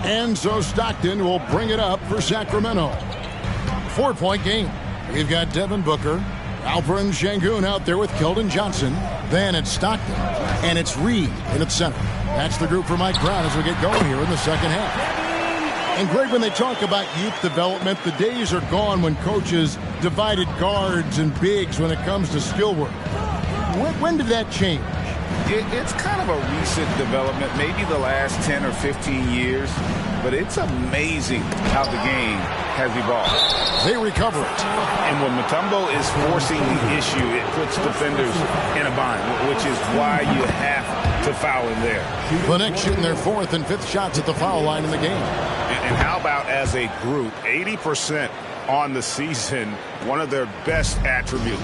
And so Stockton will bring it up for Sacramento. 4-point game. We've got Devin Booker, Alperen Sengun out there with Keldon Johnson. Then it's Stockton, and it's Reed in at center. That's the group for Mike Brown as we get going here in the second half. And Greg, when they talk about youth development, the days are gone when coaches divided guards and bigs when it comes to skill work. When did that change? It's kind of a recent development, maybe the last 10 or 15 years, but it's amazing how the game has evolved. They recover it. And when Mutombo is forcing the issue, it puts defenders in a bind, which is why you have to foul him there. The Knicks shooting their 4th and 5th shots at the foul line in the game. And how about as a group, 80% on the season, one of their best attributes.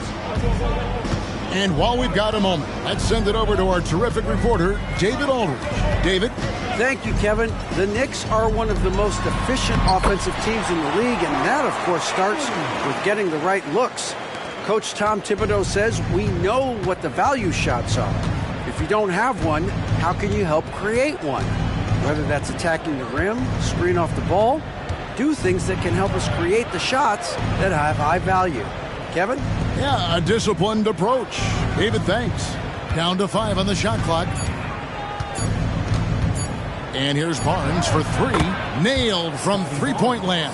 And while we've got a moment, let's send it over to our terrific reporter, David Aldridge. David? Thank you, Kevin. The Knicks are one of the most efficient offensive teams in the league, and that, of course, starts with getting the right looks. Coach Tom Thibodeau says we know what the value shots are. If you don't have one, how can you help create one? Whether that's attacking the rim, screen off the ball, do things that can help us create the shots that have high value. Kevin? Yeah, a disciplined approach. David, thanks. Down to 5 on the shot clock. And here's Barnes for 3. Nailed from three-point land.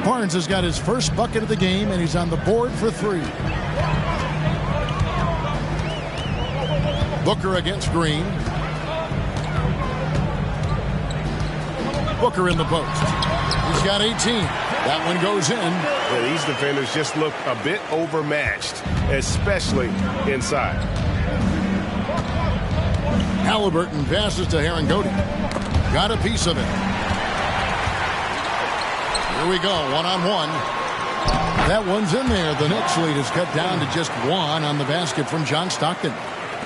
Barnes has got his first bucket of the game, and he's on the board for 3. Booker against Green. Booker in the post. He's got 18. That one goes in. Yeah, these defenders just look a bit overmatched, especially inside. Halliburton passes to Herangodi. Got a piece of it. Here we go, one-on-one. That one's in there. The Knicks lead is cut down to just 1 on the basket from John Stockton.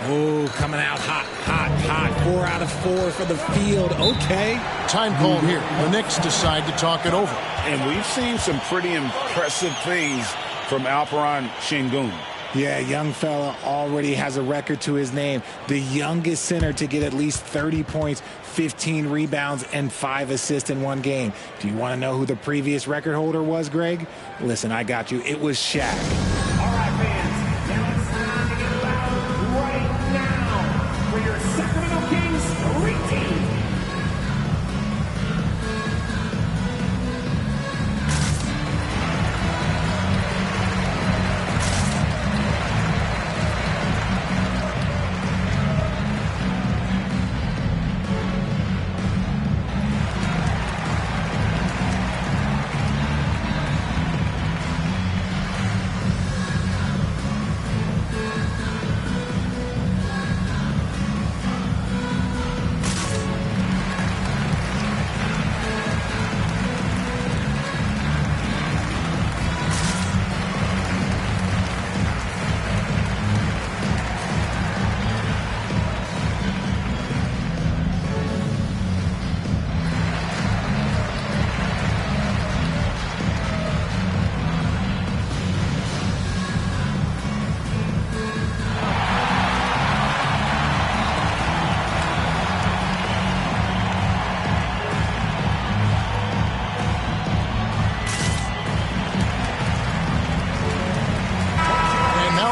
Oh, coming out hot, hot, hot. 4 out of 4 for the field. Okay. Time called here. The Knicks decide to talk it over. And we've seen some pretty impressive things from Alperen Sengun. Yeah, young fella already has a record to his name. The youngest center to get at least 30 points, 15 rebounds, and 5 assists in one game. Do you want to know who the previous record holder was, Greg? Listen, I got you. It was Shaq. All right, fans. Now it's time to get loud right now for your Sacramento Kings reteam.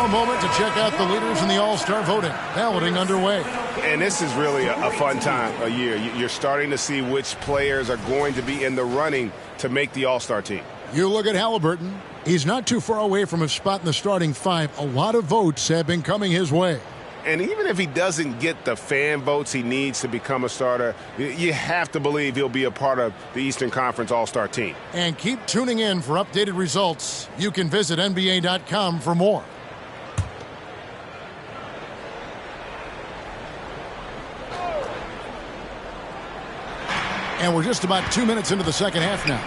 Moment to check out the leaders in the All-Star voting. Balloting underway. And this is really a fun time of year. You're starting to see which players are going to be in the running to make the All-Star team. You look at Halliburton. He's not too far away from his spot in the starting 5. A lot of votes have been coming his way. And even if he doesn't get the fan votes he needs to become a starter, you have to believe he'll be a part of the Eastern Conference All-Star team. And keep tuning in for updated results. You can visit NBA.com for more. And we're just about 2 minutes into the second half now.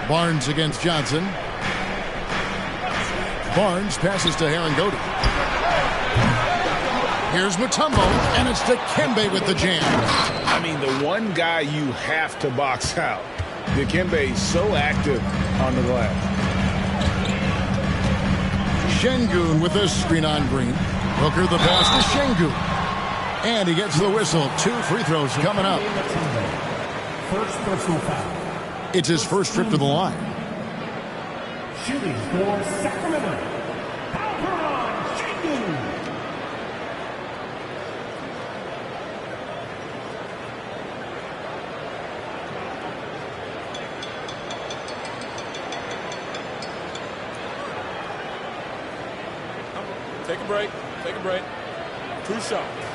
Barnes against Johnson. Barnes passes to Herangodi. Here's Mutombo, and it's Dikembe with the jam. I mean, the one guy you have to box out. Dikembe is so active on the glass. Sengun with a screen on Green. Booker the pass to Sengun. And he gets the whistle. 2 free throws coming up. First personal foul. It's his first trip to the line. Shooting for Sacramento. Take a break. Take a break. 2 shots.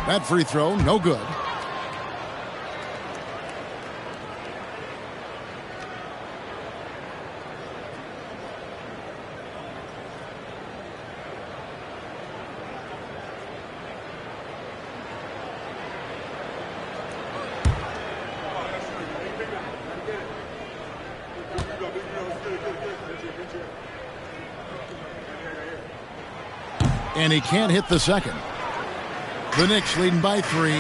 That free throw, no good. And he can't hit the second. The Knicks leading by 3.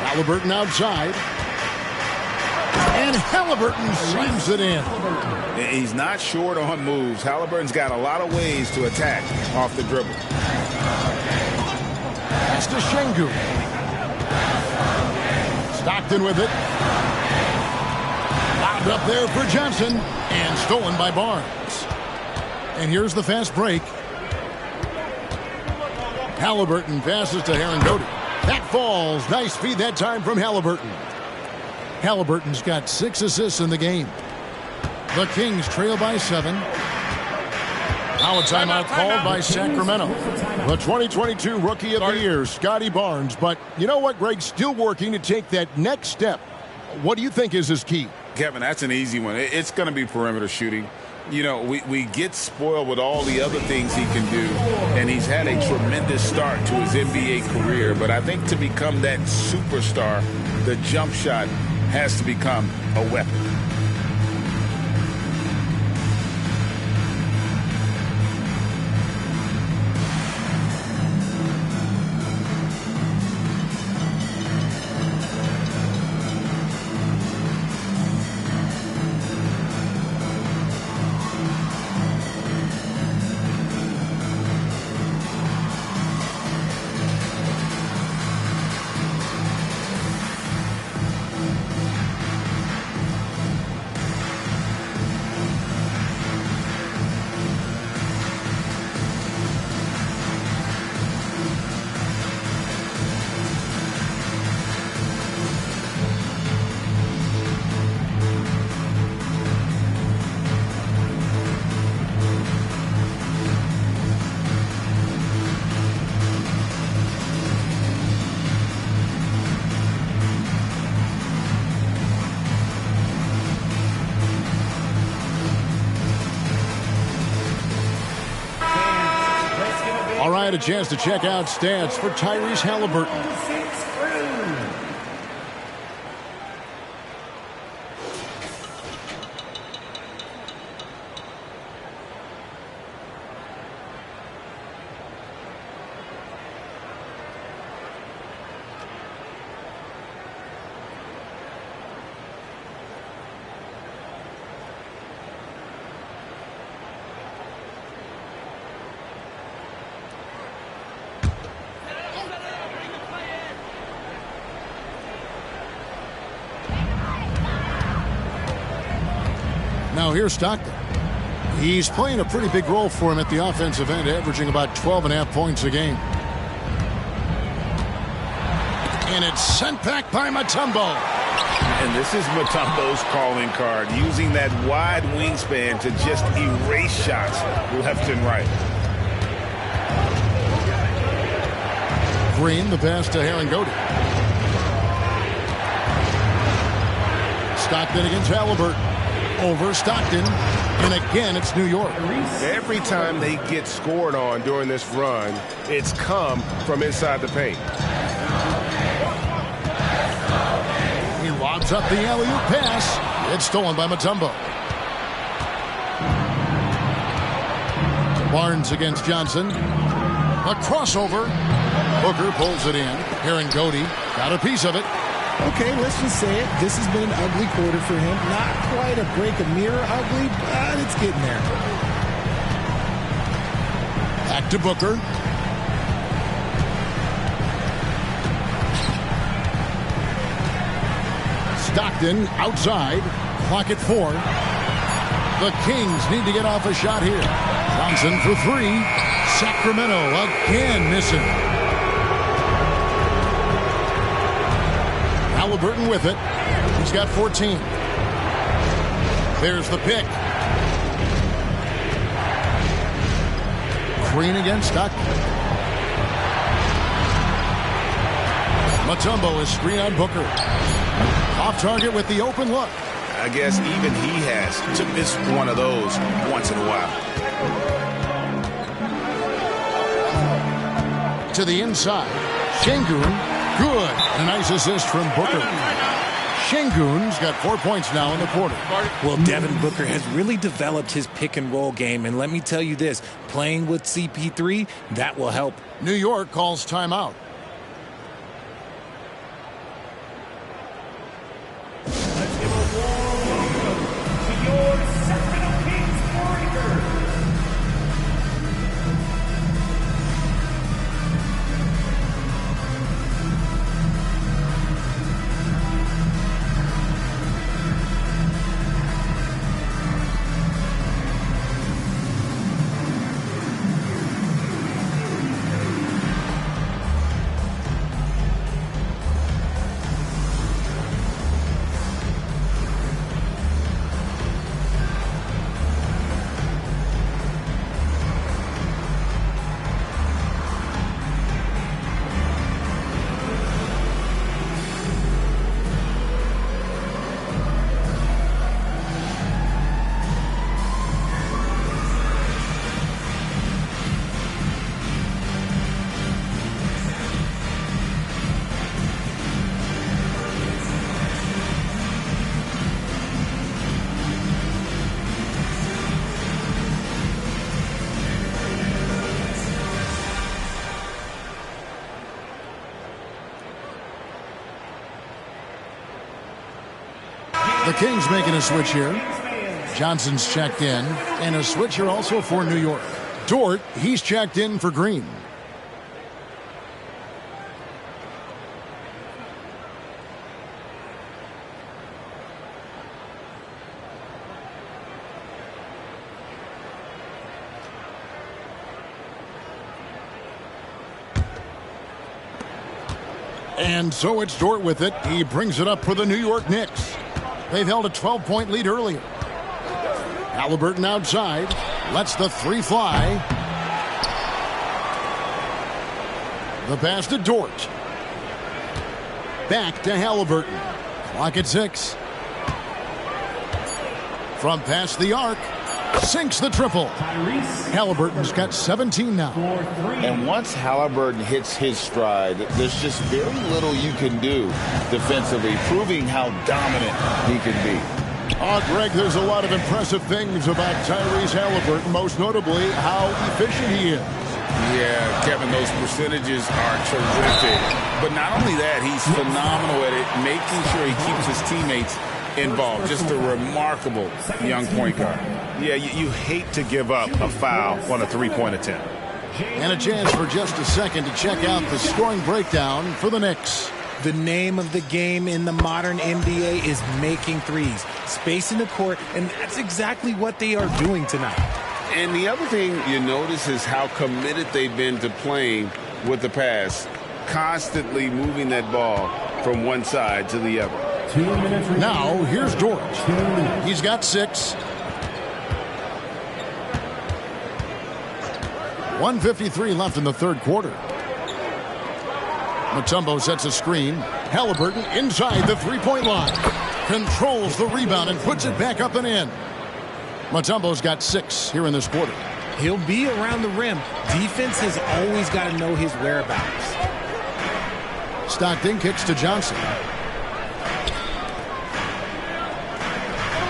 Halliburton outside. And Halliburton slams it in. He's not short on moves. Halliburton's got a lot of ways to attack off the dribble. Pass to Şengün. Stockton with it. Lobbed up there for Johnson. And stolen by Barnes. And here's the fast break. Halliburton passes to Herangodi. That falls. Nice feed that time from Halliburton. Halliburton's got 6 assists in the game. The Kings trail by 7. Now a timeout called by Sacramento. The 2022 Rookie of the Year, Scotty Barnes. But you know what, Greg? Still working to take that next step. What do you think is his key? Kevin, that's an easy one. It's going to be perimeter shooting. You know, we get spoiled with all the other things he can do, and he's had a tremendous start to his NBA career. But I think to become that superstar, the jump shot has to become a weapon. All right, a chance to check out stats for Tyrese Halliburton. Now here's Stockton. He's playing a pretty big role for him at the offensive end, averaging about 12.5 points a game. And it's sent back by Mutombo. And this is Mutombo's calling card, using that wide wingspan to just erase shots left and right. Green, the pass to Herangodi. Stockton against Halliburton. Over Stockton, and again it's New York. Every time they get scored on during this run, it's come from inside the paint. He lobs up the alley-oop pass. It's stolen by Mutombo. Barnes against Johnson. A crossover. Booker pulls it in. Aaron Goody got a piece of it. Okay, let's just say it. This has been an ugly quarter for him. Not quite a break a mirror ugly, but it's getting there. Back to Booker. Stockton outside. Clock at 4. The Kings need to get off a shot here. Johnson for 3. Sacramento again missing. Halliburton with it. He's got 14. There's the pick. Green against Stockton. Mutombo is screen on Booker. Off target with the open look. I guess even he has to miss one of those once in a while. To the inside. Şengün, good. A nice assist from Booker. Şengün's got 4 points now in the quarter. Well, Devin Booker has really developed his pick-and-roll game, and let me tell you this, playing with CP3, that will help. New York calls timeout. Let's give a warm welcome to your Sacramento Kings Warriors. The Kings making a switch here. Johnson's checked in. And a switch here also for New York. Dort, he's checked in for Green. And so it's Dort with it. He brings it up for the New York Knicks. They've held a 12-point lead earlier. Halliburton outside. Lets the 3 fly. The pass to Dort. Back to Halliburton. Clock at 6. From past the arc. Sinks the triple. Halliburton's got 17 now. And once Halliburton hits his stride, there's just very little you can do defensively, proving how dominant he can be. Oh, Greg, there's a lot of impressive things about Tyrese Halliburton, most notably how efficient he is. Yeah, Kevin, those percentages are terrific. But not only that, he's phenomenal at it, making sure he keeps his teammates involved. Just a remarkable young point guard. Yeah, you hate to give up a foul on a three-point attempt. And a chance for just a second to check out the scoring breakdown for the Knicks. The name of the game in the modern NBA is making threes, spacing the court, and that's exactly what they are doing tonight. And the other thing you notice is how committed they've been to playing with the pass, constantly moving that ball from one side to the other. Now, here's Dort. He's got 6. 1:53 left in the third quarter. Mutombo sets a screen. Halliburton inside the three-point line. Controls the rebound and puts it back up and in. Mutombo's got 6 here in this quarter. He'll be around the rim. Defense has always got to know his whereabouts. Stockton kicks to Johnson.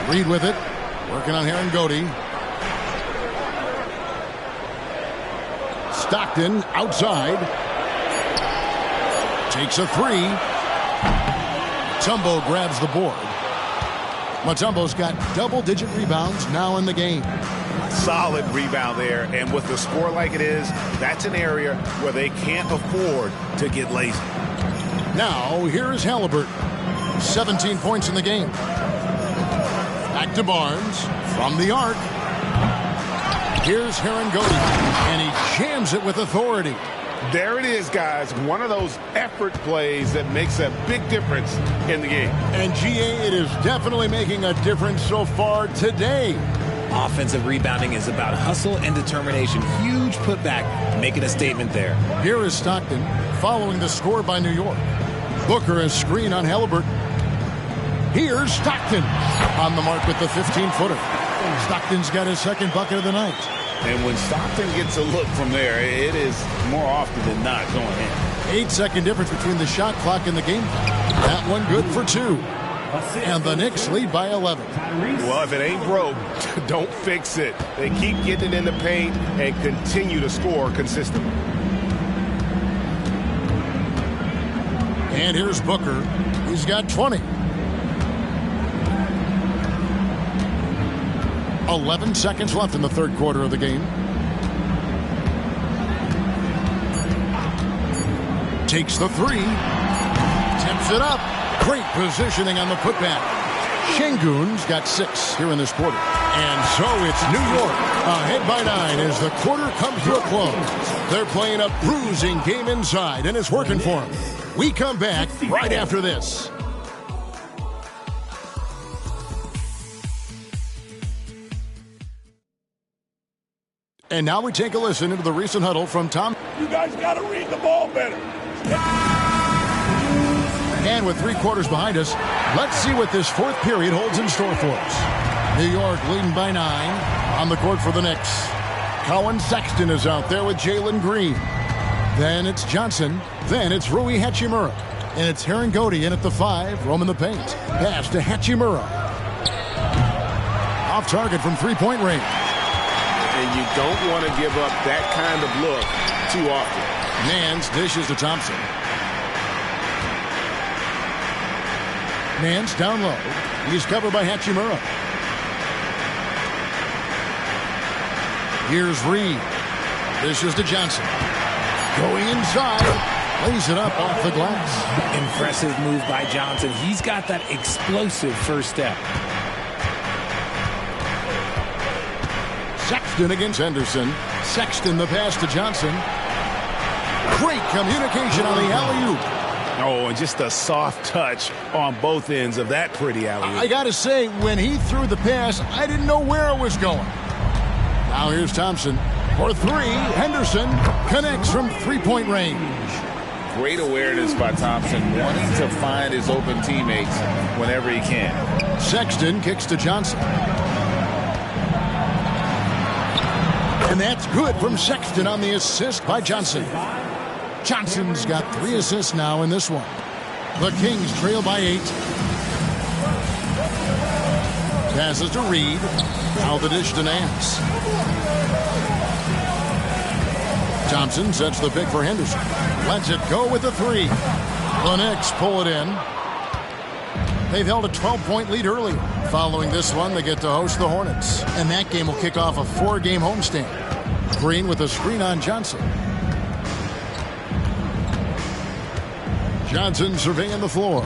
Reed with it. Working on Aaron Goody. Stockton outside. Takes a three. Mutombo grabs the board. Mutombo's got double-digit rebounds now in the game. Solid rebound there, and with the score like it is, that's an area where they can't afford to get lazy. Now, here's Halliburton. 17 points in the game. Back to Barnes from the arc. Here's Herangodi, and he jams it with authority. There it is, guys. One of those effort plays that makes a big difference in the game. And GA, it is definitely making a difference so far today. Offensive rebounding is about hustle and determination. Huge putback, making a statement there. Here is Stockton following the score by New York. Booker is screen on Halliburton. Here's Stockton on the mark with the 15-footer. Stockton's got his second bucket of the night. And when Stockton gets a look from there, it is more often than not going in. 8-second difference between the shot clock and the game. That one good for 2. And the Knicks lead by 11. Well, if it ain't broke, don't fix it. They keep getting it in the paint and continue to score consistently. And here's Booker. He's got 20. 11 seconds left in the third quarter of the game. Takes the three. Tips it up. Great positioning on the putback. Şengün's got 6 here in this quarter. And so it's New York ahead by 9 as the quarter comes to a close. They're playing a bruising game inside, and it's working for them. We come back right after this. And now we take a listen into the recent huddle from Tom. You guys got to read the ball better. And with 3 quarters behind us, let's see what this fourth period holds in store for us. New York leading by 9 on the court for the Knicks. Colin Sexton is out there with Jalen Green. Then it's Johnson. Then it's Rui Hachimura. And it's Herangodi in at the 5, roaming the paint. Pass to Hachimura. Off target from three-point range. And you don't want to give up that kind of look too often. Nance dishes to Thompson. Nance down low. He's covered by Hachimura. Here's Reed. Dishes to Johnson. Going inside. Lays it up off the glass. Impressive move by Johnson. He's got that explosive first step. Sexton against Henderson. Sexton the pass to Johnson. Great communication on the alley-oop. Oh, and just a soft touch on both ends of that pretty alley-oop. I got to say, when he threw the pass, I didn't know where it was going. Now here's Thompson for 3. Henderson connects from three-point range. Great awareness by Thompson, wanting to find his open teammates whenever he can. Sexton kicks to Johnson. And that's good from Sexton on the assist by Johnson. Johnson's got 3 assists now in this one. The Kings trail by 8. Passes to Reed. Now the dish to Nance. Thompson sets the pick for Henderson. Lets it go with the 3. The Knicks pull it in. They've held a 12-point lead earlier. Following this one, they get to host the Hornets. And that game will kick off a 4-game homestand. Green with a screen on Johnson. Johnson surveying the floor.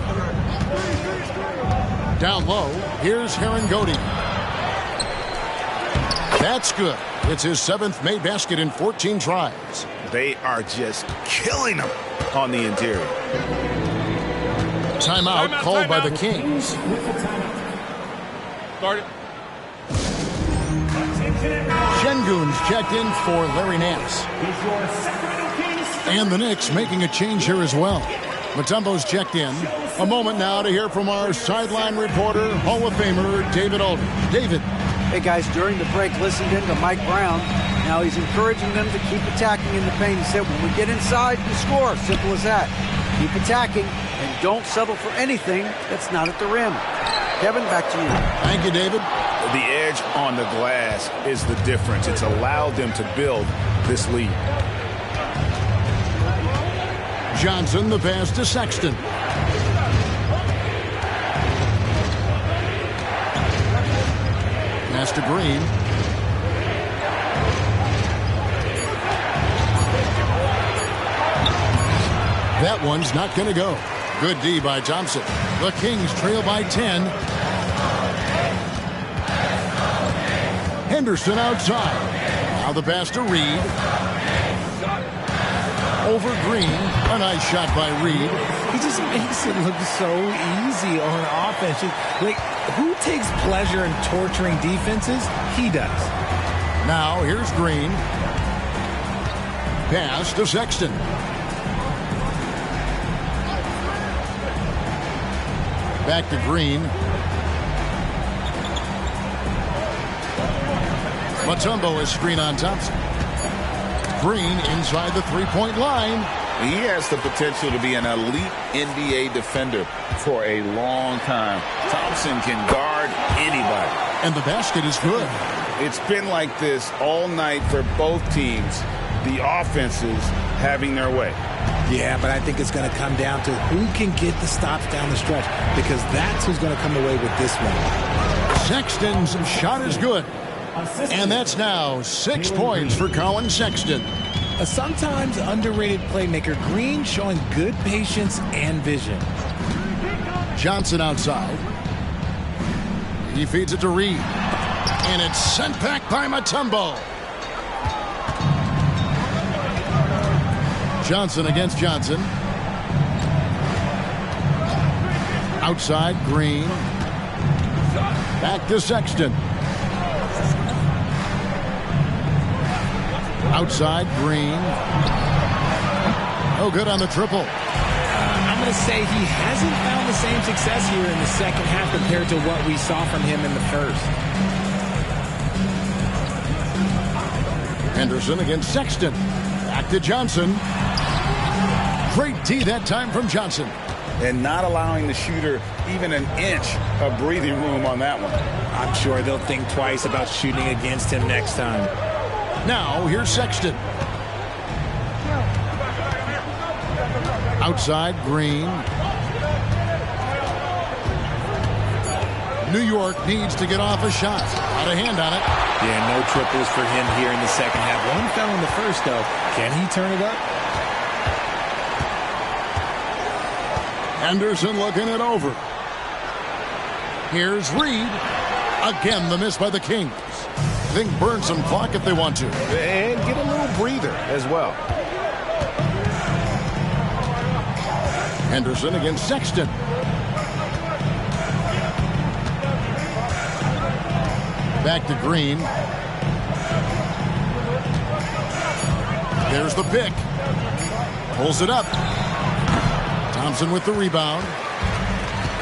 Down low, here's Herangodi. That's good. It's his 7th made basket in 14 tries. They are just killing them on the interior. Timeout called by the Kings. Start it. Şengün's checked in for Larry Nance. And the Knicks making a change here as well. Mutombo's checked in. A moment now to hear from our sideline reporter, Hall of Famer David Aldridge. David. Hey, guys, during the break, listened in to Mike Brown. Now he's encouraging them to keep attacking in the paint. He said, when we get inside, we score. Simple as that. Keep attacking and don't settle for anything that's not at the rim. Kevin, back to you. Thank you, David. The edge on the glass is the difference. It's allowed them to build this lead. Johnson, the pass to Sexton. Pass to Green. That one's not going to go. Good D by Thompson. The Kings trail by 10. Henderson outside. Now the pass to Reed. Over Green. A nice shot by Reed. He just makes it look so easy on offense. Like, who takes pleasure in torturing defenses? He does. Now here's Green. Pass to Sexton. Back to Green. Mutombo is screen on Thompson. Green inside the three-point line. He has the potential to be an elite NBA defender for a long time. Thompson can guard anybody. And the basket is good. It's been like this all night for both teams. The offenses having their way. Yeah, but I think it's going to come down to who can get the stops down the stretch, because that's who's going to come away with this one. Sexton's shot is good. And that's now 6 points for Colin Sexton. A sometimes underrated playmaker, Green showing good patience and vision. Johnson outside. He feeds it to Reed. And it's sent back by Mutombo. Johnson against Johnson. Outside, Green. Back to Sexton. Outside, Green. No good on the triple. I'm going to say he hasn't found the same success here in the second half compared to what we saw from him in the first. Henderson against Sexton. Back to Johnson. Great D that time from Johnson. And not allowing the shooter even an inch of breathing room on that one. I'm sure they'll think twice about shooting against him next time. Now, here's Sexton. Outside, Green. New York needs to get off a shot. Out of hand on it. Yeah, no triples for him here in the second half. One fell in the first, though. Can he turn it up? Henderson looking it over. Here's Reed. Again, the miss by the Kings. I think burn some clock if they want to. And get a little breather as well. Henderson against Sexton. Back to Green. There's the pick. Pulls it up. Thompson with the rebound.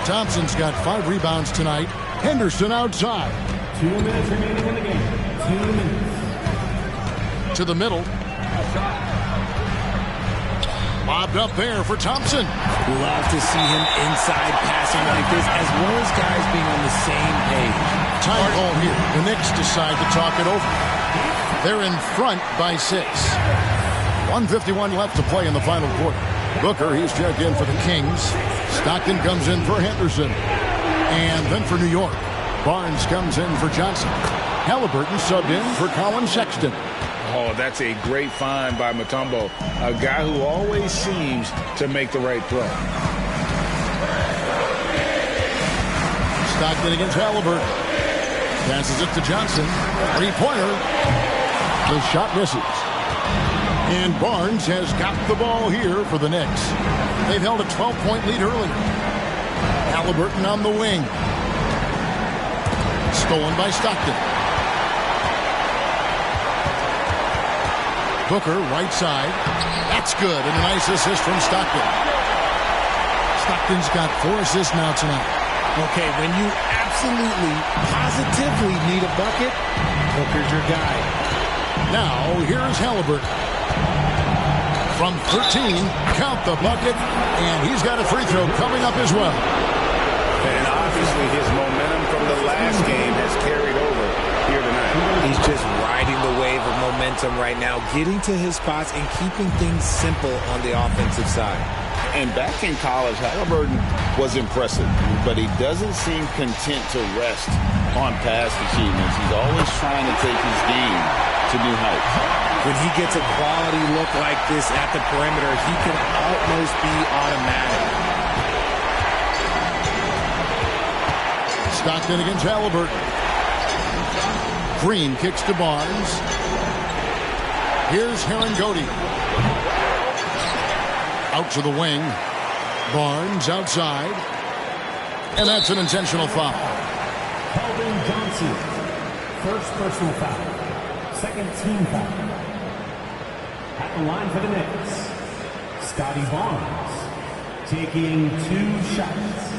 Thompson's got 5 rebounds tonight. Henderson outside. 2 minutes remaining in the game. 2 minutes. To the middle. Lobbed up there for Thompson. Love to see him inside passing like this, as well as guys being on the same page. Time call here. The Knicks decide to talk it over. They're in front by 6. 1:51 left to play in the final quarter. Booker, he's checked in for the Kings. Stockton comes in for Henderson. And then for New York, Barnes comes in for Johnson. Halliburton subbed in for Colin Sexton. Oh, that's a great find by Mutombo. A guy who always seems to make the right throw. Stockton against Halliburton. Passes it to Johnson. 3-pointer. The shot misses. And Barnes has got the ball here for the Knicks. They've held a 12-point lead earlier. Halliburton on the wing. Stolen by Stockton. Booker, right side. That's good, and a nice assist from Stockton. Stockton's got 4 assists now tonight. Okay, when you absolutely, positively need a bucket, Booker's your guy. Now, here's Halliburton. From 13, count the bucket, and he's got a free throw coming up as well. And obviously his momentum from the last game has carried over here tonight. He's just riding the wave of momentum momentum right now, getting to his spots and keeping things simple on the offensive side. And back in college, Halliburton was impressive, but he doesn't seem content to rest on past achievements. He's always trying to take his game to new heights. When he gets a quality look like this at the perimeter, he can almost be automatic. Stockton against Halliburton. Green kicks to Barnes. Here's Herangodi. Out to the wing. Barnes outside. And that's an intentional foul. Keldon Johnson, first personal foul. Second team foul. At the line for the Knicks, Scotty Barnes taking 2 shots.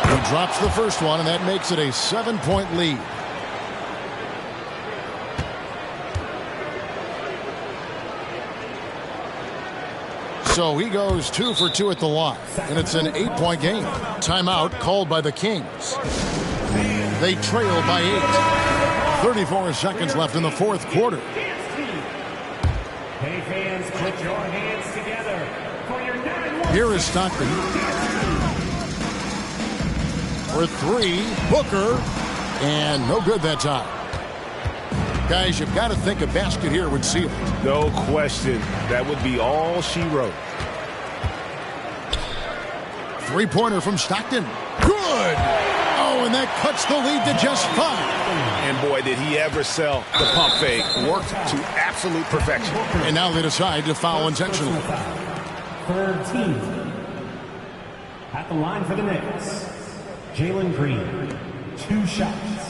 He drops the first one, and that makes it a 7-point lead. So he goes 2 for 2 at the line, and it's an 8-point game. Timeout called by the Kings. They trail by 8. 34 seconds left in the fourth quarter. Hey fans, put your hands together for your 9-1. Here is Stockton. For 3, Booker, and no good that time. Guys, you've got to think a basket here would seal it. No question. That would be all she wrote. 3-pointer from Stockton. Good! Oh, and that cuts the lead to just 5. And boy, did he ever sell the pump fake. Worked to absolute perfection. And now they decide to foul intentionally. Third team. At the line for the Knicks, Jalen Green, 2 shots.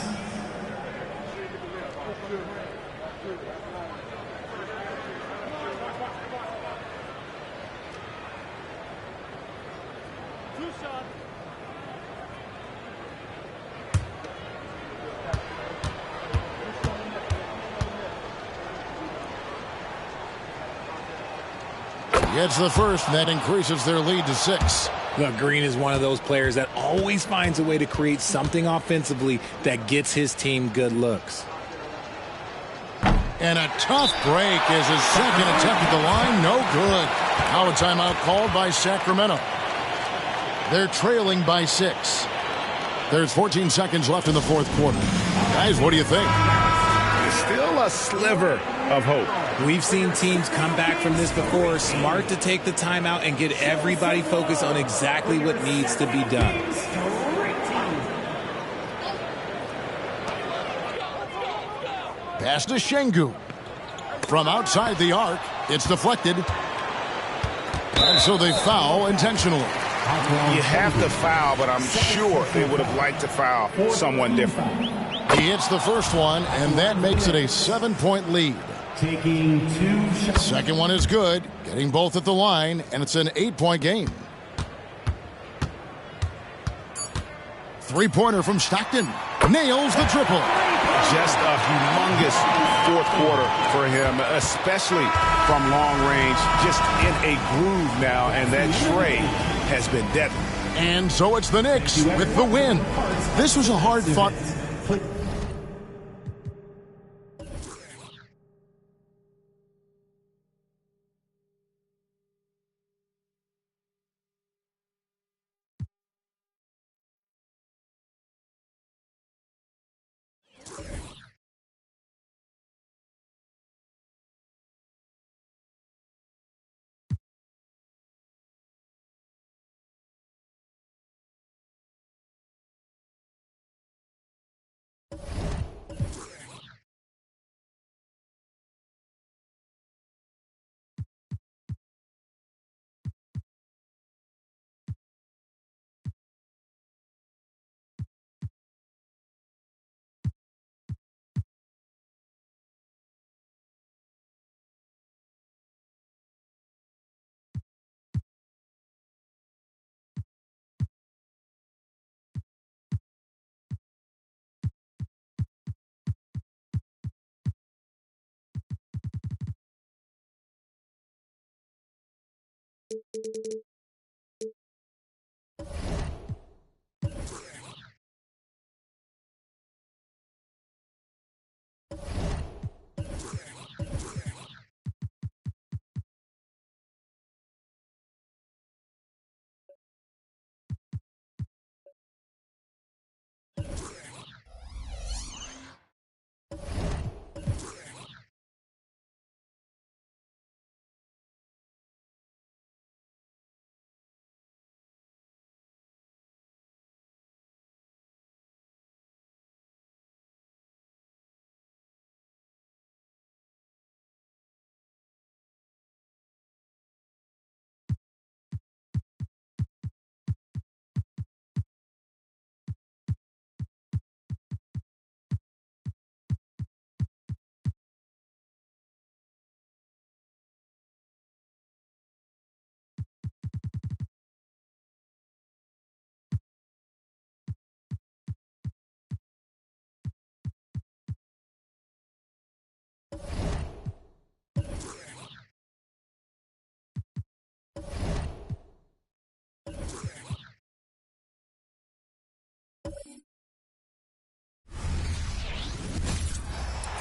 Gets the first, and that increases their lead to 6. Look, Green is one of those players that always finds a way to create something offensively that gets his team good looks. And a tough break is his second attempt at the line. No good. Now a timeout called by Sacramento. They're trailing by 6. There's 14 seconds left in the fourth quarter. Guys, what do you think? Still a sliver of hope. We've seen teams come back from this before. Smart to take the timeout and get everybody focused on exactly what needs to be done. Pass to Şengün. From outside the arc, it's deflected. And so they foul intentionally. You have to foul, but I'm sure they would have liked to foul someone different. He hits the first one, and that makes it a 7-point lead. Taking 2 shots. Second one is good, getting both at the line, and it's an 8-point game. 3-pointer from Stockton. Nails the triple. Just a humongous fourth quarter for him, especially from long range. Just in a groove now, and that tray has been deadly. And so it's the Knicks with the win. This was a hard-fought...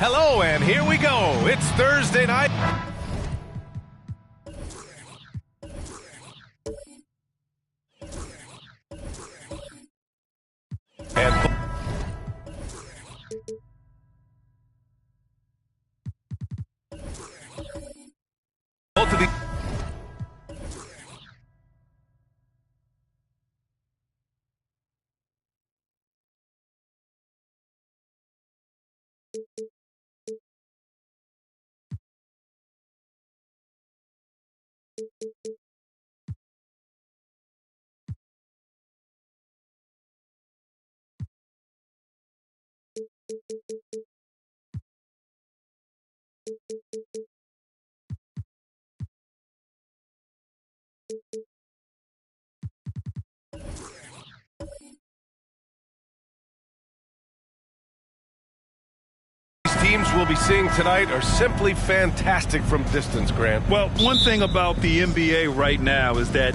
Hello, and here we go. It's Thursday night. And both of the teams we'll be seeing tonight are simply fantastic from distance, Grant. Well, one thing about the NBA right now is that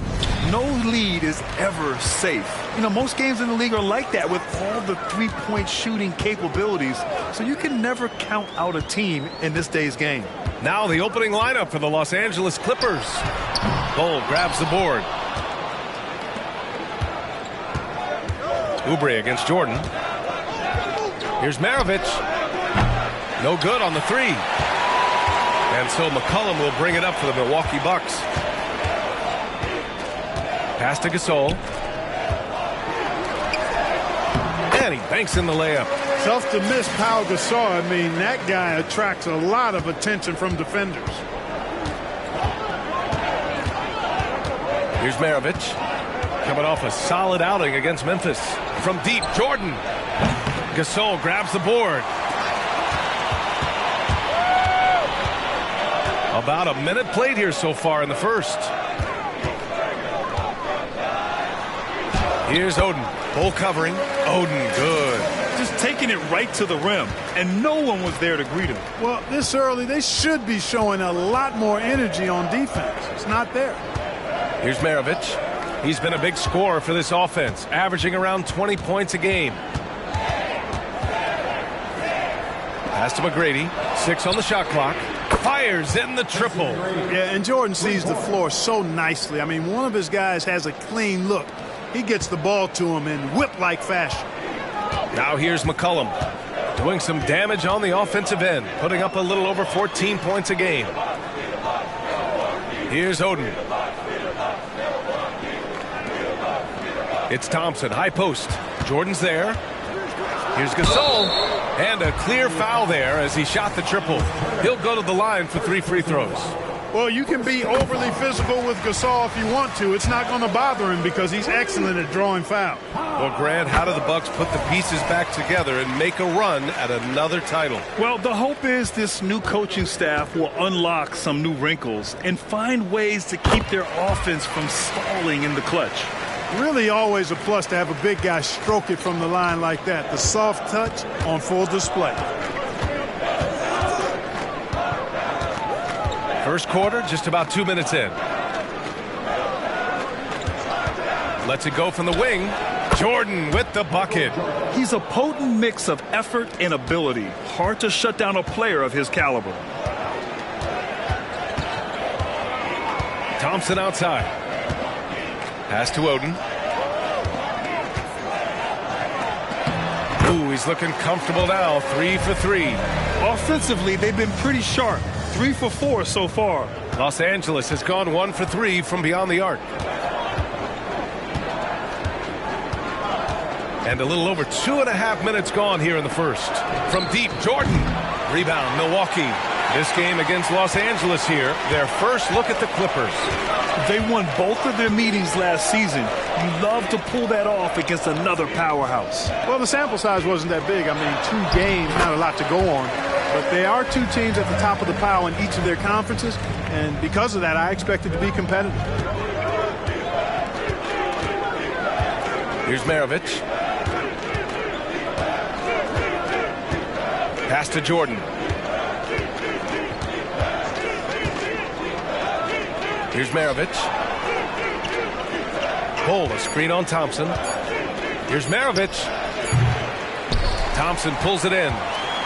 no lead is ever safe. You know, most games in the league are like that with all the three-point shooting capabilities, so you can never count out a team in this day's game. Now the opening lineup for the Los Angeles Clippers. Cole grabs the board. Oubre against Jordan. Here's Maravich. No good on the three. And so McCollum will bring it up for the Milwaukee Bucks. Pass to Gasol. And he banks in the layup. Tough to miss Pau Gasol. I mean, that guy attracts a lot of attention from defenders. Here's Maravich. Coming off a solid outing against Memphis. From deep, Jordan. Gasol grabs the board. About a minute played here so far in the first. Here's Oden. Full covering. Oden, good. Just taking it right to the rim, and no one was there to greet him. Well, this early, they should be showing a lot more energy on defense. It's not there. Here's Maravich. He's been a big scorer for this offense, averaging around 20 points a game. Pass to McGrady. 6 on the shot clock. Fires in the triple. Yeah, and Jordan sees the floor so nicely. I mean, one of his guys has a clean look. He gets the ball to him in whip-like fashion. Now here's McCollum doing some damage on the offensive end, putting up a little over 14 points a game. Here's Oden. It's Thompson, high post. Jordan's there. Here's Gasol. And a clear foul there as he shot the triple. He'll go to the line for 3 free throws. Well, you can be overly physical with Gasol if you want to. It's not going to bother him because he's excellent at drawing foul. Well, Grant, how do the Bucks put the pieces back together and make a run at another title? Well, the hope is this new coaching staff will unlock some new wrinkles and find ways to keep their offense from stalling in the clutch. Really always a plus to have a big guy stroke it from the line like that. The soft touch on full display. First quarter, just about 2 minutes in. Lets it go from the wing. Jordan with the bucket. He's a potent mix of effort and ability. Hard to shut down a player of his caliber. Thompson outside. Pass to Oden. Ooh, he's looking comfortable now. 3 for 3. Offensively, they've been pretty sharp. 3 for 4 so far. Los Angeles has gone 1 for 3 from beyond the arc. And a little over 2.5 minutes gone here in the first. From deep, Jordan. Rebound, Milwaukee. This game against Los Angeles here, their first look at the Clippers. They won both of their meetings last season. You love to pull that off against another powerhouse. Well, the sample size wasn't that big. I mean, 2 games, not a lot to go on. But they are 2 teams at the top of the pile in each of their conferences. And because of that, I expect it to be competitive. Here's Maravich. Pass to Jordan. Here's Maravich. Pull a screen on Thompson. Here's Maravich. Thompson pulls it in.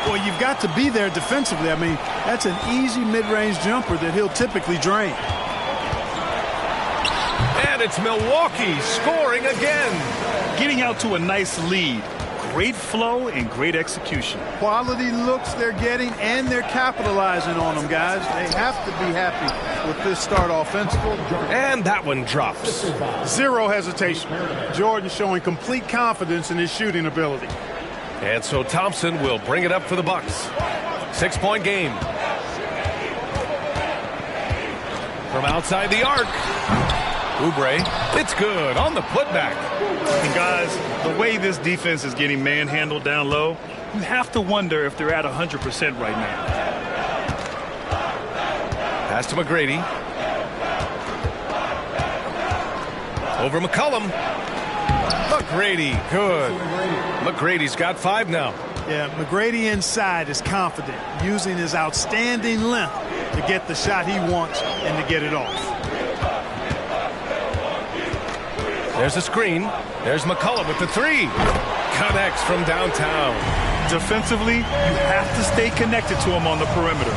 Well, you've got to be there defensively. I mean, that's an easy mid-range jumper that he'll typically drain. And it's Milwaukee scoring again. Getting out to a nice lead. Great flow and great execution. Quality looks they're getting, and they're capitalizing on them, guys. They have to be happy with this start offensively. And that one drops. Zero hesitation. Jordan showing complete confidence in his shooting ability. And so Thompson will bring it up for the Bucks. 6-point game. From outside the arc. Oubre, it's good on the putback. And guys, the way this defense is getting manhandled down low, you have to wonder if they're at 100% right now. Pass to McGrady. Over McCollum. McGrady, good. McGrady's got 5 now. Yeah, McGrady inside is confident, using his outstanding length to get the shot he wants and to get it off. There's a screen. There's McCollum with the 3. Connects from downtown. Defensively, you have to stay connected to him on the perimeter.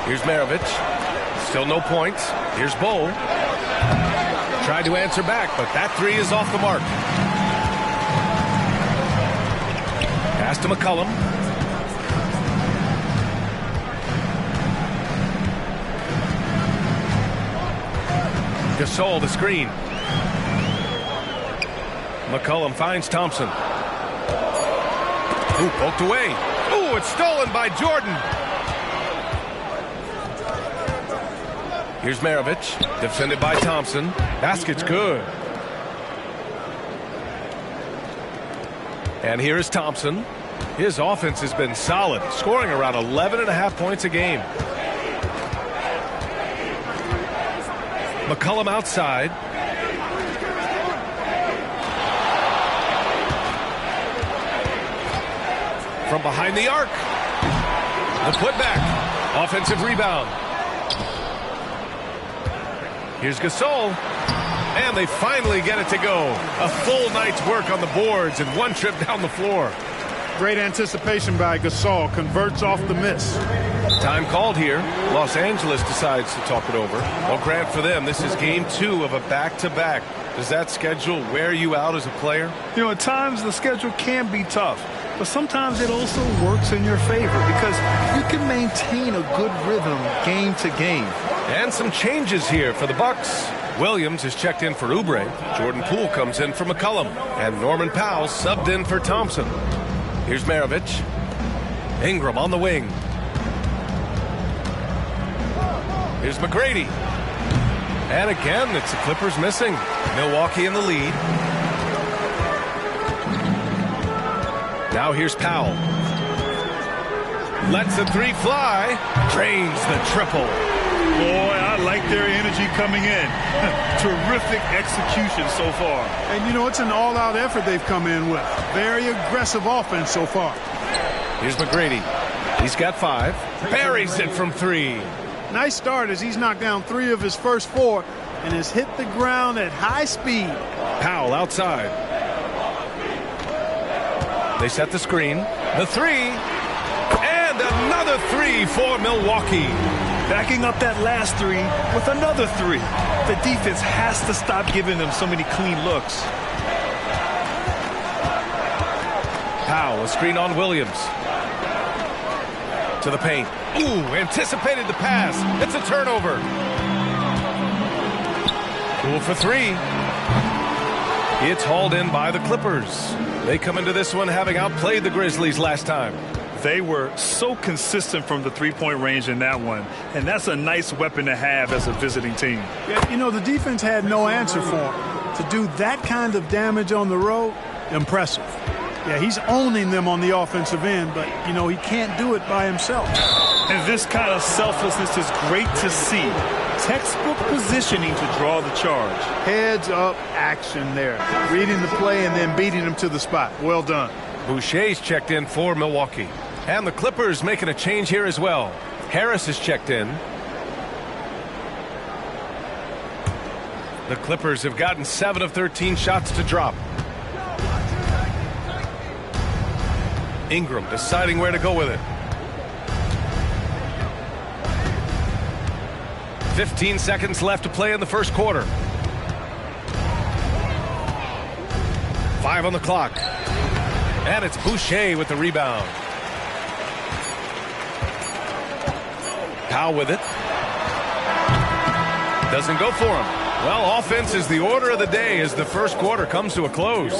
Here's Maravich. Still no points. Here's Bowl. Tried to answer back, but that 3 is off the mark. Pass to McCollum. Gasol the screen. McCollum finds Thompson. Ooh, poked away. Ooh, it's stolen by Jordan. Here's Maravich, defended by Thompson. Basket's good. And here is Thompson. His offense has been solid, scoring around 11.5 points a game. McCollum outside. From behind the arc. The putback. Offensive rebound. Here's Gasol. And they finally get it to go. A full night's work on the boards and one trip down the floor. Great anticipation by Gasol. Converts off the miss. Time called here. Los Angeles decides to talk it over. Well, Grant, for them, this is game 2 of a back-to-back. Does that schedule wear you out as a player? You know, at times the schedule can be tough, but sometimes it also works in your favor because you can maintain a good rhythm game to game. And some changes here for the Bucks. Williams is checked in for Oubre. Jordan Poole comes in for McCollum. And Norman Powell subbed in for Thompson. Here's Maravich. Ingram on the wing. Here's McGrady. And again, it's the Clippers missing. Milwaukee in the lead. Now here's Powell. Lets the 3 fly. Drains the triple. Boy, I like their energy coming in. Terrific execution so far. And, you know, it's an all-out effort they've come in with. Very aggressive offense so far. Here's McGrady. He's got 5. Buries it from 3. Nice start as he's knocked down 3 of his first 4 and has hit the ground at high speed. Powell outside. They set the screen. The 3. And another 3 for Milwaukee. Backing up that last 3 with another 3. The defense has to stop giving them so many clean looks. Powell, a screen on Williams. To the paint. Ooh, anticipated the pass. It's a turnover. Poole for 3. It's hauled in by the Clippers. They come into this one having outplayed the Grizzlies last time. They were so consistent from the 3-point range in that one, and that's a nice weapon to have as a visiting team. Yeah, you know, the defense had no answer for him. To do that kind of damage on the road, impressive. Yeah, he's owning them on the offensive end, but, you know, he can't do it by himself. And this kind of selflessness is great to see. Textbook positioning to draw the charge. Heads up action there. Reading the play and then beating him to the spot. Well done. Boucher's checked in for Milwaukee. And the Clippers making a change here as well. Harris is checked in. The Clippers have gotten 7 of 13 shots to drop. Ingram deciding where to go with it. 15 seconds left to play in the first quarter. 5 on the clock. And it's Boucher with the rebound. Powell with it. Doesn't go for him. Well, offense is the order of the day as the first quarter comes to a close.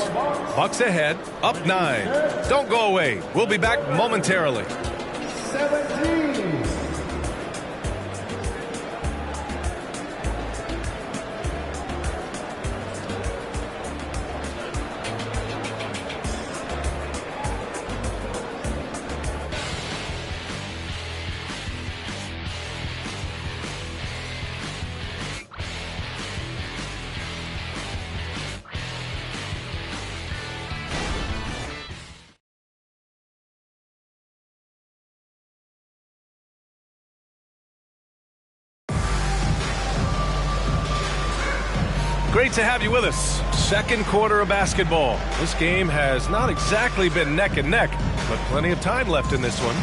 Bucks ahead, up 9. Don't go away. We'll be back momentarily. 17. Great to have you with us. Second quarter of basketball. This game has not exactly been neck and neck, but plenty of time left in this one.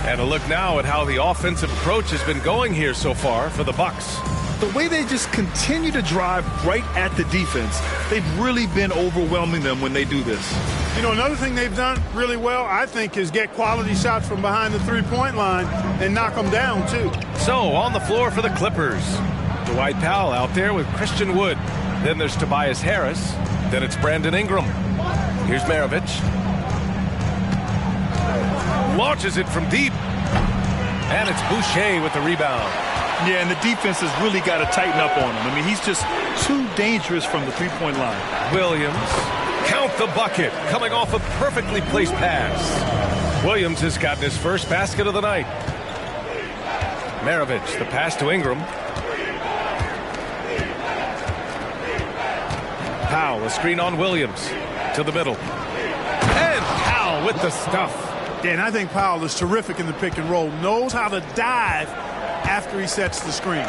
And a look now at how the offensive approach has been going here so far for the Bucks. The way they just continue to drive right at the defense, they've really been overwhelming them when they do this. You know, another thing they've done really well, I think, is get quality shots from behind the three-point line and knock them down, too. So, on the floor for the Clippers. Dwight Powell out there with Christian Wood. Then there's Tobias Harris. Then it's Brandon Ingram. Here's Maravich. Launches it from deep. And it's Boucher with the rebound. Yeah, and the defense has really got to tighten up on him. I mean, he's just too dangerous from the three-point line. Williams. Count the bucket. Coming off a perfectly placed pass. Williams has gotten his first basket of the night. Maravich, the pass to Ingram. Powell, a screen on Williams. To the middle. And Powell with the stuff. Yeah, and I think Powell is terrific in the pick and roll. Knows how to dive after he sets the screen.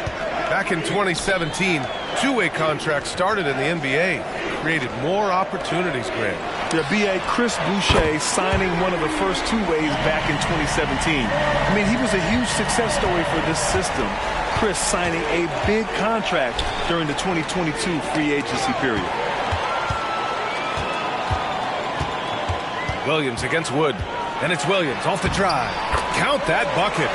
Back in 2017, two-way contracts started in the NBA. Created more opportunities, Grant. Yeah, B.A. Chris Boucher signing one of the first two-ways back in 2017. I mean, he was a huge success story for this system. Chris signing a big contract during the 2022 free agency period. Williams against Wood. And it's Williams off the drive. Count that bucket.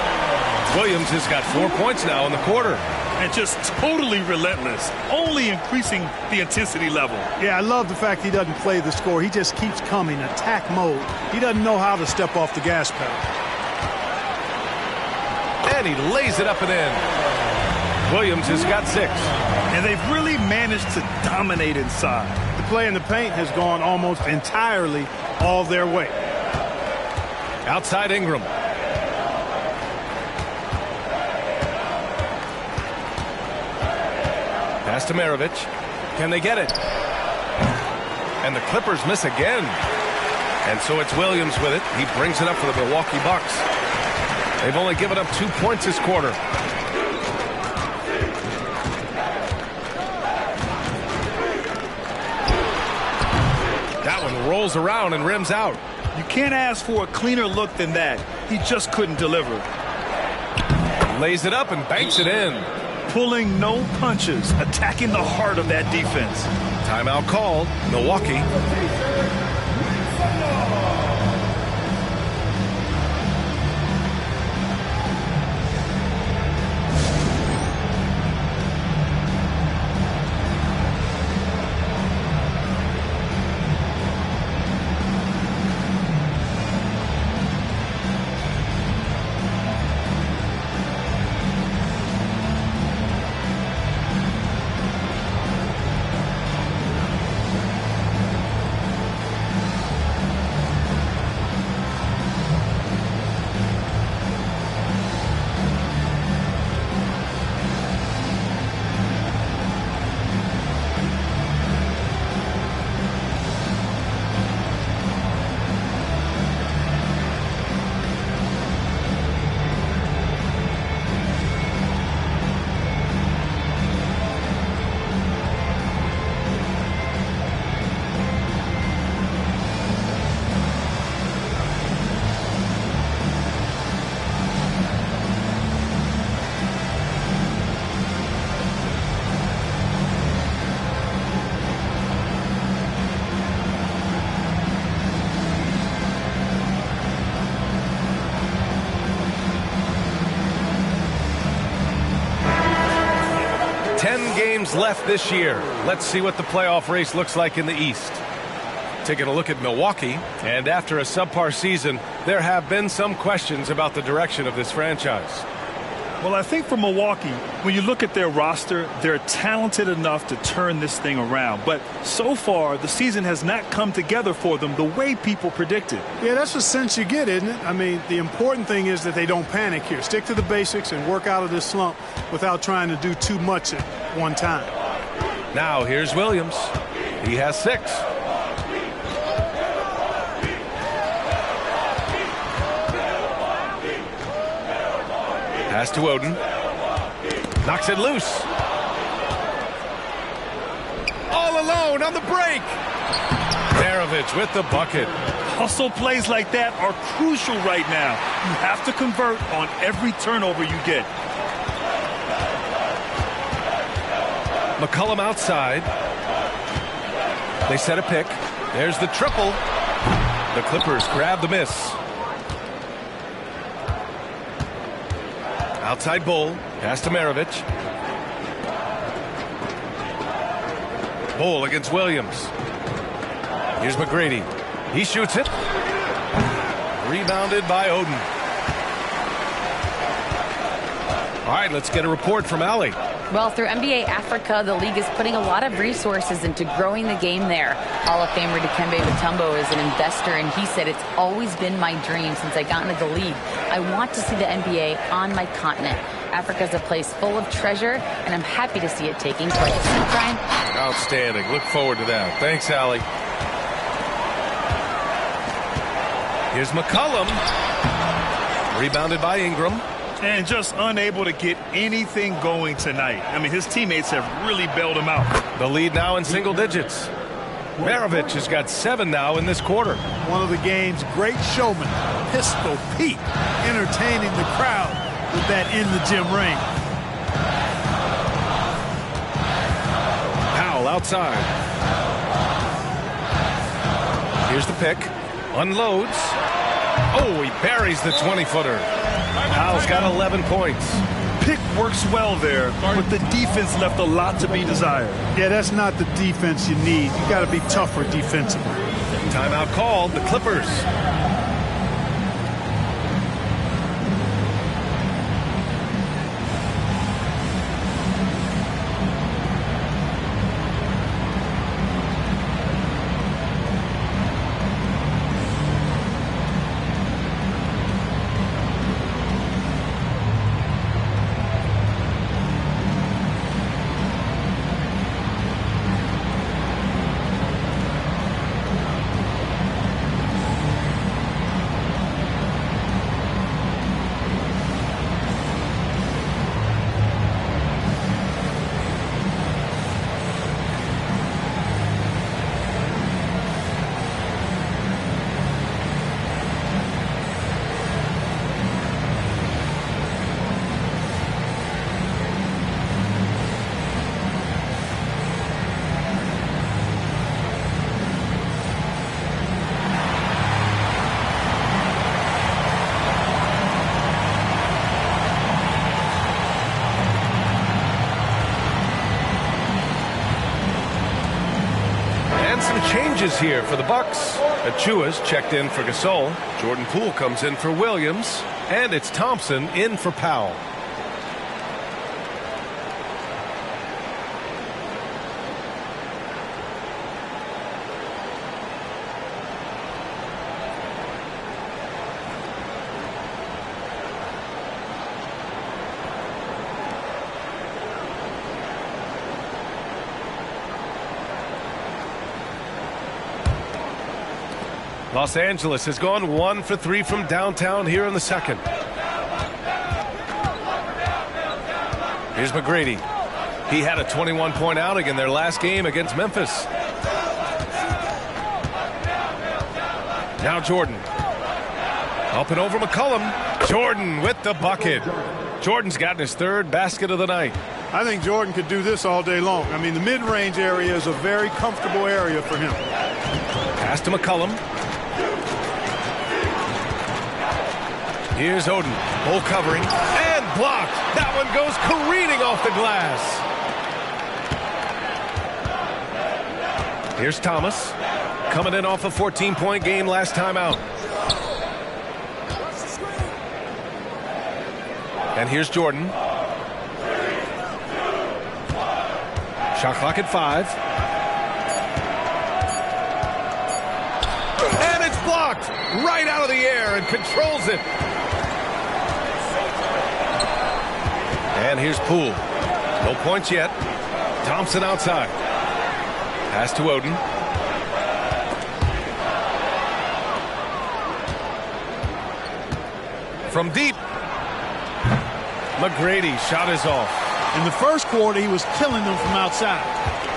Williams has got 4 points now in the quarter. And just totally relentless, only increasing the intensity level. Yeah, I love the fact he doesn't play the score. He just keeps coming, attack mode. He doesn't know how to step off the gas pedal. And he lays it up and in. Williams has got 6. And they've really managed to dominate inside. The play in the paint has gone almost entirely all their way. Outside Ingram. Pass to Maravich. Can they get it? And the Clippers miss again. And so it's Williams with it. He brings it up for the Milwaukee Bucks. They've only given up 2 points this quarter. That one rolls around and rims out. You can't ask for a cleaner look than that. He just couldn't deliver. Lays it up and banks it in. Pulling no punches, attacking the heart of that defense. Timeout called. Milwaukee. 10 games left this year. Let's see what the playoff race looks like in the East. Taking a look at Milwaukee, and after a subpar season, there have been some questions about the direction of this franchise. Well, I think for Milwaukee, when you look at their roster, they're talented enough to turn this thing around. But so far, the season has not come together for them the way people predicted. Yeah, that's the sense you get, isn't it? I mean, the important thing is that they don't panic here. Stick to the basics and work out of this slump without trying to do too much at one time. Now, here's Williams. He has 6. Pass to Oden. Knocks it loose. All alone on the break. Maravich with the bucket. Hustle plays like that are crucial right now. You have to convert on every turnover you get. McCollum outside. They set a pick. There's the triple. The Clippers grab the miss. Outside Bull. Pass to Maravich. Bull against Williams. Here's McGrady. He shoots it. Rebounded by Oden. All right, let's get a report from Allie. Well, through NBA Africa, the league is putting a lot of resources into growing the game there. Hall of Famer Dikembe Mutombo is an investor, and he said, "It's always been my dream since I got into the league. I want to see the NBA on my continent. Africa is a place full of treasure, and I'm happy to see it taking place." Brian? Outstanding. Look forward to that. Thanks, Allie. Here's McCollum. Rebounded by Ingram. And just unable to get anything going tonight. I mean, his teammates have really bailed him out. The lead now in single digits. Maravich has got 7 now in this quarter. One of the game's great showmen, Pistol Pete, entertaining the crowd with that in-the-gym ring. Powell outside. Here's the pick. Unloads. Oh, he buries the 20-footer. Powell's got 11 points. Pick works well there, but the defense left a lot to be desired. Yeah, that's not the defense you need. You got to be tougher defensively. Timeout called. The Clippers. Changes here for the Bucks. Achua's checked in for Gasol. Jordan Poole comes in for Williams. And it's Thompson in for Powell. Los Angeles has gone 1 for 3 from downtown here in the second. Here's McGrady. He had a 21-point outing in their last game against Memphis. Now Jordan. Up and over McCollum. Jordan with the bucket. Jordan's gotten his 3rd basket of the night. I think Jordan could do this all day long. I mean, the mid-range area is a very comfortable area for him. Pass to McCollum. Here's Oden. Bull covering and blocked. That one goes careening off the glass. Here's Thomas, coming in off a 14-point game last time out. And here's Jordan. Shot clock at 5. And it's blocked right out of the air and controls it. And here's Poole. No points yet. Thompson outside. Pass to Oden. From deep. McGrady shot is off. In the first quarter, he was killing them from outside,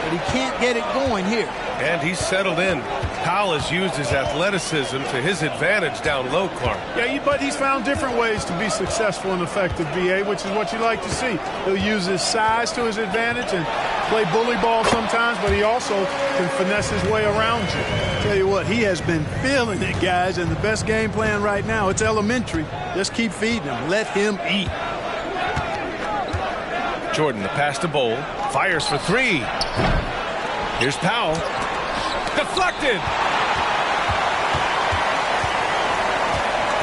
but he can't get it going here. And he's settled in. Powell has used his athleticism to his advantage down low, Clark. Yeah, but he's found different ways to be successful and effective, BA, which is what you like to see. He'll use his size to his advantage and play bully ball sometimes, but he also can finesse his way around you. Tell you what, he has been feeling it, guys, and the best game plan right now, it's elementary. Just keep feeding him. Let him eat. Jordan, the pass to Bowl. Fires for 3. Here's Powell. Deflected.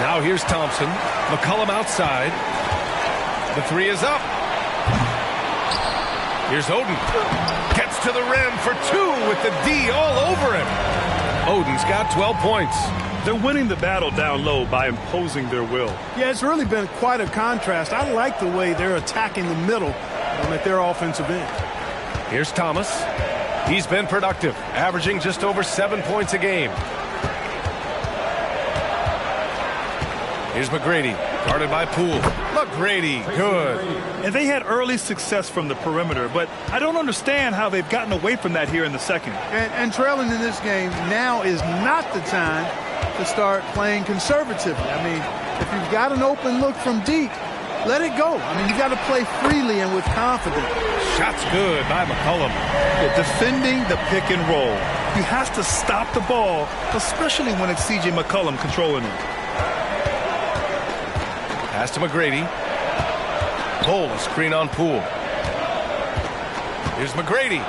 Now here's Thompson. McCollum outside. The 3 is up. Here's Oden. Gets to the rim for 2 with the D all over him. Oden's got 12 points. They're winning the battle down low by imposing their will. Yeah, it's really been quite a contrast. I like the way they're attacking the middle at their offensive end. Here's Thomas. He's been productive, averaging just over 7 points a game. Here's McGrady, guarded by Poole. McGrady, good. And they had early success from the perimeter, but I don't understand how they've gotten away from that here in the second. And trailing in this game, now is not the time to start playing conservatively. I mean, if you've got an open look from deep, let it go. I mean, you got to play freely and with confidence. Shot's good by McCollum. Defending the pick and roll. You have to stop the ball, especially when it's C.J. McCollum controlling it. Pass to McGrady. Bowl, a screen on Poole. Here's McGrady.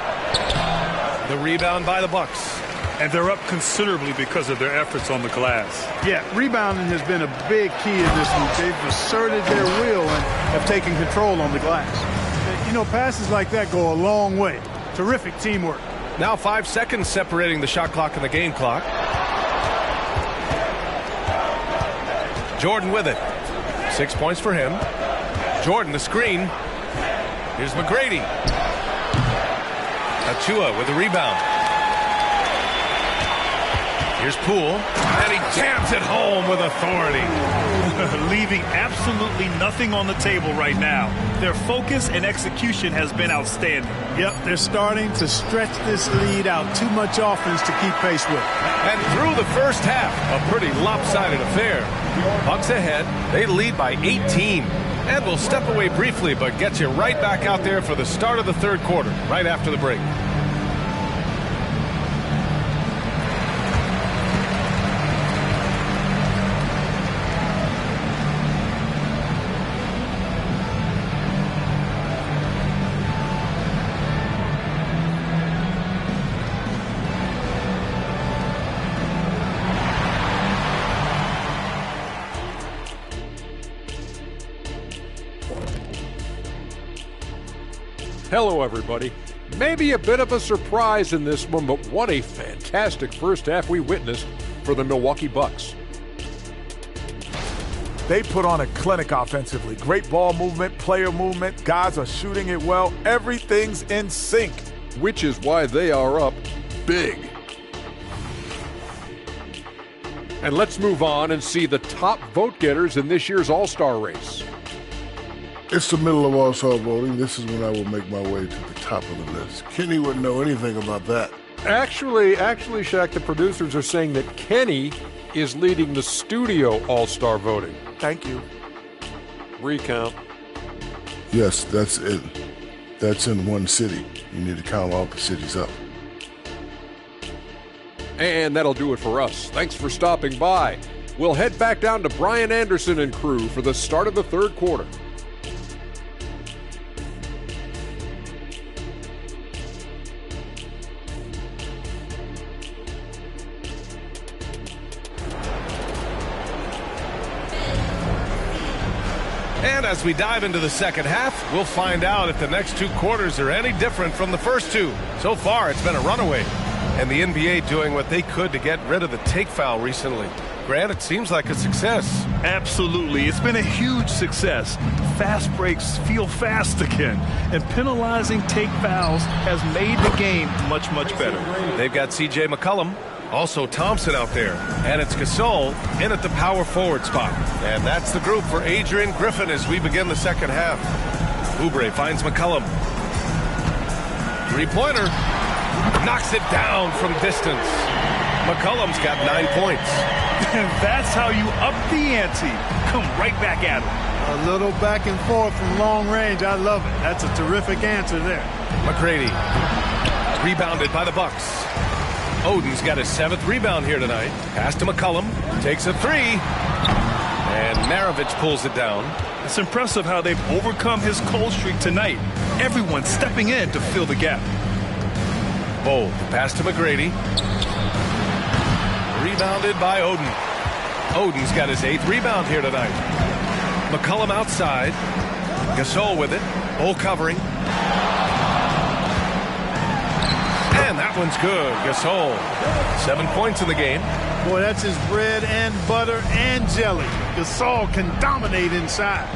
The rebound by the Bucks. And they're up considerably because of their efforts on the glass. Yeah, rebounding has been a big key in this one. They've asserted their will and have taken control on the glass. You know, passes like that go a long way. Terrific teamwork. Now 5 seconds separating the shot clock and the game clock. Jordan with it. 6 points for him. Jordan, the screen. Here's McGrady. Achua with the rebound. Here's Poole, and he jams it home with authority. Leaving absolutely nothing on the table right now. Their focus and execution has been outstanding. Yep, they're starting to stretch this lead out. Too much offense to keep pace with. And through the first half, a pretty lopsided affair. Bucks ahead, they lead by 18. And we'll step away briefly, but get you right back out there for the start of the third quarter, right after the break. Hello, everybody. Maybe a bit of a surprise in this one, but what a fantastic first half we witnessed for the Milwaukee Bucks. They put on a clinic offensively. Great ball movement, player movement. Guys are shooting it well. Everything's in sync. Which is why they are up big. And let's move on and see the top vote getters in this year's All-Star race. It's the middle of All-Star voting. This is when I will make my way to the top of the list. Kenny wouldn't know anything about that. Actually, Shaq, the producers are saying that Kenny is leading the studio All-Star voting. Thank you. Recount. Yes, that's it. That's in one city. You need to count all the cities up. And that'll do it for us. Thanks for stopping by. We'll head back down to Brian Anderson and crew for the start of the third quarter. And as we dive into the second half, we'll find out if the next 2 quarters are any different from the first 2. So far, it's been a runaway. And the NBA doing what they could to get rid of the take foul recently. Grant, it seems like a success. Absolutely. It's been a huge success. Fast breaks feel fast again. And penalizing take fouls has made the game much, much better. They've got C.J. McCollum, also Thompson out there. And it's Gasol in at the power forward spot. And that's the group for Adrian Griffin as we begin the second half. Oubre finds McCollum. 3-pointer. Knocks it down from distance. McCollum's got 9 points. And that's how you up the ante. Come right back at him. A little back and forth from long range. I love it. That's a terrific answer there. McGrady. Rebounded by the Bucks. Oden's got his 7th rebound here tonight. Pass to McCollum. Takes a 3. And Maravich pulls it down. It's impressive how they've overcome his cold streak tonight. Everyone stepping in to fill the gap. Bold. Pass to McGrady. Rebounded by Oden. Oden's got his 8th rebound here tonight. McCollum outside. Gasol with it. Bull covering. And that one's good. Gasol. 7 points in the game. Boy, that's his bread and butter and jelly. Gasol can dominate inside.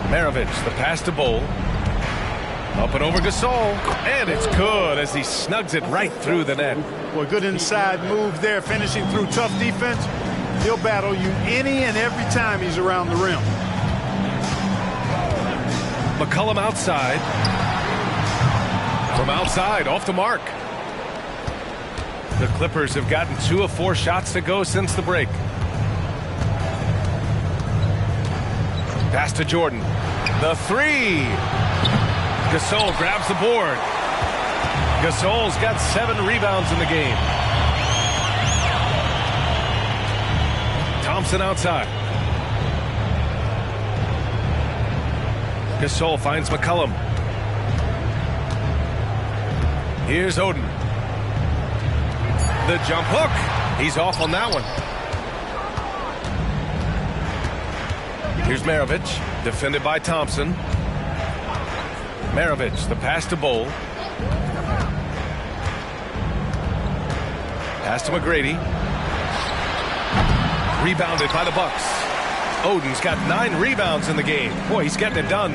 Maravich, the pass to Bull. Up and over Gasol, and it's good as he snugs it right through the net. Well, good inside move there, finishing through tough defense. He'll battle you any and every time he's around the rim. McCollum outside. From outside, off the mark. The Clippers have gotten 2 of 4 shots to go since the break. Pass to Jordan. The 3. Gasol grabs the board. Gasol's got 7 rebounds in the game. Thompson outside. Gasol finds McCollum. Here's Oden. The jump hook. He's off on that one. Here's Maravich, defended by Thompson. Maravich, the pass to Bull. Pass to McGrady. Rebounded by the Bucks. Oden's got 9 rebounds in the game. Boy, he's getting it done.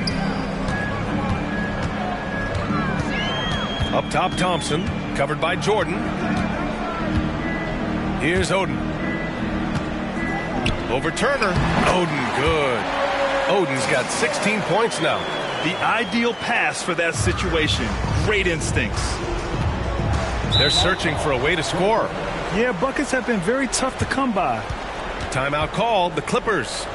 Up top, Thompson, covered by Jordan. Here's Oden. Over Turner. Oden, good. Oden's got 16 points now. The ideal pass for that situation. Great instincts. They're searching for a way to score. Yeah, buckets have been very tough to come by. Timeout called, the Clippers.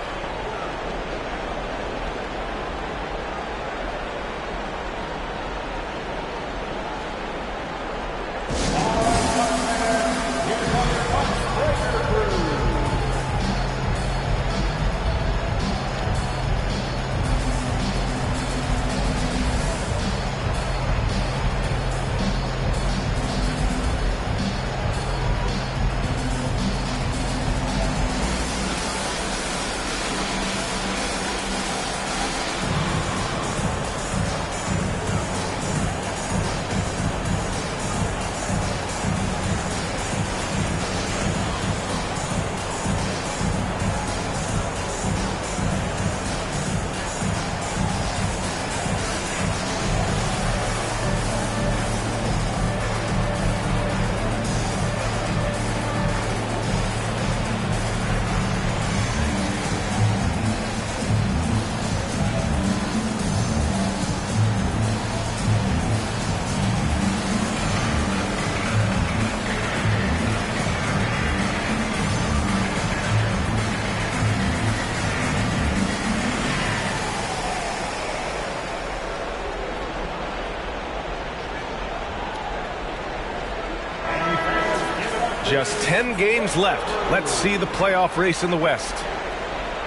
Just 10 games left. Let's see the playoff race in the West.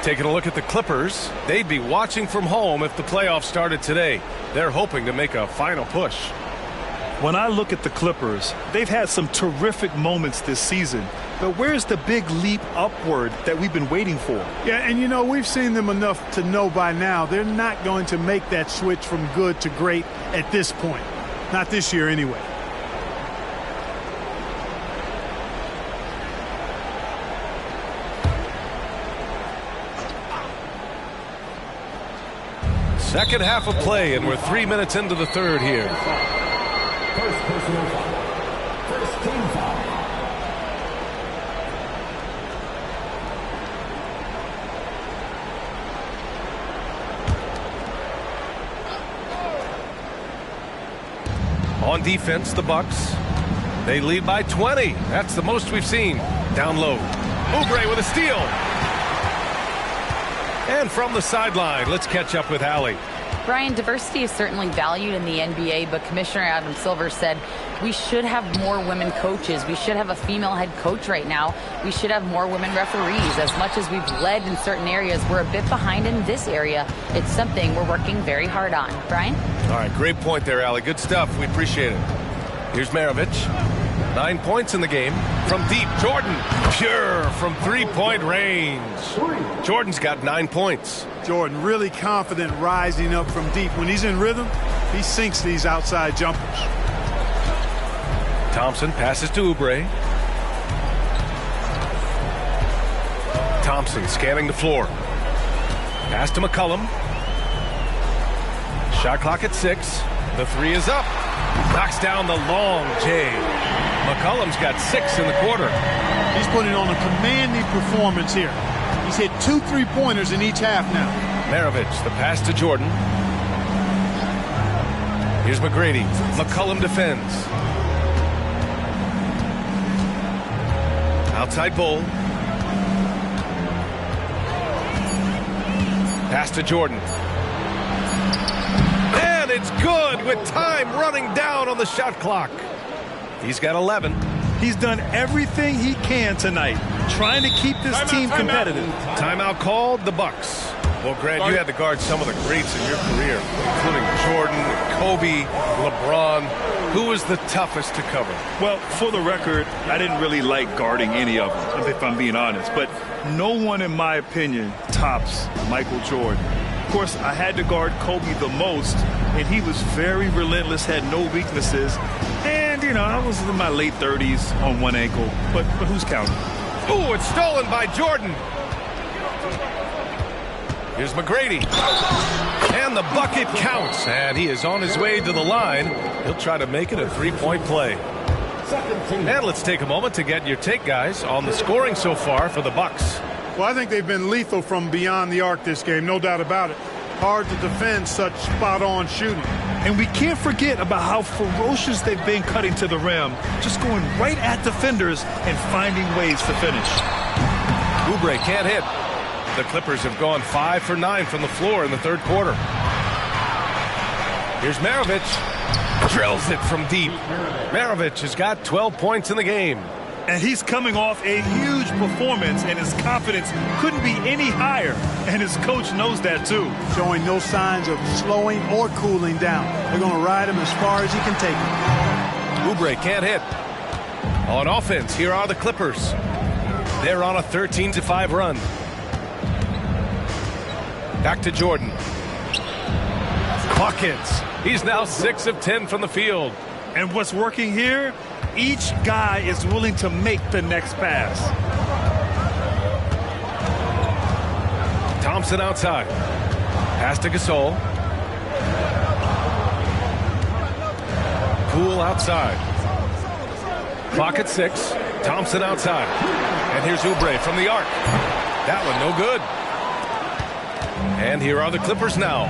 Taking a look at the Clippers, they'd be watching from home if the playoffs started today. They're hoping to make a final push. When I look at the Clippers, they've had some terrific moments this season, but where's the big leap upward that we've been waiting for? Yeah, and you know, we've seen them enough to know by now they're not going to make that switch from good to great at this point. Not this year anyway. Second half of play, and we're 3 minutes into the third here. First personal foul. First team foul. On defense, the Bucks, they lead by 20. That's the most we've seen. Down low. Oubre with a steal. And from the sideline, let's catch up with Allie. Brian, diversity is certainly valued in the NBA, but Commissioner Adam Silver said we should have more women coaches. We should have a female head coach right now. We should have more women referees. As much as we've led in certain areas, we're a bit behind in this area. It's something we're working very hard on. Brian? All right, great point there, Allie. Good stuff. We appreciate it. Here's Maravich. 9 points in the game. From deep, Jordan. Pure from three-point range. Jordan's got 9 points. Jordan really confident rising up from deep. When he's in rhythm, he sinks these outside jumpers. Thompson passes to Oubre. Thompson scanning the floor. Pass to McCollum. Shot clock at 6. The three is up. Knocks down the long J. McCollum's got 6 in the quarter. He's putting on a commanding performance here. He's hit 2 3-pointers in each half now. Maravich, the pass to Jordan. Here's McGrady. McCollum defends. Outside Bull. Pass to Jordan. And it's good with time running down on the shot clock. He's got 11. He's done everything he can tonight, trying to keep this team competitive. Timeout called, the Bucks. Well, Grant, you had to guard some of the greats in your career, including Jordan, Kobe, LeBron. Who was the toughest to cover? Well, for the record, I didn't really like guarding any of them, if I'm being honest. But no one, in my opinion, tops Michael Jordan. Of course, I had to guard Kobe the most, and he was very relentless, had no weaknesses. And, you know, I was in my late 30s on one ankle, but who's counting? Ooh, it's stolen by Jordan. Here's McGrady. And the bucket counts, and he is on his way to the line. He'll try to make it a three-point play. And let's take a moment to get your take, guys, on the scoring so far for the Bucks. Well, I think they've been lethal from beyond the arc this game, no doubt about it. Hard to defend such spot-on shooting. And we can't forget about how ferocious they've been cutting to the rim, just going right at defenders and finding ways to finish. Oubre can't hit. The Clippers have gone 5 for 9 from the floor in the third quarter. Here's Maravich. Drills it from deep. Maravich has got 12 points in the game. And he's coming off a huge performance, and his confidence couldn't be any higher. And his coach knows that, too. Showing no signs of slowing or cooling down. They're going to ride him as far as he can take him. Oubre can't hit. On offense, here are the Clippers. They're on a 13-5 run. Back to Jordan. Buckets. He's now 6 of 10 from the field. And what's working here? Each guy is willing to make the next pass. Thompson outside. Pass to Gasol. Poole outside. Clock at 6. Thompson outside. And here's Oubre from the arc. That one no good. And here are the Clippers now.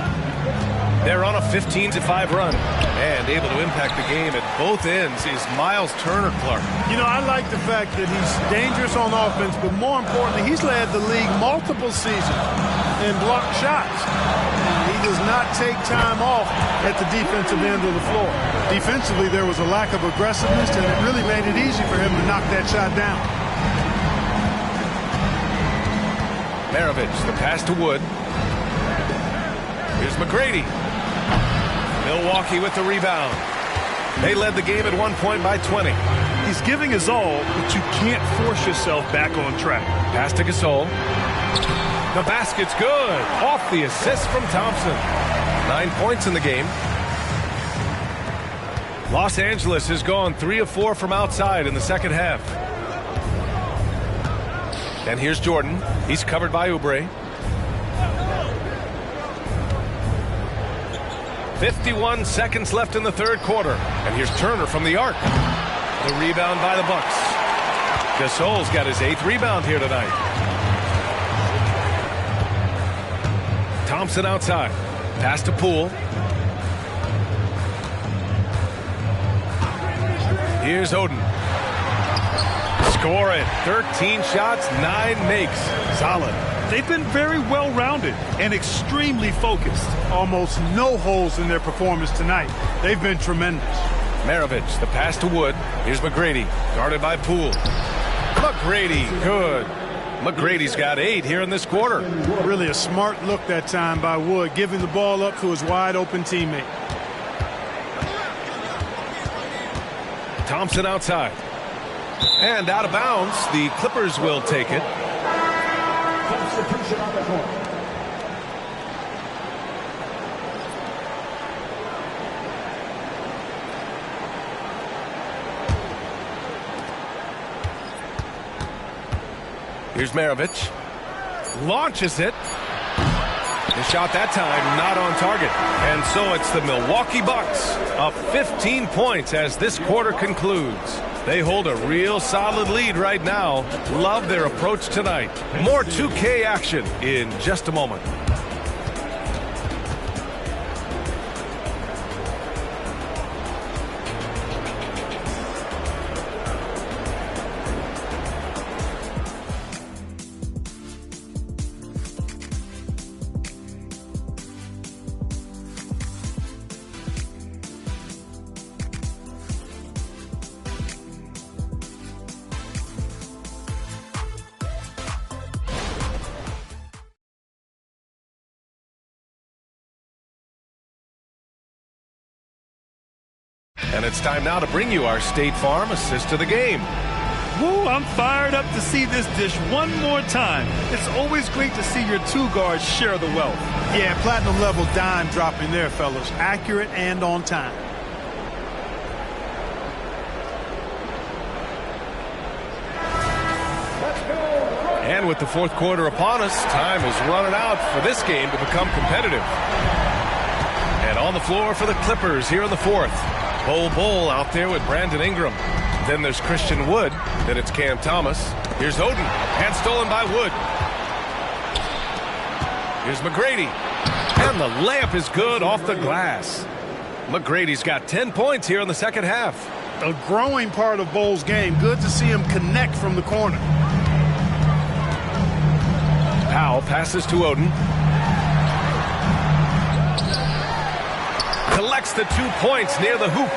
They're on a 15-5 run. And able to impact the game at both ends is Miles Turner Clark. You know, I like the fact that he's dangerous on offense, but more importantly, he's led the league multiple seasons in blocked shots. He does not take time off at the defensive end of the floor. Defensively, there was a lack of aggressiveness, and it really made it easy for him to knock that shot down. Maravich, the pass to Wood. Here's McGrady. Milwaukee with the rebound. They led the game at one point by 20. He's giving his all, but you can't force yourself back on track. Pass to Gasol. The basket's good. Off the assist from Thompson. 9 points in the game. Los Angeles has gone 3 of 4 from outside in the second half. And here's Jordan. He's covered by Oubre. 51 seconds left in the third quarter. And here's Turner from the arc. The rebound by the Bucks. Gasol's got his 8th rebound here tonight. Thompson outside. Pass to Poole. Here's Oden. Score it. 13 shots, 9 makes. Solid. They've been very well-rounded and extremely focused. Almost no holes in their performance tonight. They've been tremendous. Maravich, the pass to Wood. Here's McGrady, guarded by Poole. McGrady, good. McGrady's got 8 here in this quarter. Really a smart look that time by Wood, giving the ball up to his wide-open teammate. Thompson outside. And out of bounds. The Clippers will take it. Substitution on the court. Here's Maravich. Launches it. The shot that time not on target. And so it's the Milwaukee Bucks up 15 points as this quarter concludes. They hold a real solid lead right now. Love their approach tonight. More 2K action in just a moment. And it's time now to bring you our State Farm assist of the game. Woo, I'm fired up to see this dish one more time. It's always great to see your 2 guards share the wealth. Yeah, platinum level dime dropping there, fellas. Accurate and on time. And with the fourth quarter upon us, time is running out for this game to become competitive. And on the floor for the Clippers here in the fourth. Bol out there with Brandon Ingram. Then there's Christian Wood. Then it's Cam Thomas. Here's Oden. And stolen by Wood. Here's McGrady. And the layup is good off the glass. McGrady's got 10 points here in the second half. A growing part of Bol's game. Good to see him connect from the corner. Powell passes to Oden. Collects the 2 points near the hoop.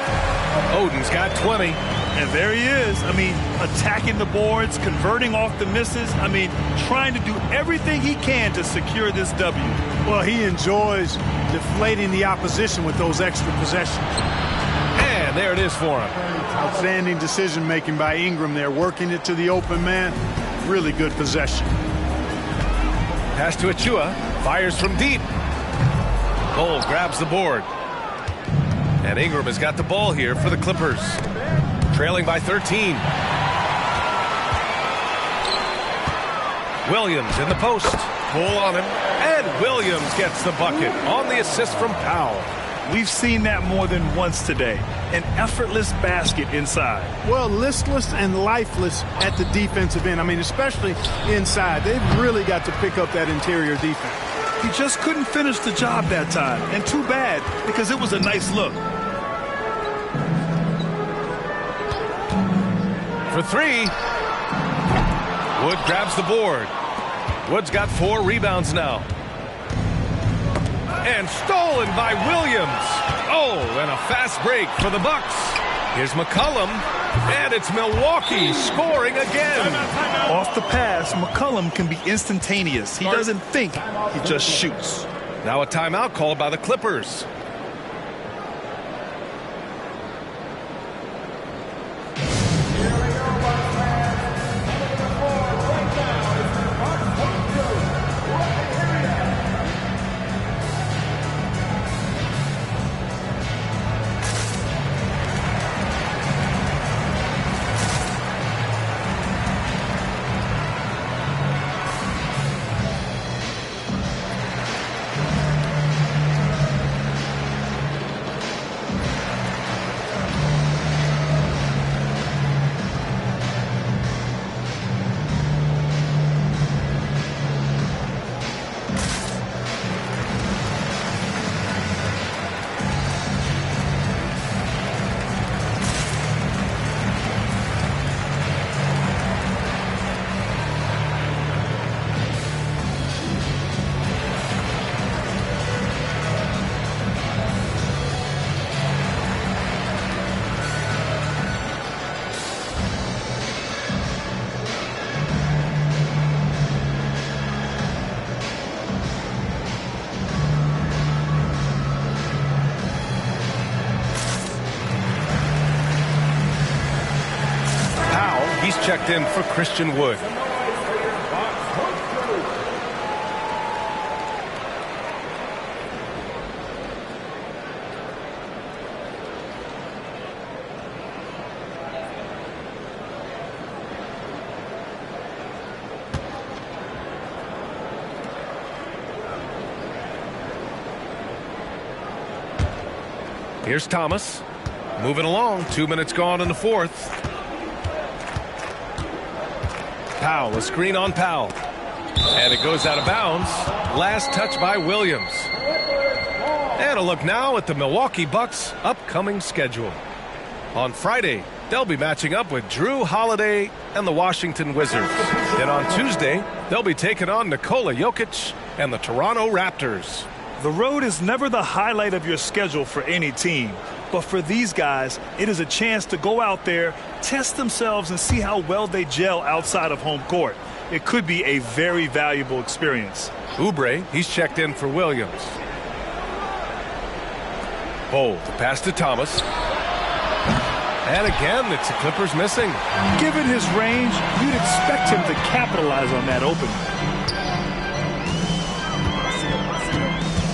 Oden's got 20. And there he is. I mean, attacking the boards, converting off the misses. I mean, trying to do everything he can to secure this W. Well, he enjoys deflating the opposition with those extra possessions. And there it is for him. Outstanding decision-making by Ingram there, working it to the open man. Really good possession. Pass to Achua. Fires from deep. Bol grabs the board. And Ingram has got the ball here for the Clippers. Trailing by 13. Williams in the post. Pull on him. And Williams gets the bucket on the assist from Powell. We've seen that more than once today. An effortless basket inside. Well, listless and lifeless at the defensive end. I mean, especially inside. They've really got to pick up that interior defense. He just couldn't finish the job that time. And too bad, because it was a nice look. For 3. Wood grabs the board. Wood's got 4 rebounds now. And stolen by Williams. Oh, and a fast break for the Bucks. Here's McCollum. And it's Milwaukee scoring again. Off the pass, McCollum can be instantaneous. He doesn't think, he just shoots. Now a timeout called by the Clippers. checked in for Christian Wood. Here's Thomas. Moving along. 2 minutes gone in the fourth. Powell, a screen on Powell. And it goes out of bounds. Last touch by Williams. And a look now at the Milwaukee Bucks' upcoming schedule. On Friday, they'll be matching up with Drew Holiday and the Washington Wizards. Then on Tuesday, they'll be taking on Nikola Jokic and the Toronto Raptors. The road is never the highlight of your schedule for any team. But for these guys, it is a chance to go out there, test themselves, and see how well they gel outside of home court. It could be a very valuable experience. Oubre, he's checked in for Williams. Bol, the pass to Thomas. And again, it's the Clippers missing. Given his range, you'd expect him to capitalize on that opening.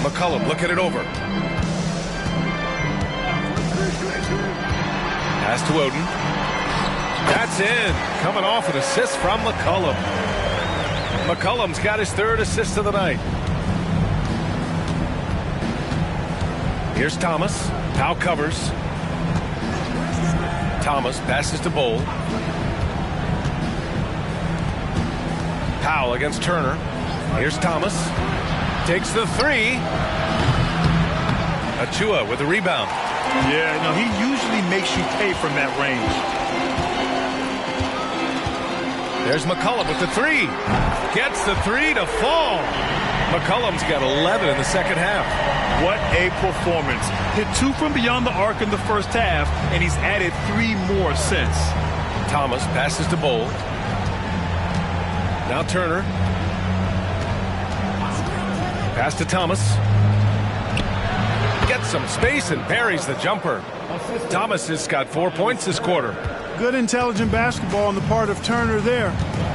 McCollum looking it over. Pass to Oden. That's in. Coming off an assist from McCollum. McCollum's got his third assist of the night. Here's Thomas. Powell covers. Thomas passes to Bol. Powell against Turner. Here's Thomas. Takes the three. Achua with the rebound. Yeah, no, he usually makes you pay from that range. There's McCollum with the three. Gets the three to fall. McCollum's got 11 in the second half. What a performance. Hit 2 from beyond the arc in the first half, and he's added 3 more since. Thomas passes to Bol. Now Turner. Pass to Thomas. Gets some space and parries the jumper. Thomas has got 4 points this quarter. Good intelligent basketball on the part of Turner there.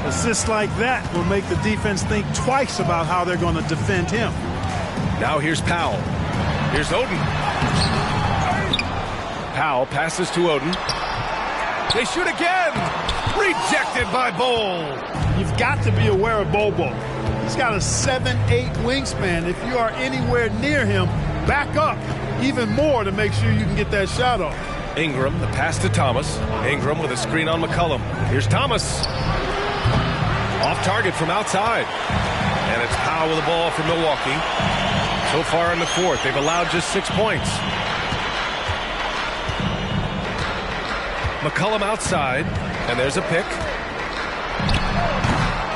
Assists like that will make the defense think twice about how they're going to defend him. Now here's Powell. Here's Oden. Powell passes to Oden. They shoot again. Rejected by Bol. You've got to be aware of Bol. He's got a 7'8" wingspan. If you are anywhere near him, back up even more to make sure you can get that shot off. Ingram, the pass to Thomas. Ingram with a screen on McCollum. Here's Thomas. Off target from outside. And it's Powell with the ball for Milwaukee. So far in the fourth, they've allowed just 6 points. McCollum outside. And there's a pick.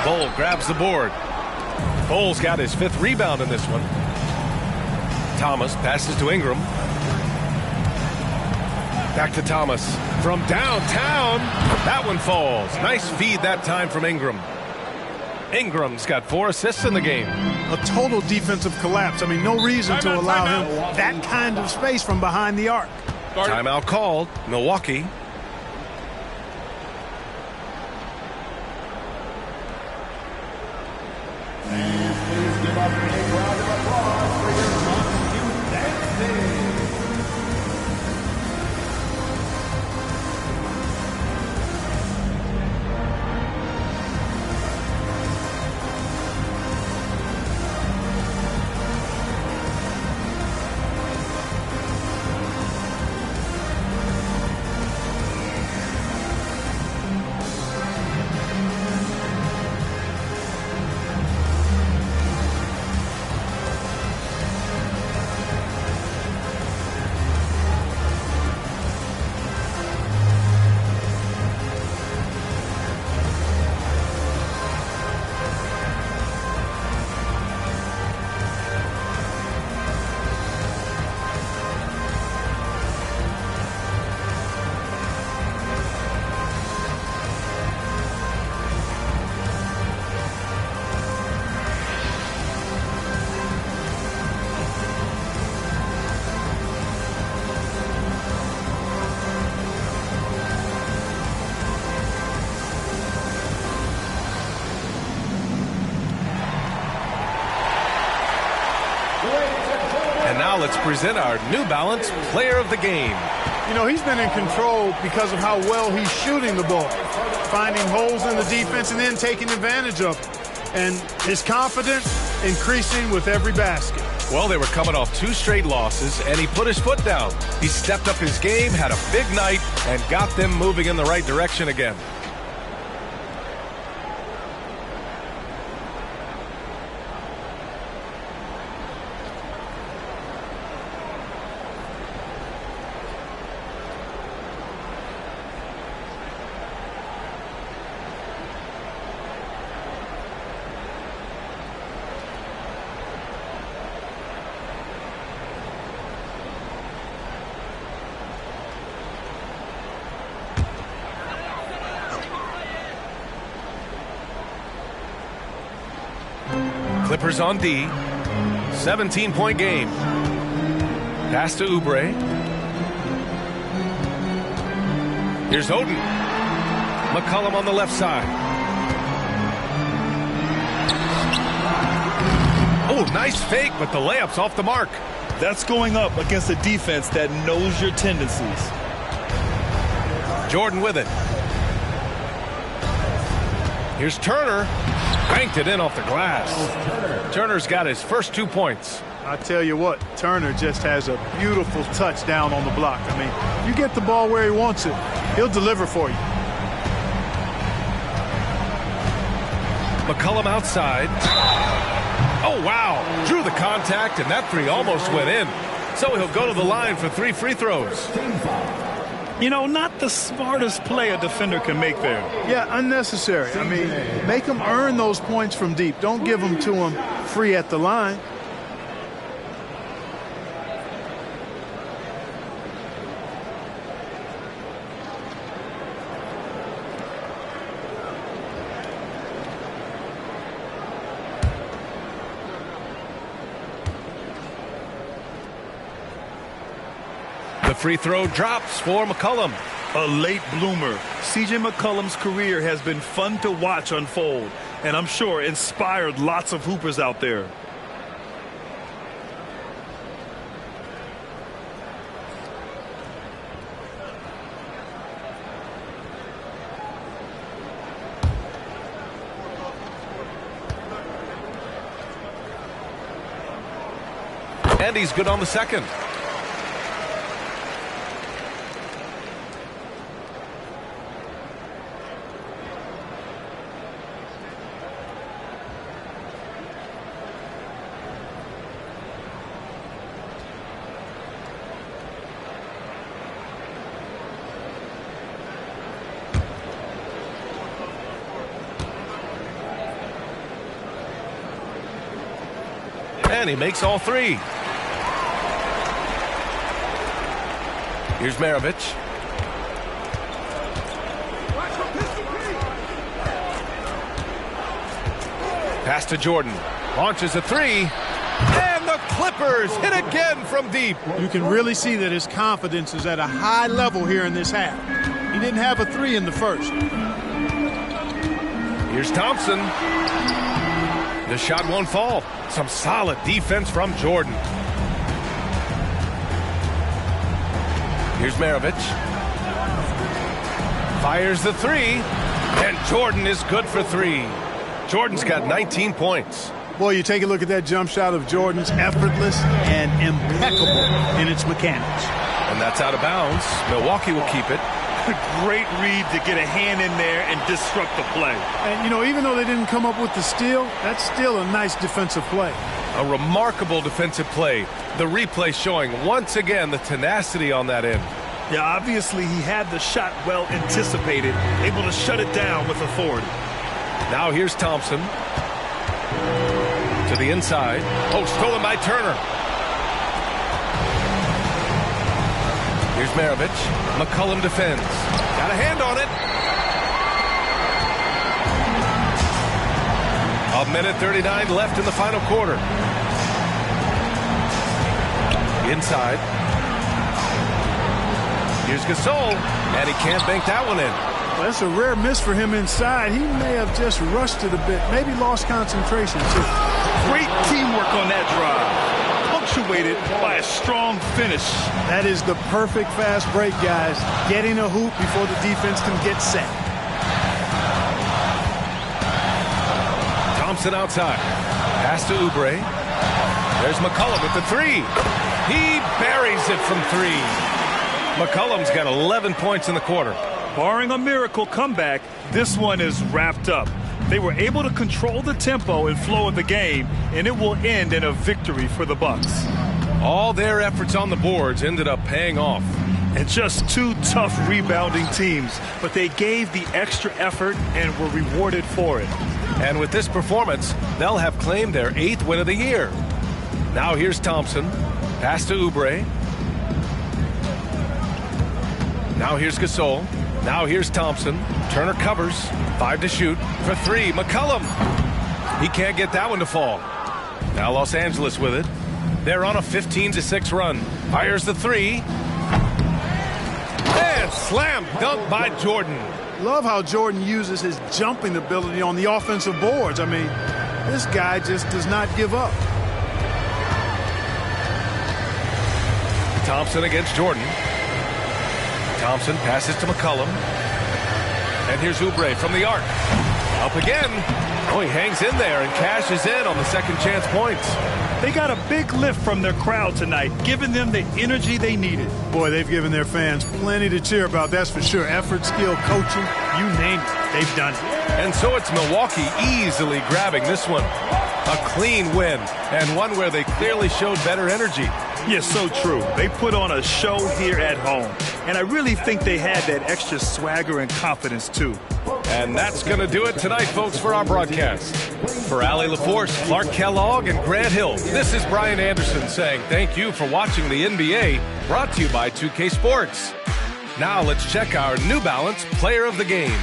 Bol grabs the board. Bol's got his 5th rebound in this one. Thomas passes to Ingram. Back to Thomas from downtown. That one falls. Nice feed that time from Ingram. Ingram's got 4 assists in the game. A total defensive collapse. I mean, no reason to allow him that kind of space from behind the arc. Timeout called. Milwaukee. let's present our New Balance Player of the Game. You know, he's been in control because of how well he's shooting the ball, finding holes in the defense and then taking advantage of it. And his confidence increasing with every basket. Well, they were coming off 2 straight losses, and he put his foot down. He stepped up his game, had a big night, and got them moving in the right direction again. Clippers on D. 17-point game. Pass to Oubre. Here's Oden. McCollum on the left side. Oh, nice fake, but the layup's off the mark. That's going up against a defense that knows your tendencies. Jordan with it. Here's Turner. Banked it in off the glass. Turner's got his first 2 points. I tell you what, Turner just has a beautiful touchdown on the block. I mean, you get the ball where he wants it, he'll deliver for you. McCollum outside. Oh, wow. Drew the contact, and that 3 almost went in. So he'll go to the line for 3 free throws. You know, not the smartest play a defender can make there. Yeah, unnecessary. I mean, make them earn those points from deep. Don't give them to them free at the line. The free throw drops for McCollum. A late bloomer. C.J. McCollum's career has been fun to watch unfold, and I'm sure inspired lots of hoopers out there. And he's good on the second. And he makes all 3. Here's Maravich. Pass to Jordan. Launches a 3. And the Clippers hit again from deep. You can really see that his confidence is at a high level here in this half. He didn't have a 3 in the first. Here's Thompson. The shot won't fall. Some solid defense from Jordan. Here's Maravich. Fires the 3. And Jordan is good for 3. Jordan's got 19 points. Boy, you take a look at that jump shot of Jordan's, effortless and impeccable in its mechanics. And that's out of bounds. Milwaukee will keep it. Great read to get a hand in there and disrupt the play. And, you know, even though they didn't come up with the steal, that's still a nice defensive play. A remarkable defensive play. The replay showing once again the tenacity on that end. Yeah, obviously he had the shot well anticipated, able to shut it down with authority. Now here's Thompson. To the inside. Oh, stolen by Turner. Here's Maravich. McCollum defends. Got a hand on it. A minute 39 left in the final quarter. Inside. Here's Gasol, and he can't bank that one in. Well, that's a rare miss for him inside. He may have just rushed it a bit, maybe lost concentration too. Great teamwork on that drive. punctuated by a strong finish. That is the perfect fast break, guys. Getting a hoop before the defense can get set. Thompson outside. Pass to Oubre. There's McCollum with the three. He buries it from three. McCollum's got 11 points in the quarter. Barring a miracle comeback, this one is wrapped up. They were able to control the tempo and flow of the game, and it will end in a victory for the Bucks. All their efforts on the boards ended up paying off. And just two tough rebounding teams, but they gave the extra effort and were rewarded for it. And with this performance, they'll have claimed their 8th win of the year. Now here's Thompson. Pass to Oubre. Now here's Gasol. Now here's Thompson. Turner covers. 5 to shoot. For 3, McCollum. He can't get that one to fall. Now Los Angeles with it. They're on a 15-6 run. Fires the 3. And slam dunk by Jordan. Love how Jordan uses his jumping ability on the offensive boards. I mean, this guy just does not give up. Thompson against Jordan. Thompson passes to McCollum. And here's Oubre from the arc. Up again. Oh, he hangs in there and cashes in on the second chance points. They got a big lift from their crowd tonight, giving them the energy they needed. Boy, they've given their fans plenty to cheer about, that's for sure. Effort, skill, coaching, you name it, they've done it. And so it's Milwaukee easily grabbing this one. A clean win, and one where they clearly showed better energy. Yes, so true. They put on a show here at home, and I really think they had that extra swagger and confidence, too. And that's going to do it tonight, folks, for our broadcast. For Allie LaForce, Clark Kellogg, and Grant Hill, this is Brian Anderson saying thank you for watching the NBA, brought to you by 2K Sports. Now let's check our New Balance Player of the Game.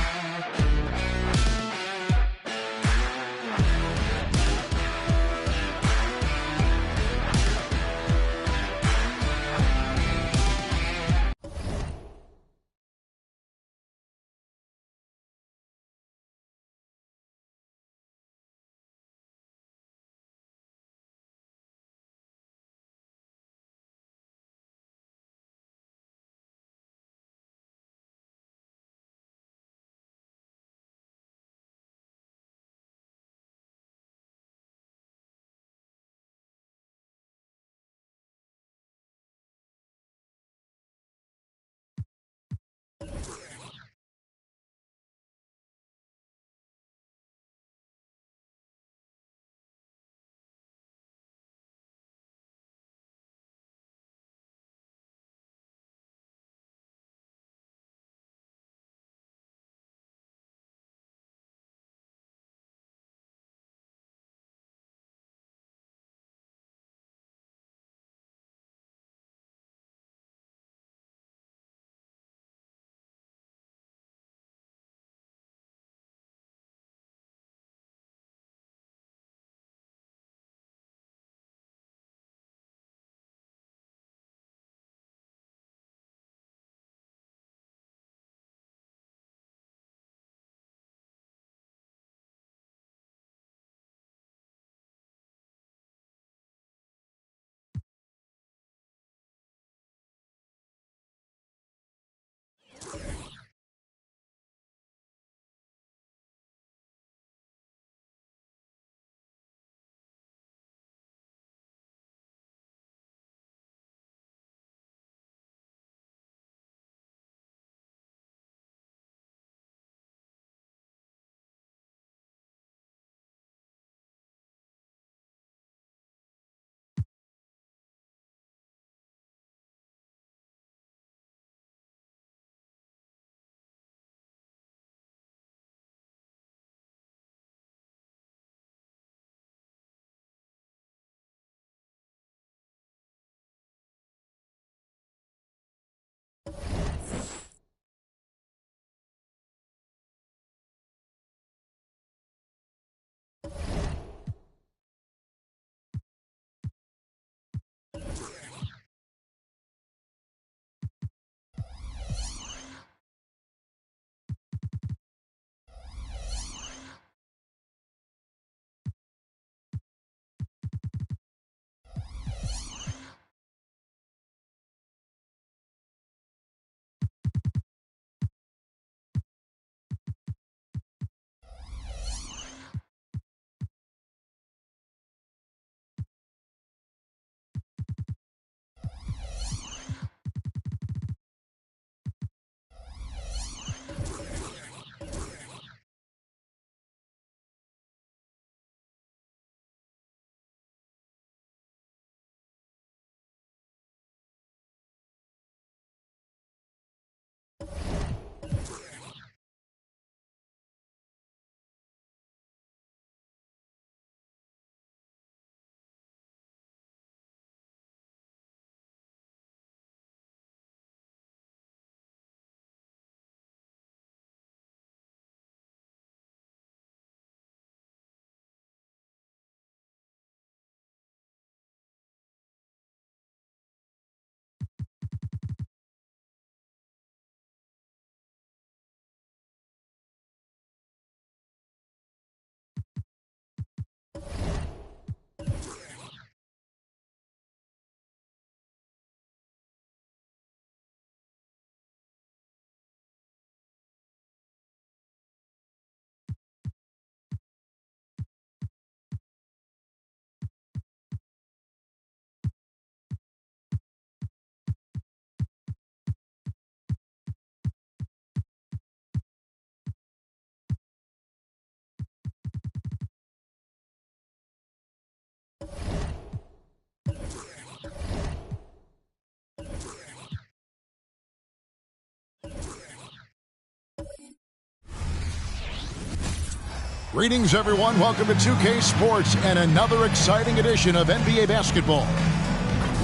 Greetings, everyone. Welcome to 2K Sports and another exciting edition of NBA basketball.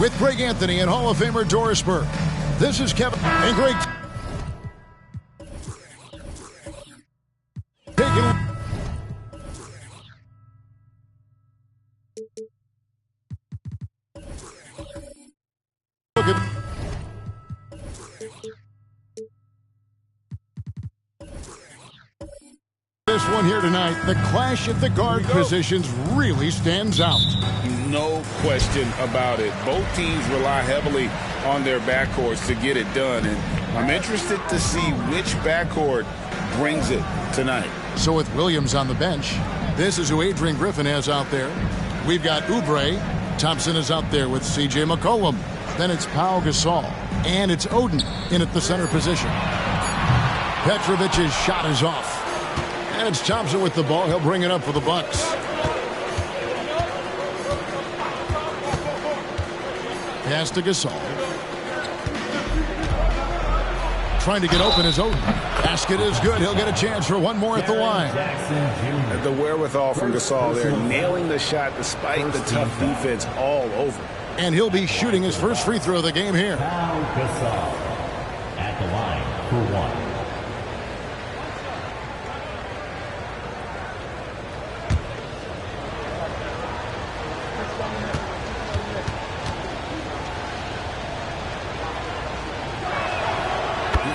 With Greg Anthony and Hall of Famer Doris Burke. This is Kevin and Greg. Look at this one here tonight. The clash at the guard positions really stands out. No question about it. Both teams rely heavily on their backcourts to get it done, and I'm interested to see which backcourt brings it tonight. So with Williams on the bench, this is who Adrian Griffin has out there. We've got Oubre. Thompson is out there with C.J. McCollum. Then it's Pau Gasol, and it's Oden in at the center position. Petrovic's shot is off. And it's Thompson with the ball. He'll bring it up for the Bucks. Pass to Gasol. Trying to get open is Oden. Basket is good. He'll get a chance for one more at the line. The wherewithal from Gasol there, nailing the shot despite the tough defense all over. And he'll be shooting his first free throw of the game here. Gasol at the line for one.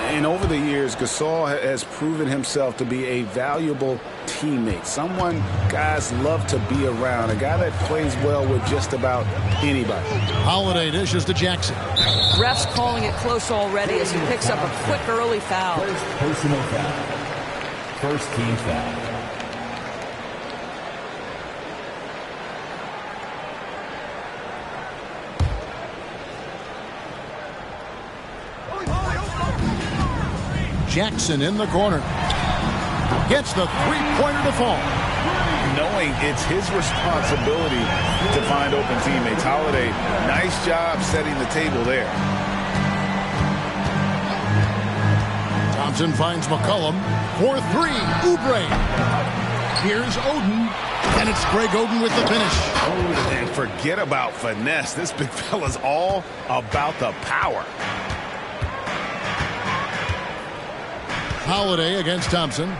And over the years, Gasol has proven himself to be a valuable teammate, someone guys love to be around, a guy that plays well with just about anybody. Holiday dishes to Jackson. Refs calling it close already as he picks up a quick early foul. First personal foul. First team foul. Jackson in the corner. Gets the three-pointer to fall. Knowing it's his responsibility to find open teammates. Holiday, nice job setting the table there. Thompson finds McCollum for three. Oubre. Here's Oden. And it's Greg Oden with the finish. And forget about finesse. This big fella's all about the power. Holiday against Thompson.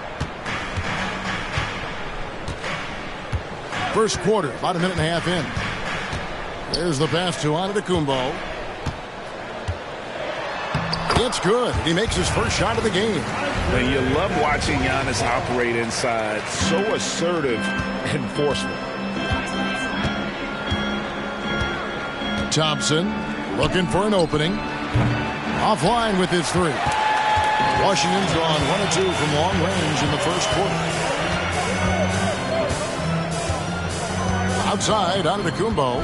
First quarter, about a minute and a half in. There's the pass to Antetokounmpo. It's good. He makes his first shot of the game. And you love watching Giannis operate inside. So assertive and forceful. Thompson looking for an opening. Offline with his three. Washington's gone 1 of 2 from long range in the first quarter. Outside, Antetokounmpo.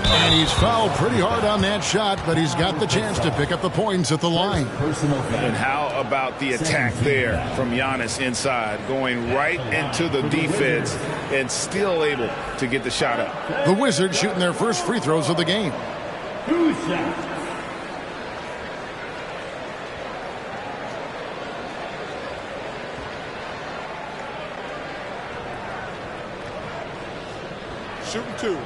And he's fouled pretty hard on that shot, but he's got the chance to pick up the points at the line. And how about the attack there from Giannis inside, going right into the defense and still able to get the shot up. The Wizards shooting their first free throws of the game. Shooting two.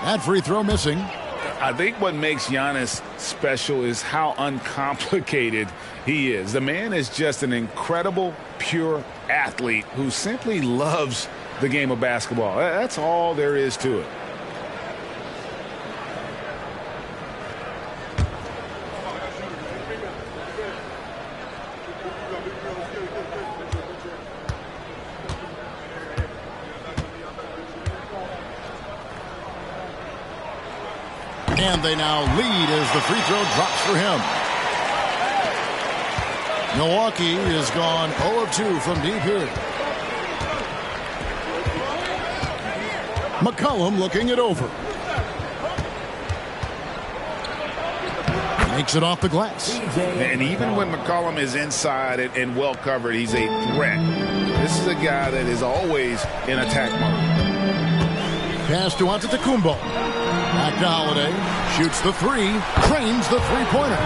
That free throw missing. I think what makes Giannis special is how uncomplicated he is. The man is just an incredible, pure athlete who simply loves the game of basketball. That's all there is to it. And they now lead as the free throw drops for him. Milwaukee has gone 0 of 2 from deep here. McCollum looking it over. Makes it off the glass. And even when McCollum is inside and well covered, he's a threat. This is a guy that is always in attack mode. Pass to Antetokounmpo. Back to Holiday. Shoots the three. Trains the three-pointer.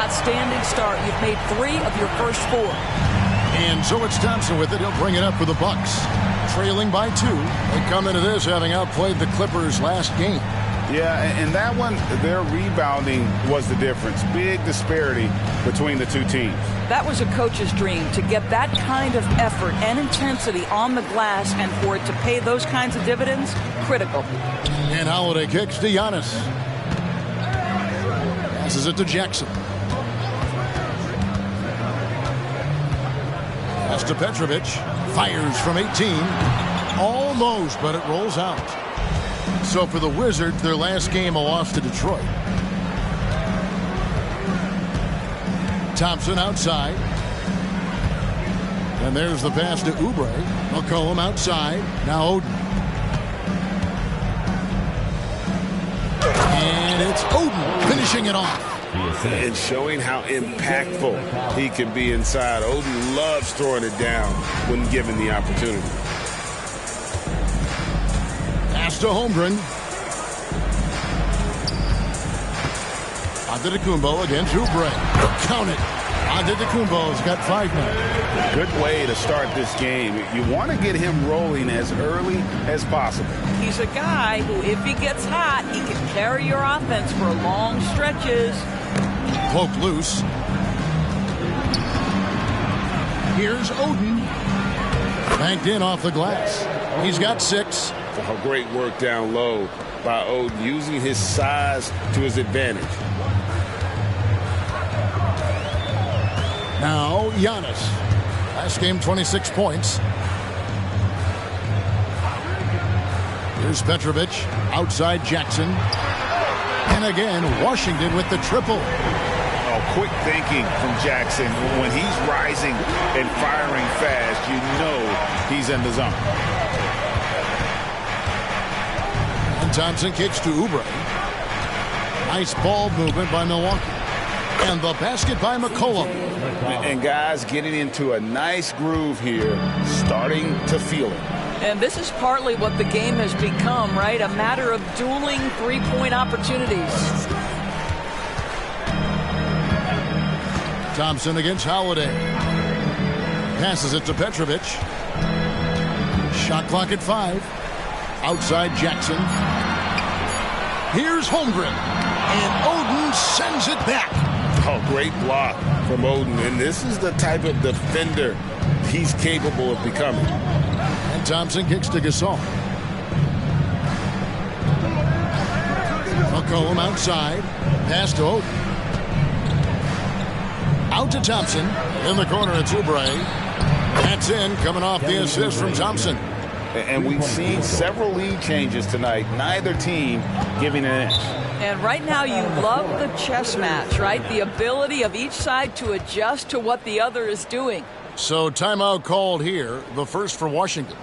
Outstanding start. You've made 3 of your first 4. And so it's Thompson with it. He'll bring it up for the Bucks. Trailing by 2. They come into this having outplayed the Clippers last game. Yeah, and that one, their rebounding was the difference. Big disparity between the two teams. That was a coach's dream, to get that kind of effort and intensity on the glass, and for it to pay those kinds of dividends, critical. And Holiday kicks to Giannis. Passes it to Jackson. Pass to Petrovic. Fires from 18. Almost, but it rolls out. So for the Wizards, their last game, a loss to Detroit. Thompson outside. And there's the pass to Oubre. McCollum outside. Now Oden. And it's Oden finishing it off. And showing how impactful he can be inside. Oden loves throwing it down when given the opportunity. Pass to Holmgren. Antetokounmpo against Oubre. Count it. Antetokounmpo's got 5 now. Good way to start this game. You want to get him rolling as early as possible. He's a guy who, if he gets hot, he can carry your offense for long stretches. Poke loose. Here's Oden. Banked in off the glass. He's got 6. Oh, great work down low by Oden, using his size to his advantage. Now Giannis. Last game 26 points. Here's Petrovic. Outside Jackson. And again Washington with the triple. Oh, quick thinking from Jackson. When he's rising and firing fast, you know he's in the zone. And Thompson kicks to Oubre. Nice ball movement by Milwaukee. And the basket by McCollum. And guys getting into a nice groove here, starting to feel it. And this is partly what the game has become, right? A matter of dueling three-point opportunities. Thompson against Holiday. Passes it to Petrovic. Shot clock at 5. Outside Jackson. Here's Holmgren. And Oden sends it back. Oh, great block from Oden. And this is the type of defender he's capable of becoming. And Thompson kicks to Gasol. McCollum outside. Pass to Oden. Out to Thompson. In the corner, it's Oubre. That's in, coming off the assist from Thompson. And we've seen several lead changes tonight. Neither team giving an inch. And right now you love the chess match, right? The ability of each side to adjust to what the other is doing. So timeout called here, the first for Washington.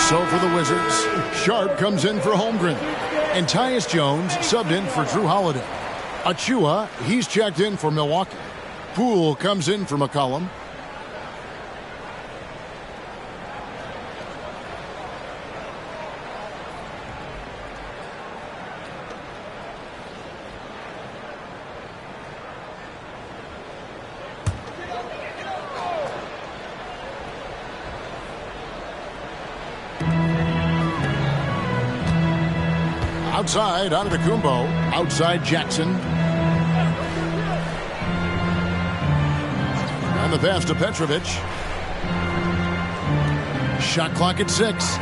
So for the Wizards, Sharp comes in for Holmgren. And Tyus Jones subbed in for Drew Holiday. Achua, he's checked in for Milwaukee. Poole comes in for McCollum. Outside, Antetokounmpo. Outside, Jackson. And the pass to Petrovic. Shot clock at 6.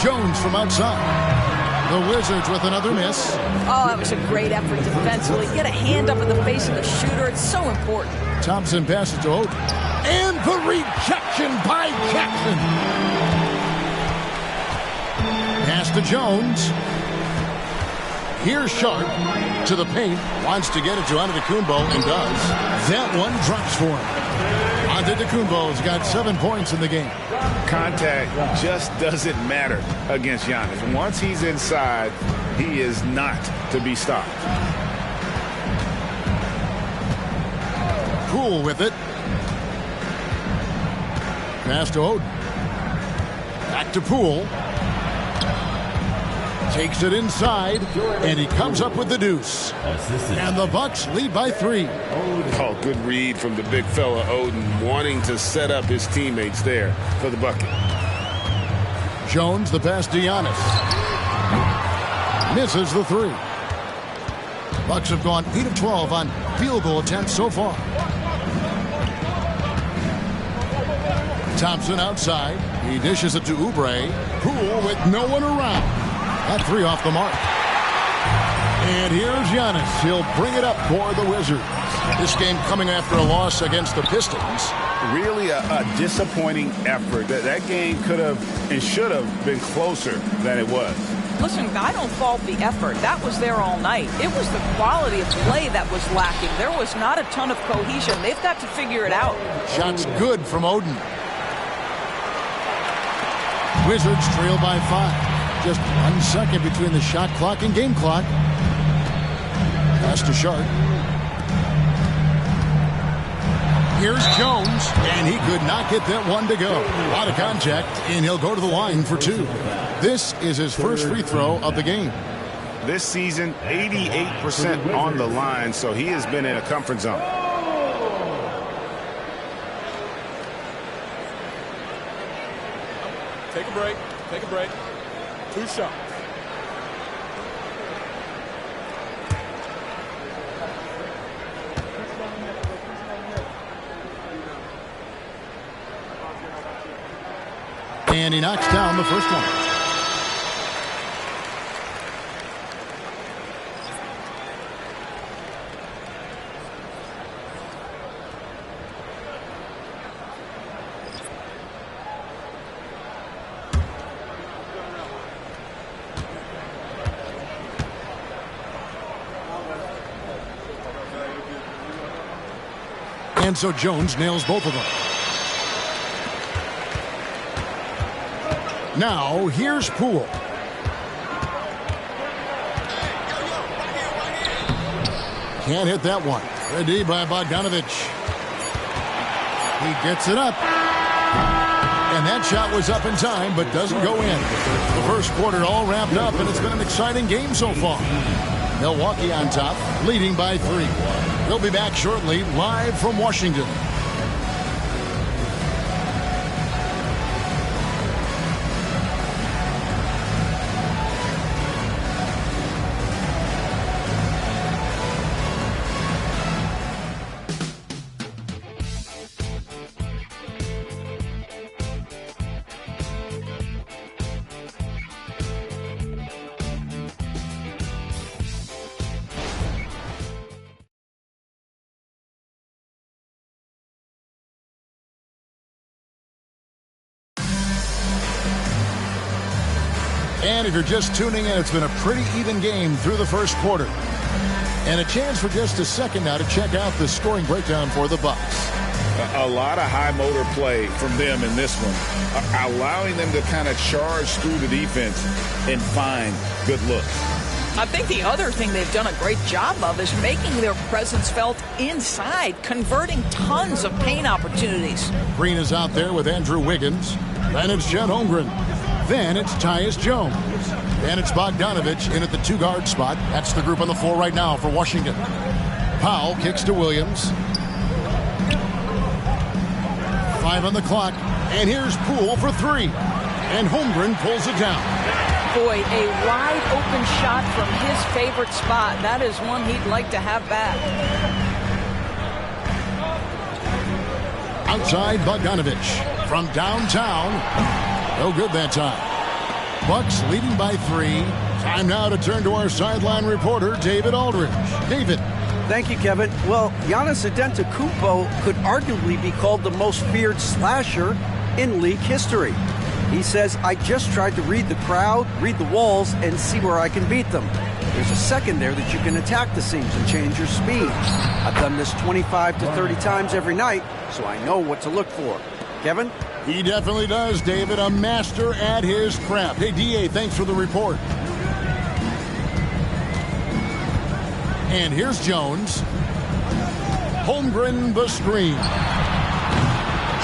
Jones from outside. The Wizards with another miss. Oh, that was a great effort defensively. Get a hand up in the face of the shooter. It's so important. Thompson passes to Oden. And the rejection by Jackson. Pass to Jones. Here's Sharp to the paint. Wants to get it to Antetokounmpo and does. That one drops for him. Antetokounmpo's got 7 points in the game. Contact just doesn't matter against Giannis. Once he's inside, he is not to be stopped. Poole with it. Pass to Oden. Back to Poole. Takes it inside, and he comes up with the deuce. And the Bucks lead by 3. Oh, good read from the big fella Oden, wanting to set up his teammates there for the bucket. Jones, the pass to Giannis. Misses the 3. Bucks have gone 8 of 12 on field goal attempts so far. Thompson outside. He dishes it to Oubre. Poole with no one around. That 3 off the mark. And here's Giannis. He'll bring it up for the Wizards. This game coming after a loss against the Pistons. Really a disappointing effort. That game could have and should have been closer than it was. Listen, I don't fault the effort. That was there all night. It was the quality of play that was lacking. There was not a ton of cohesion. They've got to figure it out. Shots good from Oden. Wizards trail by 5. Just 1 second between the shot clock and game clock. Pass to Sharp. Here's Jones, and he could not get that one to go. A lot of contact, and he'll go to the line for 2. This is his first free throw of the game. This season, 88% on the line, so he has been in a comfort zone. Take a break. Take a break. 2 shots. And he knocks down the first one. And so Jones nails both of them. Now, here's Poole. Can't hit that one. Ready by Bogdanovic. He gets it up. And that shot was up in time, but doesn't go in. The first quarter all wrapped up, and it's been an exciting game so far. Milwaukee on top, leading by 3. We'll be back shortly, live from Washington. And if you're just tuning in, it's been a pretty even game through the first quarter. And a chance for just a second now to check out the scoring breakdown for the Bucks. A lot of high motor play from them in this one, allowing them to kind of charge through the defense and find good looks. I think the other thing they've done a great job of is making their presence felt inside, converting tons of paint opportunities. Green is out there with Andrew Wiggins. Then it's Chet Holmgren. Then it's Tyus Jones. And it's Bogdanovich in at the 2-guard spot. That's the group on the floor right now for Washington. Powell kicks to Williams. 5 on the clock. And here's Poole for 3. And Holmgren pulls it down. Boy, a wide open shot from his favorite spot. That is one he'd like to have back. Outside Bogdanovich from downtown. No good that time. Bucks leading by 3. Time now to turn to our sideline reporter, David Aldridge. David. Thank you, Kevin. Well, Giannis Antetokounmpo could arguably be called the most feared slasher in league history. He says, I just tried to read the crowd, read the walls, and see where I can beat them. There's a second there that you can attack the seams and change your speed. I've done this 25 to 30 times every night, so I know what to look for. Kevin? He definitely does, David. A master at his craft. Hey, D.A., thanks for the report. And here's Jones. Holmgren the screen.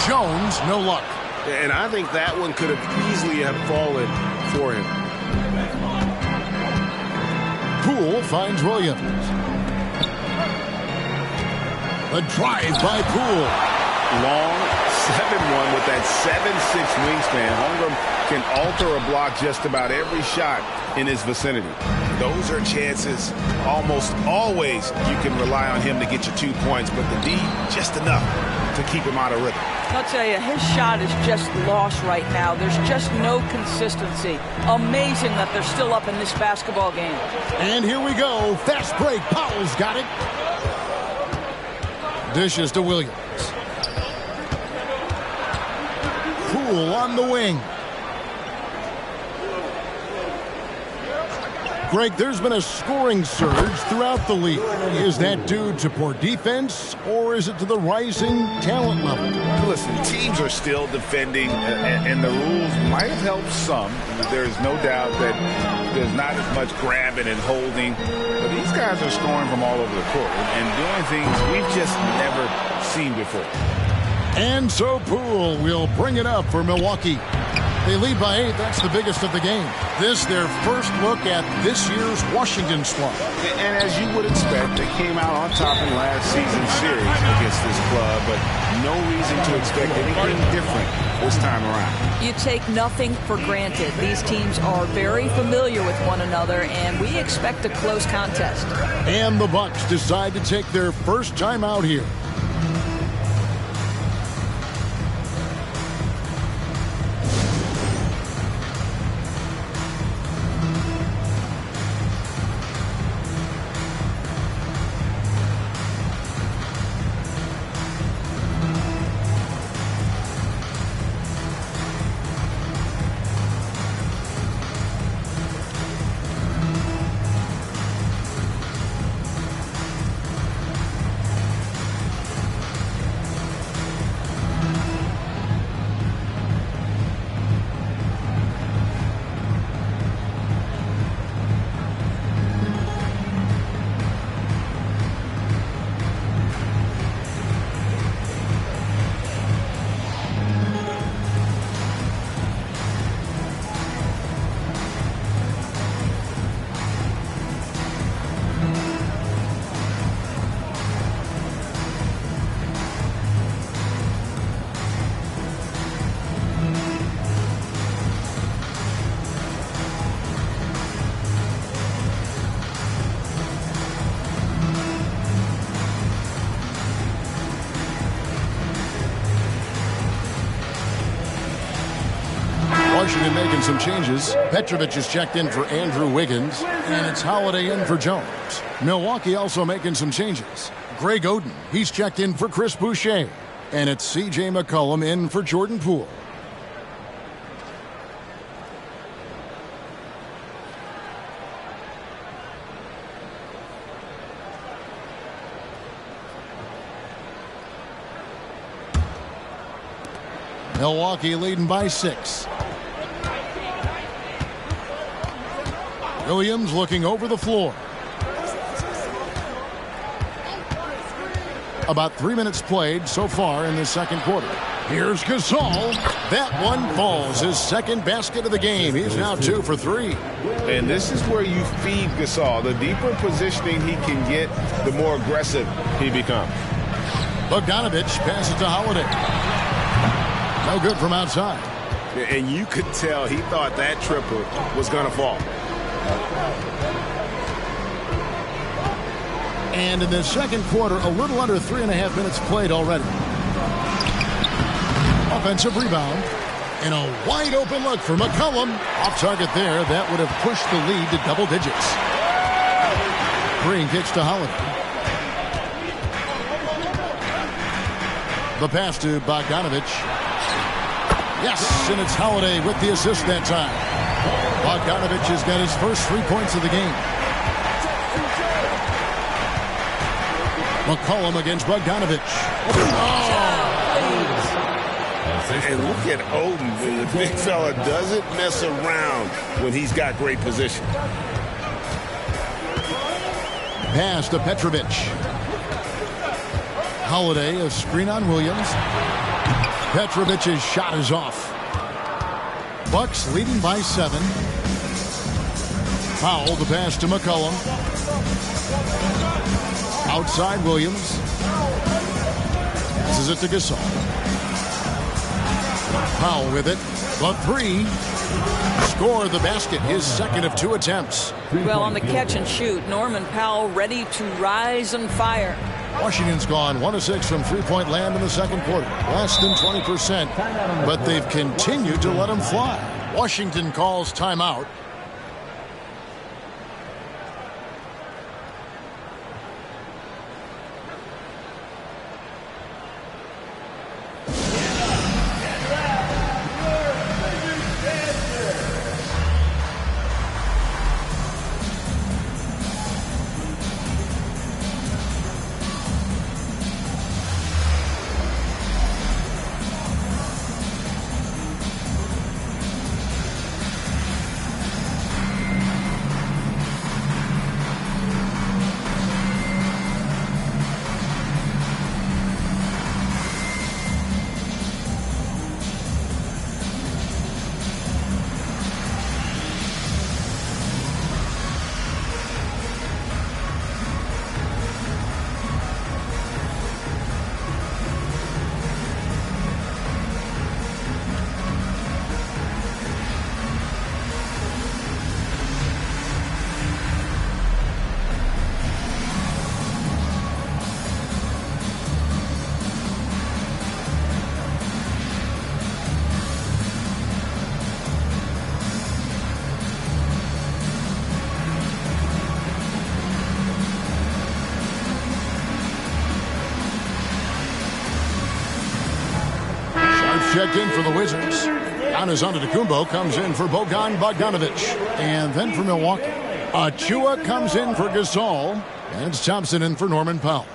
Jones, no luck. And I think that one could have easily have fallen for him. Poole finds Williams. The drive by Poole. Long 7-1 with that 7'6" wingspan. Holmgren can alter a block just about every shot in his vicinity. Those are chances almost always you can rely on him to get you 2 points, but the D, just enough to keep him out of rhythm. I'll tell you, his shot is just lost right now. There's just no consistency. Amazing that they're still up in this basketball game. And here we go. Fast break. Powell's got it. Dishes to Williams. Poole on the wing. Greg, there's been a scoring surge throughout the league. Is that due to poor defense, or is it to the rising talent level? Listen, teams are still defending, and the rules might have helped some. There's no doubt that there's not as much grabbing and holding. But these guys are scoring from all over the court and doing things we've just never seen before. And so Poole will bring it up for Milwaukee. They lead by 8. That's the biggest of the game. This their first look at this year's Washington squad. And as you would expect, they came out on top in last season's series against this club, but no reason to expect anything different this time around. You take nothing for granted. These teams are very familiar with one another, and we expect a close contest. And the Bucks decide to take their first time out here. Washington making some changes. Petrovic is checked in for Andrew Wiggins, and it's Holiday in for Jones. Milwaukee also making some changes. Greg Oden, he's checked in for Chris Boucher, and it's C.J. McCollum in for Jordan Poole. Milwaukee leading by 6. Williams looking over the floor. About 3 minutes played so far in the second quarter. Here's Gasol. That one falls. His second basket of the game. He's now 2 for 3. And this is where you feed Gasol. The deeper positioning he can get, the more aggressive he becomes. Bogdanovich passes to Holiday. No good from outside. And you could tell he thought that triple was going to fall. And in the second quarter, a little under 3.5 minutes played already. Offensive rebound. And a wide open look for McCollum. Off target there. That would have pushed the lead to double digits. Green kicks to Holiday. The pass to Bogdanovich. Yes, and it's Holiday with the assist that time. Bogdanovich has got his first 3 points of the game. McCollum against Bogdanovich. Oh! And look at Oden. The big fella doesn't mess around when he's got great position. Pass to Petrovic. Holiday, a screen on Williams. Petrovic's shot is off. Bucks leading by 7. Powell, the pass to McCollum. Outside Williams. This is it to Gasol. Powell with it. The 3. Score the basket. His second of 2 attempts. Well, on the catch and shoot, Norman Powell ready to rise and fire. Washington's gone 1 of 6 from three-point land in the second quarter. Less than 20%. But they've continued to let them fly. Washington calls timeout. Checked in for the Wizards. Giannis Antetokounmpo comes in for Bojan Bogdanovich. And then for Milwaukee, Achua comes in for Gasol. And it's Thompson in for Norman Powell.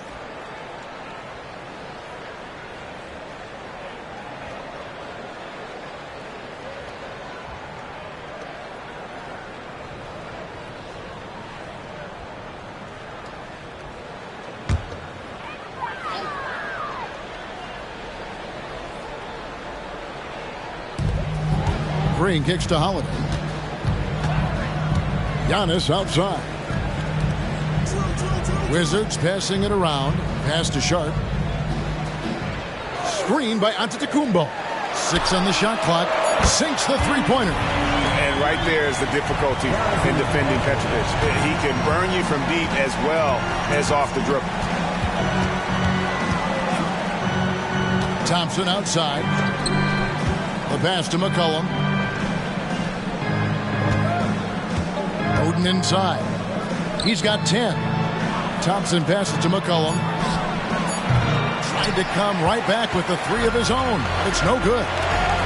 Green kicks to Holiday. Giannis outside. Wizards passing it around. Pass to Sharp. Screen by Antetokounmpo. 6 on the shot clock. Sinks the three-pointer. And right there is the difficulty in defending Petrovic. He can burn you from deep as well as off the dribble. Thompson outside. The pass to McCollum. Oden inside. He's got 10. Thompson passes to McCollum. Tried to come right back with the 3 of his own. It's no good.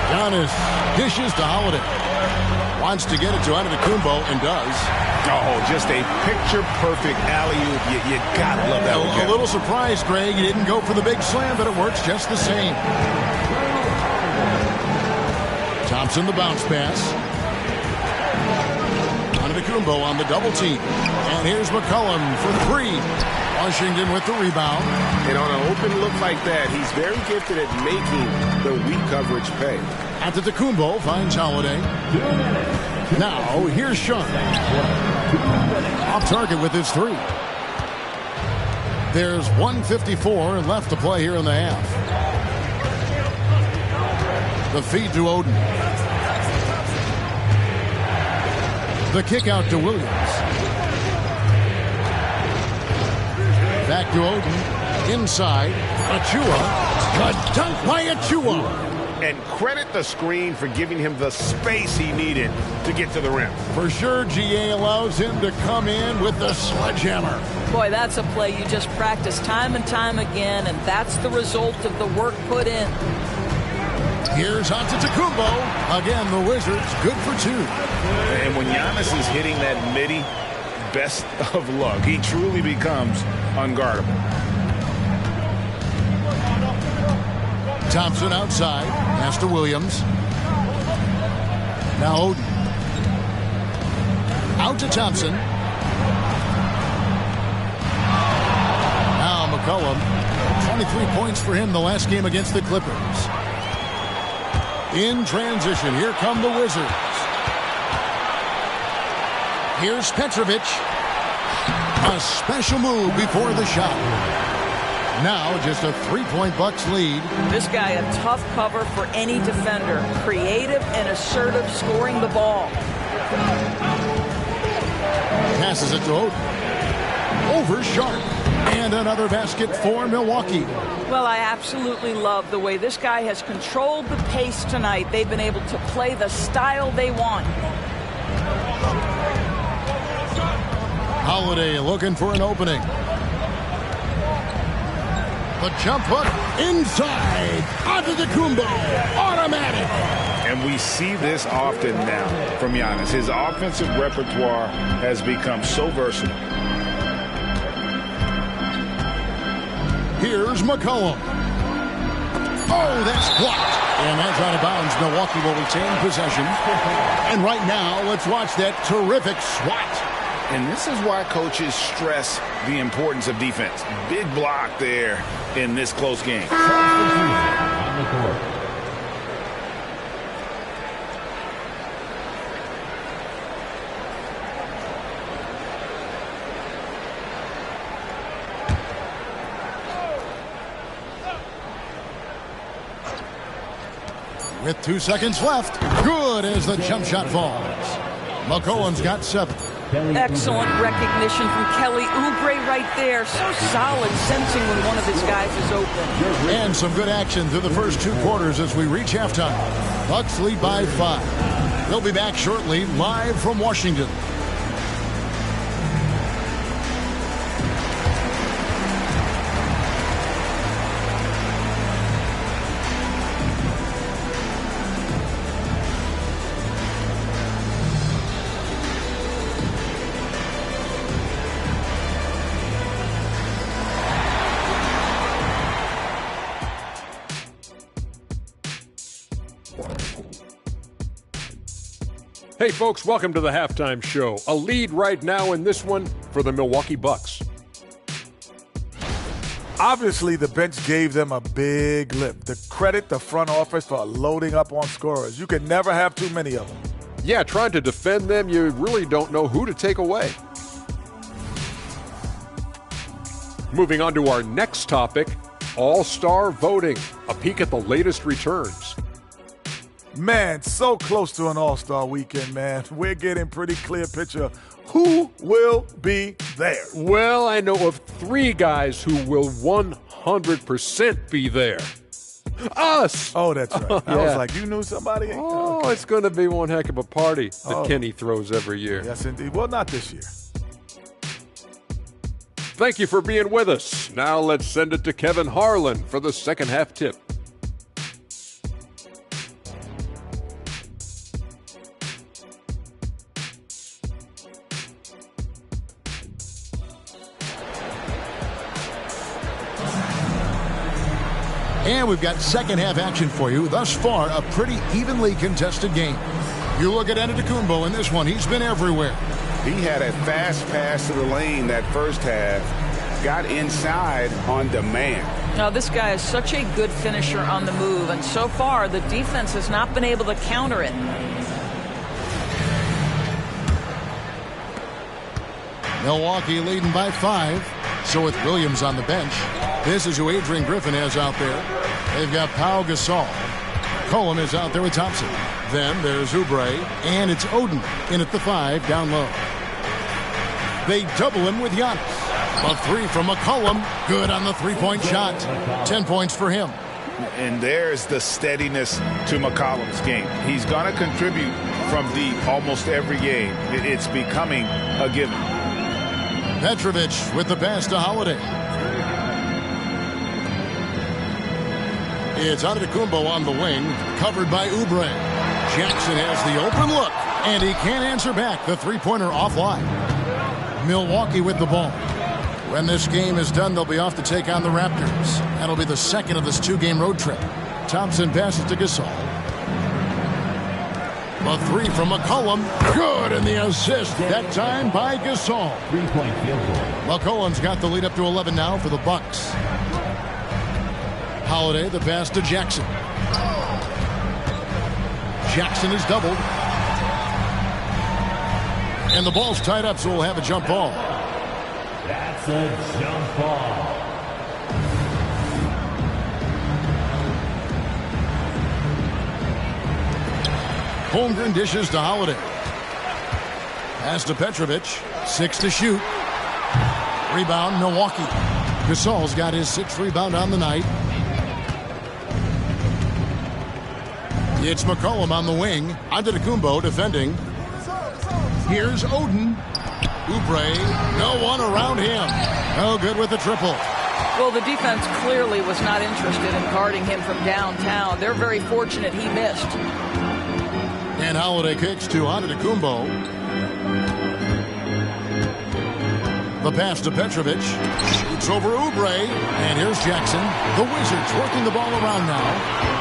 Giannis dishes to Holiday. Wants to get it to Antetokounmpo and does. Oh, just a picture-perfect alley-oop. You gotta love that one. A little surprised, Greg. He didn't go for the big slam, but it works just the same. Thompson the bounce pass. Antetokounmpo on the double team. And here's McCollum for 3. Washington with the rebound. And on an open look like that, he's very gifted at making the weak coverage pay. Antetokounmpo finds Holiday. Now, here's Sean. Off target with his 3. There's 1:54 left to play here in the half. The feed to Oden. The kick out to Williams. Back to Oden. Inside. Achua. A dunk by Achua. And credit the screen for giving him the space he needed to get to the rim. For sure, GA allows him to come in with the sledgehammer. Boy, that's a play you just practice time and time again, and that's the result of the work put in. Here's Antetokounmpo. Again, the Wizards good for 2. And when Giannis is hitting that midi, best of luck. He truly becomes unguardable. Thompson outside. Pass to Williams. Now Oden. Out to Thompson. Now McCollum. 23 points for him the last game against the Clippers. In transition, here come the Wizards. Here's Petrovic. A special move before the shot. Now just a 3-point Bucks lead. This guy a tough cover for any defender. Creative and assertive scoring the ball. Passes it to Oden. Over Sharp. And another basket for Milwaukee. Well, I absolutely love the way this guy has controlled the pace tonight. They've been able to play the style they want. Holiday looking for an opening. The jump hook inside. Antetokounmpo. Automatic. And we see this often now from Giannis. His offensive repertoire has become so versatile. Here's McCollum. Oh, that's blocked. And that's out of bounds. Milwaukee will retain possession. And right now, let's watch that terrific swat. And this is why coaches stress the importance of defense. Big block there in this close game. With 2 seconds left. Good as the jump shot falls. McCollum's got 7. Excellent recognition from Kelly Oubre right there. So solid, sensing when one of his guys is open. And some good action through the first 2 quarters as we reach halftime. Bucks lead by 5. They'll be back shortly, live from Washington. Hey folks, welcome to the Halftime Show. A lead right now in this one for the Milwaukee Bucks. Obviously, the bench gave them a big lift. To credit the front office for loading up on scorers. You can never have too many of them. Yeah, trying to defend them, you really don't know who to take away. Moving on to our next topic, All-Star voting. A peek at the latest returns. Man, so close to an All-Star weekend, man. We're getting pretty clear picture of who will be there. Well, I know of 3 guys who will 100% be there. Us! Oh, that's right. I was like, you knew somebody? Oh, okay. It's going to be one heck of a party that Kenny throws every year. Yes, indeed. Well, not this year. Thank you for being with us. Now let's send it to Kevin Harlan for the second half tip. And we've got second half action for you. Thus far, a pretty evenly contested game. You look at Antetokounmpo in this one. He's been everywhere. He had a fast pass to the lane that first half. Got inside on demand. Now, this guy is such a good finisher on the move, and so far the defense has not been able to counter it. Milwaukee leading by 5. So with Williams on the bench, this is who Adrian Griffin has out there. They've got Pau Gasol. Cohen is out there with Thompson. Then there's Oubre, and it's Oden in at the 5 down low. They double him with Giannis. A 3 from McCollum. Good on the three-point shot. 10 points for him. And there's the steadiness to McCollum's game. He's going to contribute from deep almost every game. It's becoming a given. Petrovic with the pass to Holiday. It's Antetokounmpo on the wing, covered by Oubre. Jackson has the open look, and he can't answer back. The three-pointer offline. Milwaukee with the ball. When this game is done, they'll be off to take on the Raptors. That'll be the second of this 2-game road trip. Thompson passes to Gasol. The 3 from McCollum. Good, and the assist that time by Gasol. 3-point field goal. McCollum's got the lead up to 11 now for the Bucks. Holiday, the pass to Jackson. Jackson is doubled. And the ball's tied up, so we'll have a jump ball. That's a jump ball. Holmgren dishes to Holiday. Pass to Petrovic. 6 to shoot. Rebound, Milwaukee. Gasol's got his 6th rebound on the night. It's McCollum on the wing. Antetokounmpo defending. Here's Oden. Oubre, no one around him. No good with the triple. Well, the defense clearly was not interested in guarding him from downtown. They're very fortunate he missed. And Holiday kicks to Antetokounmpo. The pass to Petrovic. Shoots over Oubre. And here's Jackson. The Wizards working the ball around now.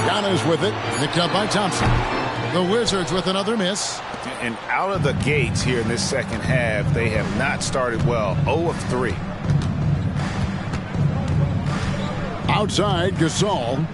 Giannis with it. Picked up by Thompson. The Wizards with another miss. And out of the gates here in this second half, they have not started well. 0 of 3. Outside, Gasol.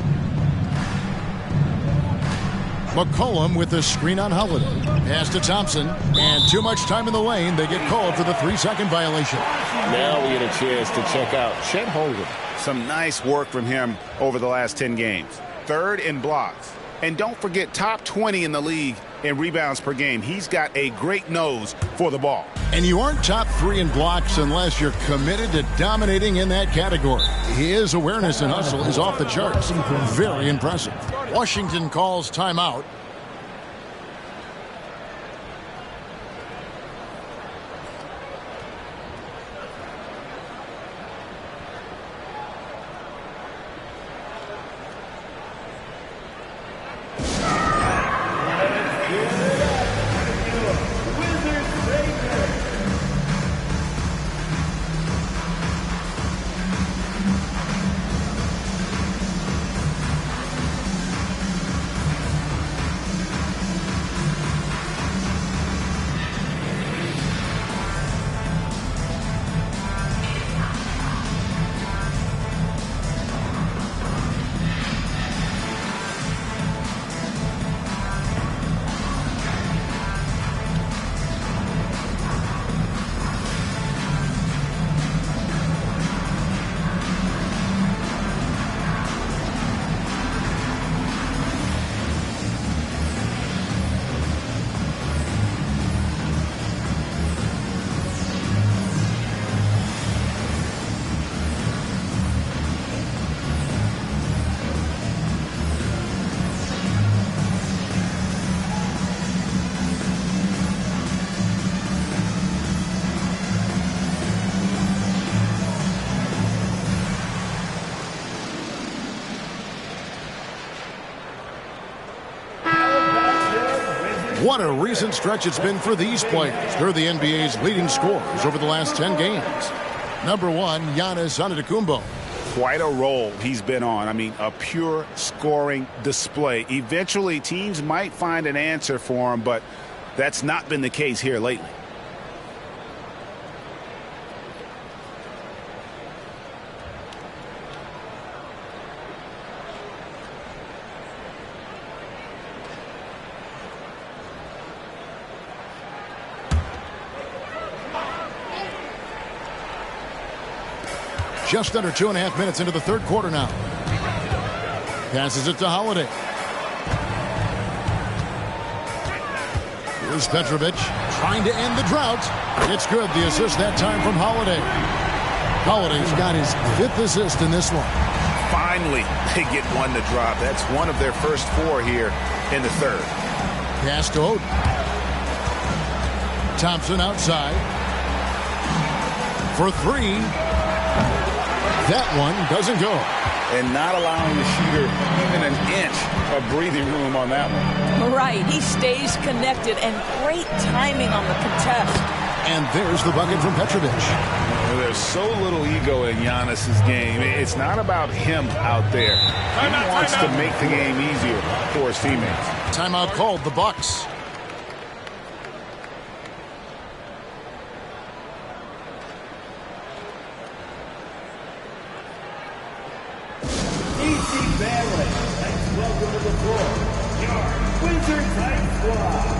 McCollum with the screen on Holiday. Pass to Thompson. And too much time in the lane. They get called for the 3-second violation. Now we get a chance to check out Chet Holmgren. Some nice work from him over the last 10 games. 3rd in blocks. And don't forget, top 20 in the league in rebounds per game. He's got a great nose for the ball. And you aren't top 3 in blocks unless you're committed to dominating in that category. His awareness and hustle is off the charts. Very impressive. Washington calls timeout. What a recent stretch it's been for these players. They're the NBA's leading scorers over the last 10 games. Number 1, Giannis Antetokounmpo. quite a roll he's been on. I mean, a pure scoring display. Eventually, teams might find an answer for him, but that's not been the case here lately. Just under 2.5 minutes into the third quarter now. Passes it to Holiday. Here's Petrovic trying to end the drought. It's good. The assist that time from Holiday. Holiday's got his 5th assist in this one. Finally, they get one to drop. That's one of their first 4 here in the third. Pass to Oden. Thompson outside. For 3. That one doesn't go. And not allowing the shooter even an inch of breathing room on that one. Right. He stays connected, and great timing on the contest. And there's the bucket from Petrovic. There's so little ego in Giannis's game. It's not about him out there. He wants to make the game easier for his teammates. Timeout called, the Bucks. Welcome to the floor, your Wizards High Squad.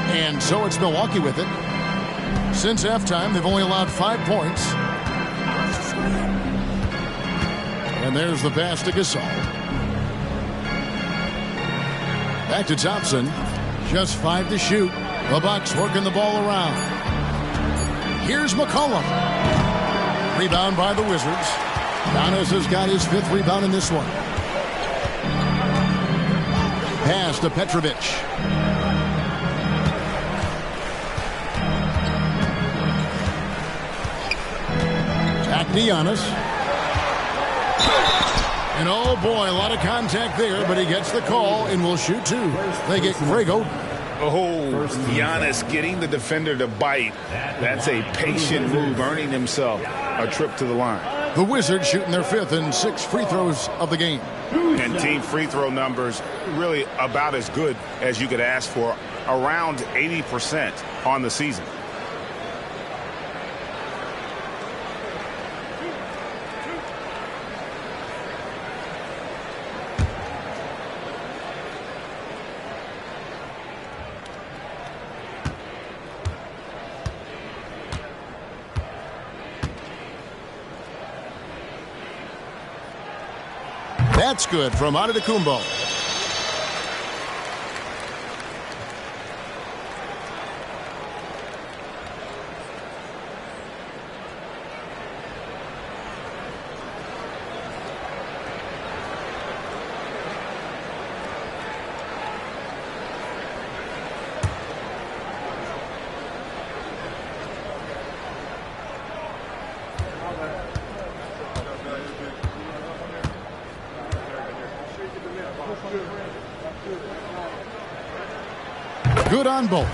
And so it's Milwaukee with it. Since halftime, they've only allowed 5 points. And there's the pass to Gasol. Back to Thompson. Just 5 to shoot. The Bucks working the ball around. Here's McCollum. Rebound by the Wizards. Giannis has got his 5th rebound in this one. Pass to Petrovic. Back to Giannis. And oh boy, a lot of contact there, but he gets the call and will shoot 2. They get Greg Oden. Oh, Giannis getting the defender to bite. That's a patient move, earning himself a trip to the line. The Wizards shooting their 5th and 6th free throws of the game. And team free throw numbers really about as good as you could ask for, around 80% on the season. That's good from Antetokounmpo. Good on both.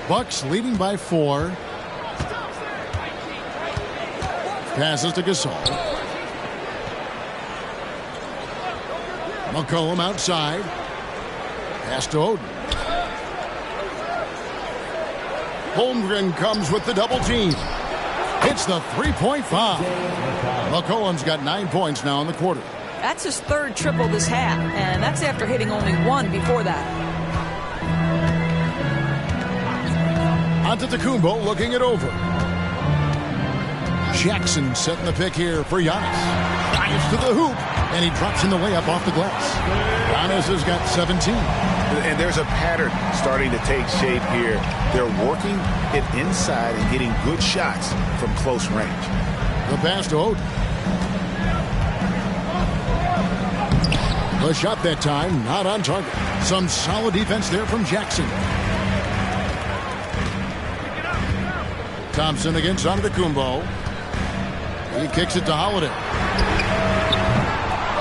Bucks leading by 4. Passes to Gasol. McCollum outside. Pass to Oden. Holmgren comes with the double team. Hits the three-point foul. McCollum's got 9 points now in the quarter. That's his third triple this half, and that's after hitting only 1 before that. Antetokounmpo looking it over. Jackson setting the pick here for Giannis. Giannis to the hoop, and he drops in the layup off the glass. Giannis has got 17. And there's a pattern starting to take shape here. They're working it inside and getting good shots from close range. The pass to Oden. The shot that time, not on target. Some solid defense there from Jackson. Thompson against Antetokounmpo. He kicks it to Holiday.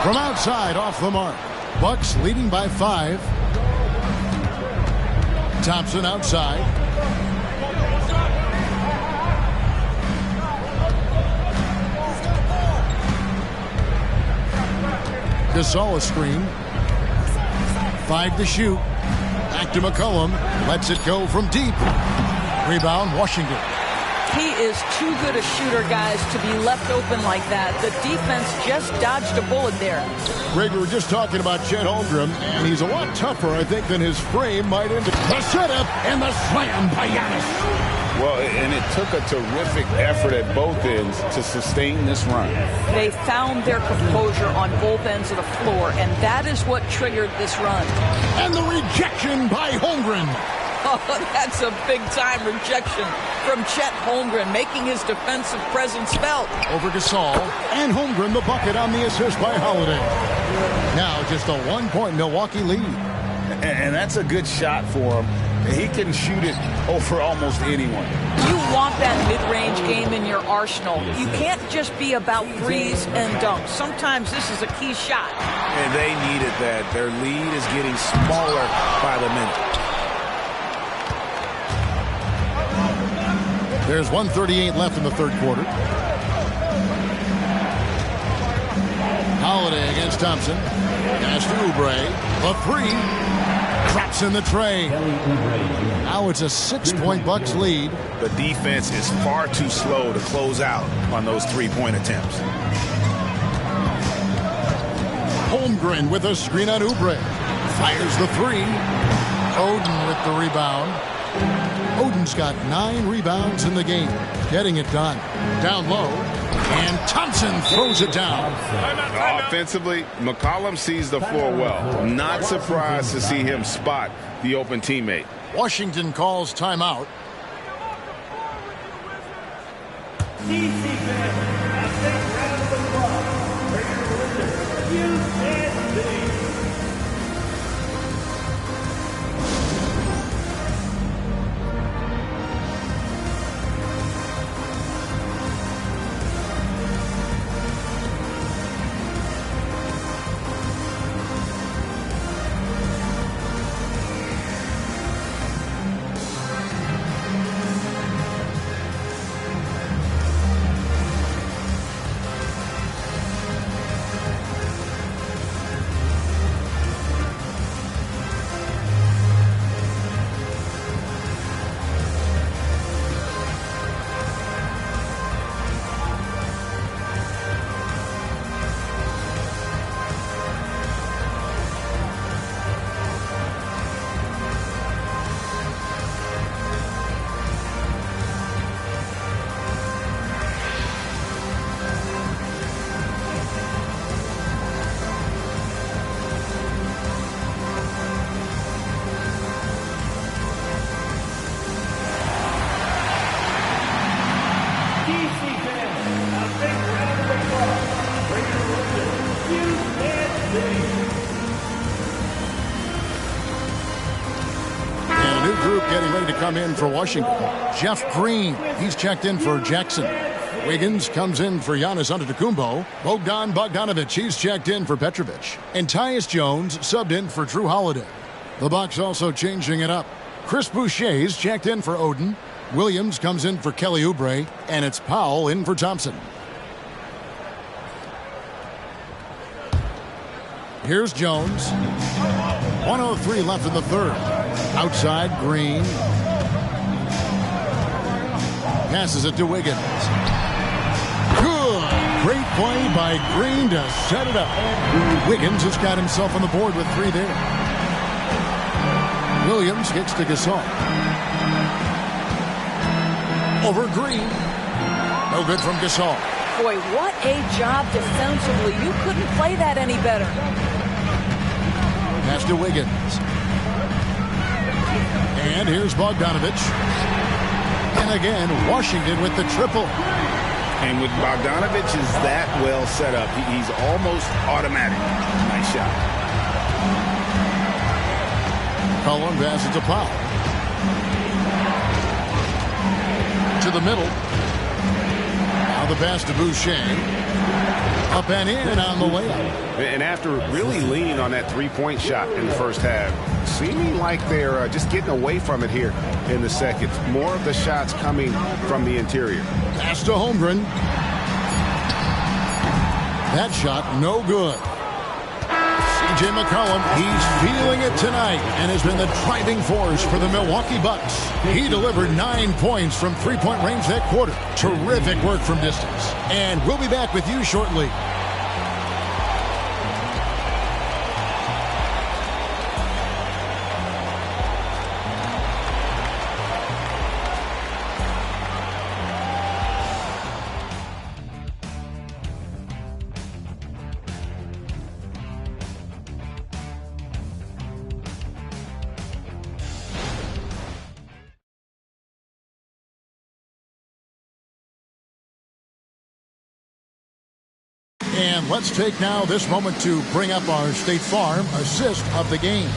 From outside, off the mark. Bucks leading by 5. Thompson outside. Gasol a screen. 5 to shoot. Back to McCollum. Lets it go from deep. Rebound, Washington. He is too good a shooter, guys, to be left open like that. The defense just dodged a bullet there. Greg, we were just talking about Chet Holmgren, and he's a lot tougher, I think, than his frame might indicate. The setup and the slam by Giannis. Well, and it took a terrific effort at both ends to sustain this run. They found their composure on both ends of the floor, and that is what triggered this run. And the rejection by Holmgren. Oh, that's a big-time rejection from Chet Holmgren, making his defensive presence felt. Over Gasol, and Holmgren the bucket on the assist by Holiday. Now just a 1-point Milwaukee lead. And that's a good shot for him. He can shoot it over almost anyone. You want that mid-range game in your arsenal. You can't just be about threes and dunks. Sometimes this is a key shot. And they needed that. Their lead is getting smaller by the minute. There's 1:38 left in the third quarter. Holiday against Thompson. Pass to Oubre. The 3. Drops in the tray. Now it's a 6-point Bucks lead. The defense is far too slow to close out on those 3-point attempts. Holmgren with a screen on Oubre. Fires the 3. Oden with the rebound. Oden's got 9 rebounds in the game. Getting it done. Down low. And Thompson throws it down. Offensively, McCollum sees the floor well. Not surprised to see him spot the open teammate. Washington calls timeout. to come in for Washington. Jeff Green, he's checked in for Jackson. Wiggins comes in for Giannis Antetokounmpo. Bogdan Bogdanovic, he's checked in for Petrovic. And Tyus Jones subbed in for Drew Holiday. The Bucks also changing it up. Chris Boucher's checked in for Oden. Williams comes in for Kelly Oubre. And it's Powell in for Thompson. Here's Jones. 1:03 left in the third. Outside, Green. Passes it to Wiggins. Good. Great play by Green to set it up. Wiggins has got himself on the board with 3 there. Williams kicks to Gasol. Over Green. No good from Gasol. Boy, what a job defensively. You couldn't play that any better. Pass to Wiggins. And here's Bogdanovic. And again, Washington with the triple. And with Bogdanovic is that well set up, he's almost automatic. Nice shot. Cullen passes to Powell. To the middle. Now the pass to Boucher. Up and in on the layup. And after really leaning on that three-point shot in the first half, seeming like they're just getting away from it here in the second. More of the shots coming from the interior. Pass to Holmgren. That shot no good. C.J. McCollum, he's feeling it tonight and has been the driving force for the Milwaukee Bucks. He delivered 9 points from three-point range that quarter. Terrific work from distance. And we'll be back with you shortly. And let's take now this moment to bring up our State Farm assist of the game.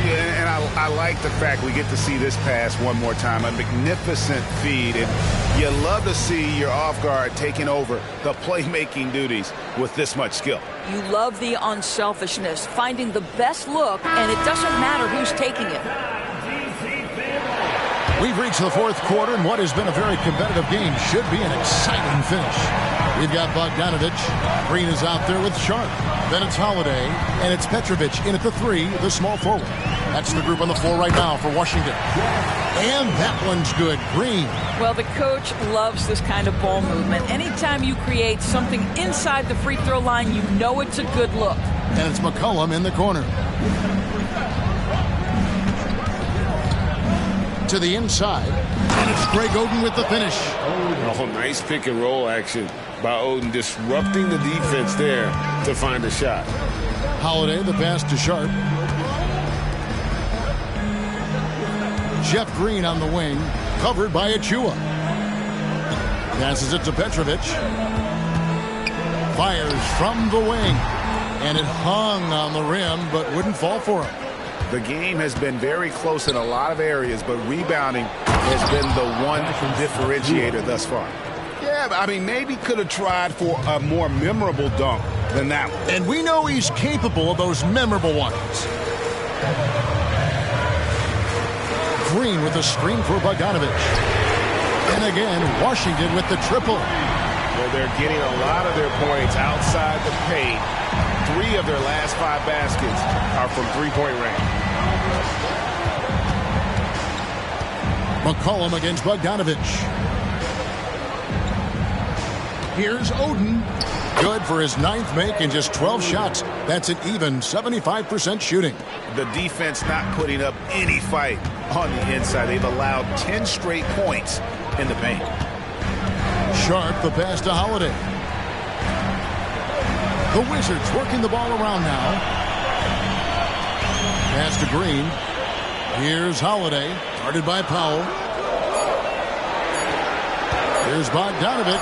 Yeah, and I like the fact we get to see this pass one more time. A magnificent feed. And you love to see your off guard taking over the playmaking duties with this much skill. You love the unselfishness, finding the best look, and it doesn't matter who's taking it. We've reached the fourth quarter, and what has been a very competitive game should be an exciting finish. We've got Bogdanovic. Green is out there with Sharp. Then it's Holiday, and it's Petrovic in at the 3, the small forward. That's the group on the floor right now for Washington. And that one's good. Green. Well, the coach loves this kind of ball movement. Anytime you create something inside the free throw line, you know it's a good look. And it's McCollum in the corner. To the inside, and it's Greg Oden with the finish. Oh, nice pick and roll action by Oden, disrupting the defense there to find a shot. Holiday, the pass to Sharp. Jeff Green on the wing, covered by Achua. Passes it to Petrovic. Fires from the wing, and it hung on the rim, but wouldn't fall for him. The game has been very close in a lot of areas, but rebounding has been the one differentiator thus far. Yeah, I mean, maybe could have tried for a more memorable dunk than that one. And we know he's capable of those memorable ones. Green with a screen for Bogdanovic. And again, Washington with the triple. Well, they're getting a lot of their points outside the paint. 3 of their last 5 baskets are from three-point range. McCollum against Bogdanovic. Here's Oden. Good for his 9th make in just 12 shots. That's an even 75% shooting. The defense not putting up any fight on the inside. They've allowed 10 straight points in the paint. Sharp, the pass to Holiday. The Wizards working the ball around now. Pass to Green. Here's Holiday, guarded by Powell. Here's Bogdanovic.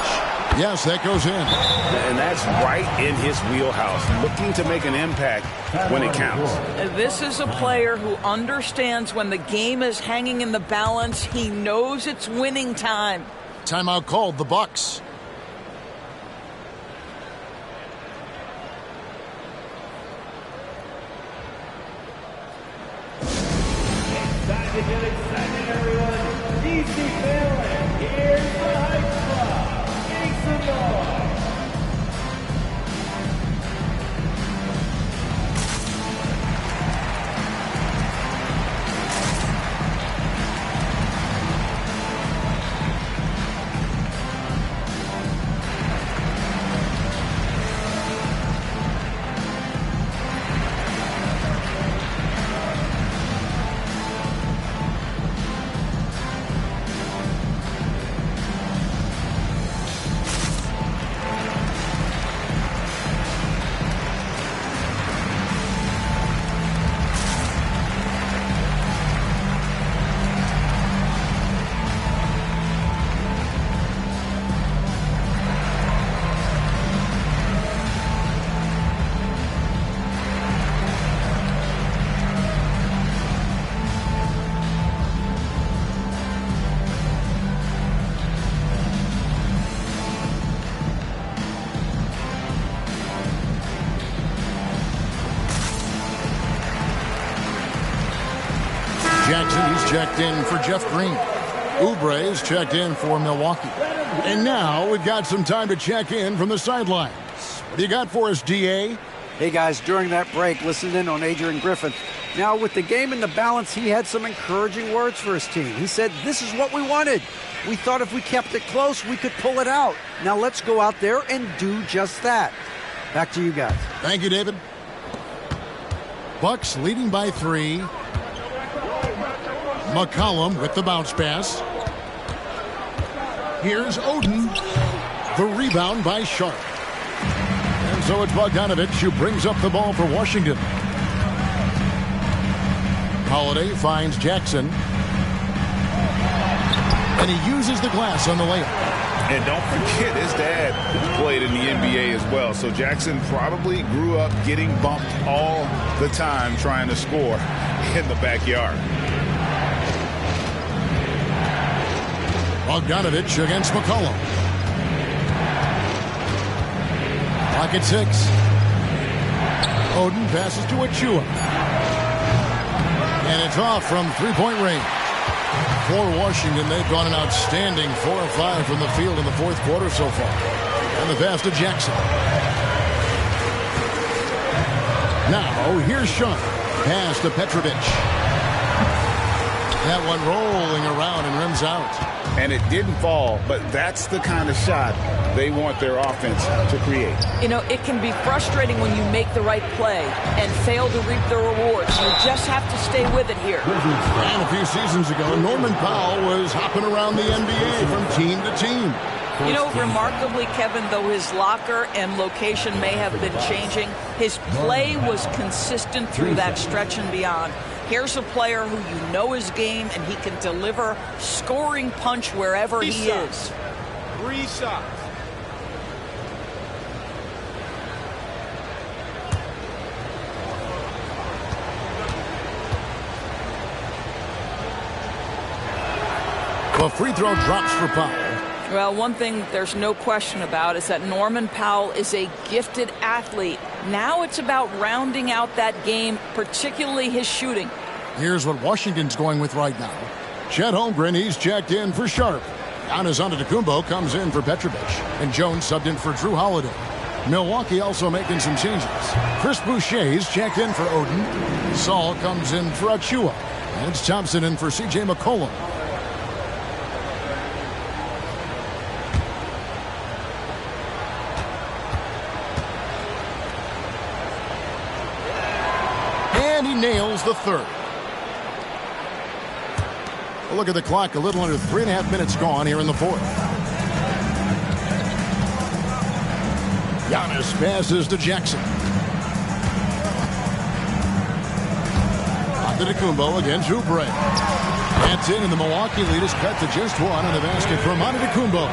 Yes, that goes in. And that's right in his wheelhouse, looking to make an impact when it counts. This is a player who understands when the game is hanging in the balance. He knows it's winning time. Timeout called, the Bucks. Time to get excited, everyone. Easy feeling. Here's the Hype Club. Make some noise. Jackson, he's checked in for Jeff Green. Oubre is checked in for Milwaukee. And now we've got some time to check in from the sidelines. What do you got for us, DA? Hey, guys, during that break, listen in on Adrian Griffin. Now, with the game in the balance, he had some encouraging words for his team. He said, this is what we wanted. We thought if we kept it close, we could pull it out. Now let's go out there and do just that. Back to you guys. Thank you, David. Bucks leading by 3. McCollum with the bounce pass. Here's Oden. The rebound by Sharp. And so it's Bogdanovich who brings up the ball for Washington. Holiday finds Jackson. And he uses the glass on the layup. And don't forget, his dad played in the NBA as well. So Jackson probably grew up getting bumped all the time trying to score in the backyard. Bogdanovich against McCollum. Clock at 6. Oden passes to Achua. And it's off from three-point range. For Washington, they've gone an outstanding 4 of 5 from the field in the fourth quarter so far. And the pass to Jackson. Now, here's Sean. Pass to Petrovic. That one rolling around and rims out. And it didn't fall, but that's the kind of shot they want their offense to create. You know, it can be frustrating when you make the right play and fail to reap the rewards. You just have to stay with it here. And a few seasons ago, Norman Powell was hopping around the NBA from team to team. You know, remarkably, Kevin, though his locker and location may have been changing, his play was consistent through that stretch and beyond. Here's a player who you know his game, and he can deliver scoring punch wherever he is. 3 shots. The free throw drops for Powell. Well, one thing there's no question about is that Norman Powell is a gifted athlete. Now it's about rounding out that game, particularly his shooting. Here's what Washington's going with right now. Chet Holmgren, he's checked in for Sharp. Giannis Antetokounmpo comes in for Petrovic. And Jones subbed in for Drew Holiday. Milwaukee also making some changes. Chris Boucher's checked in for Oden. Saul comes in for Achua. And it's Thompson in for C.J. McCollum. And he nails the third. Look at the clock, a little under 3.5 minutes gone here in the fourth. Giannis passes to Jackson. Antetokounmpo against Oubre. That's in, and the Milwaukee lead is cut to just one on the basket for Antetokounmpo.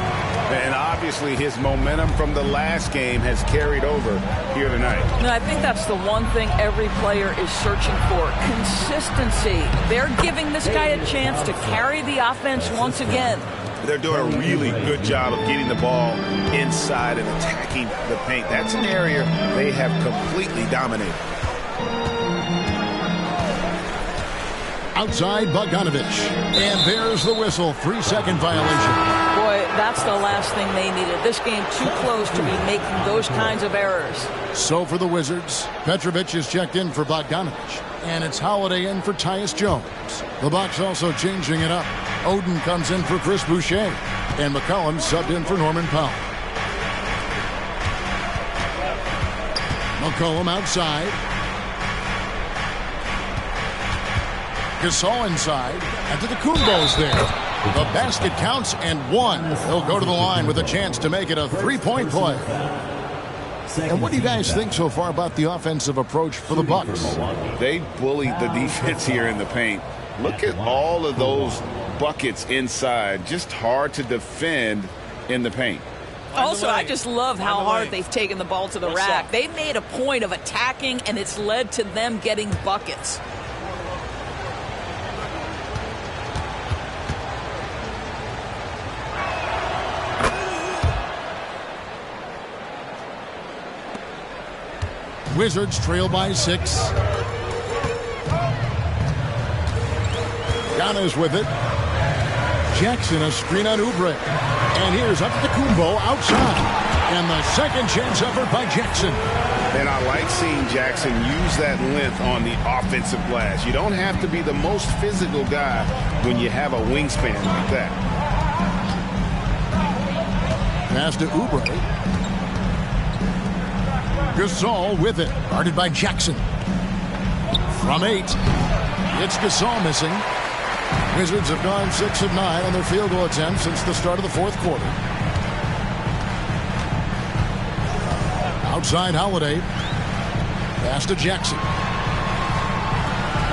And obviously his momentum from the last game has carried over here tonight. And I think that's the one thing every player is searching for. Consistency. They're giving this guy a chance to carry the offense once again. They're doing a really good job of getting the ball inside and attacking the paint. That's an area they have completely dominated. Outside Bogdanovich. And there's the whistle. 3-second violation. Boy, that's the last thing they needed. This game too close to be making those kinds of errors. So for the Wizards, Petrovic is checked in for Bogdanovich. And it's Holiday in for Tyus Jones. The Bucks also changing it up. Oden comes in for Chris Boucher. And McCollum subbed in for Norman Powell. McCollum outside. Gasol inside. Antetokounmpo's there. The basket counts and one. He'll go to the line with a chance to make it a three-point play. And what do you guys think so far about the offensive approach for the Bucks? They bullied the defense here in the paint. Look at all of those buckets inside. Just hard to defend in the paint. Also, I just love how hard they've taken the ball to the rack. They made a point of attacking, and it's led to them getting buckets. Wizards trail by 6. Giannis with it. Jackson a screen on Oubre. And here's Antetokounmpo outside. And the second chance effort by Jackson. And I like seeing Jackson use that length on the offensive glass. You don't have to be the most physical guy when you have a wingspan like that. Pass to Oubre. Gasol with it. Guarded by Jackson. From 8. It's Gasol missing. Wizards have gone 6 of 9 on their field goal attempts since the start of the fourth quarter. Outside Holiday. Pass to Jackson.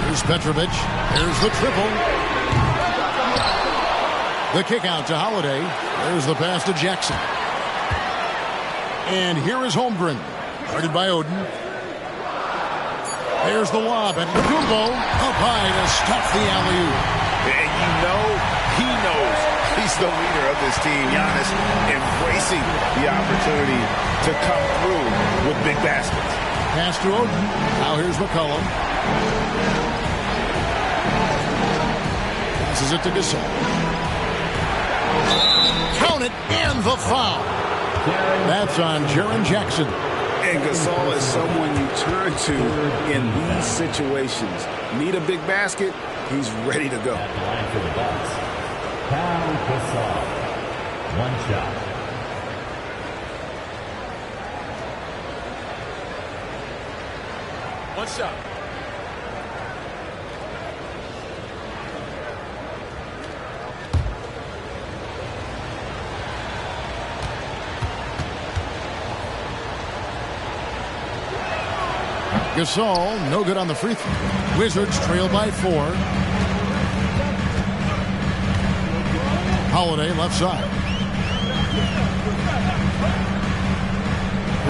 Here's Petrovic. There's the triple. The kick out to Holiday. There's the pass to Jackson. And here is Holmgren. Guarded by Oden. There's the lob at Antetokounmpo. Up high to stop the alley-oop. And you know he knows he's the leader of this team. Giannis embracing the opportunity to come through with big baskets. Pass to Oden. Now here's McCollum. Passes it to Gasol. Count it, and the foul. That's on Jaren Jackson. And Gasol is someone you turn to in these situations. Need a big basket, he's ready to go. At the line for the Bucks, Pau Gasol. One shot. One shot. Gasol, no good on the free throw. Wizards trail by 4. Holiday left side.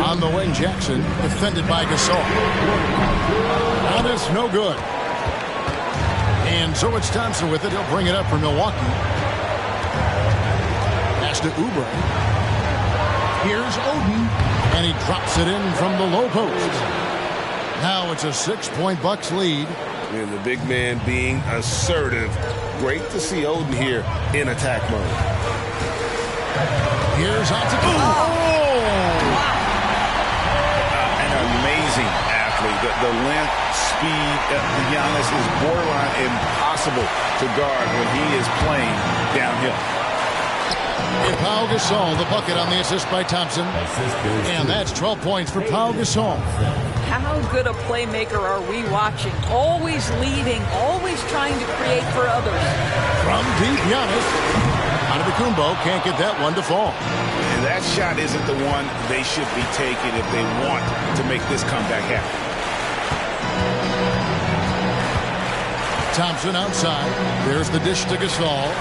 On the wing, Jackson, defended by Gasol. Giannis, no good. And so it's Thompson with it. He'll bring it up for Milwaukee. Pass to Oubre. Here's Oden, and he drops it in from the low post. Now it's a 6-point Bucks lead. And the big man being assertive. Great to see Oden here in attack mode. Here's Antetokounmpo. An amazing athlete. The length, speed, Giannis is borderline impossible to guard when he is playing downhill. And Pau Gasol, the bucket on the assist by Thompson. And that's 12 points for Pau Gasol. How good a playmaker are we watching? Always leading, always trying to create for others. From deep, Giannis. Antetokounmpo can't get that one to fall. And that shot isn't the one they should be taking if they want to make this comeback happen. Thompson outside. There's the dish to Gasol.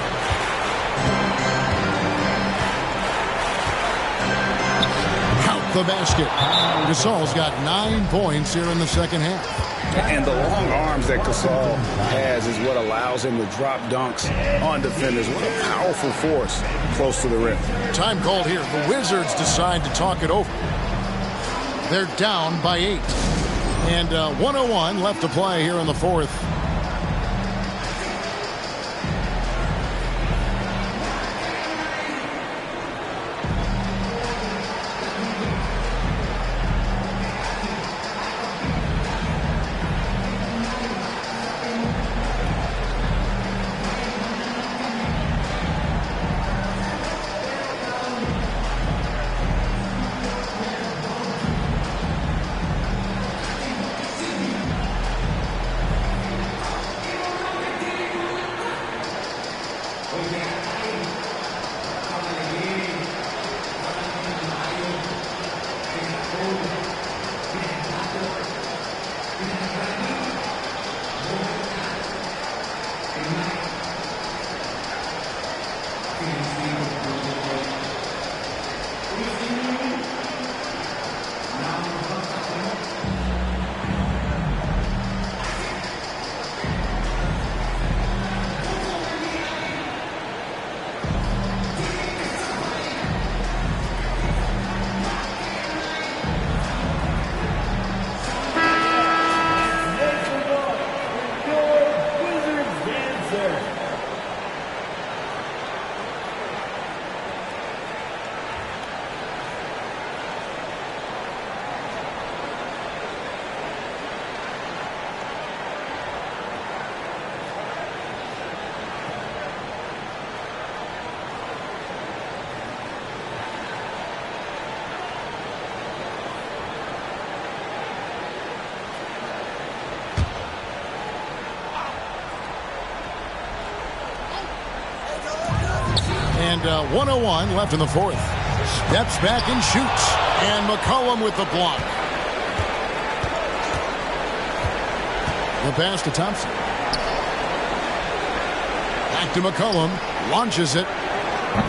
Count the basket. Gasol's got 9 points here in the second half. And the long arms that Gasol has is what allows him to drop dunks on defenders. What a powerful force close to the rim. Time called here. The Wizards decide to talk it over. They're down by 8. And 101 left to play here in the fourth. And 101 left in the fourth. Steps back and shoots. And McCollum with the block. The pass to Thompson. Back to McCollum. Launches it.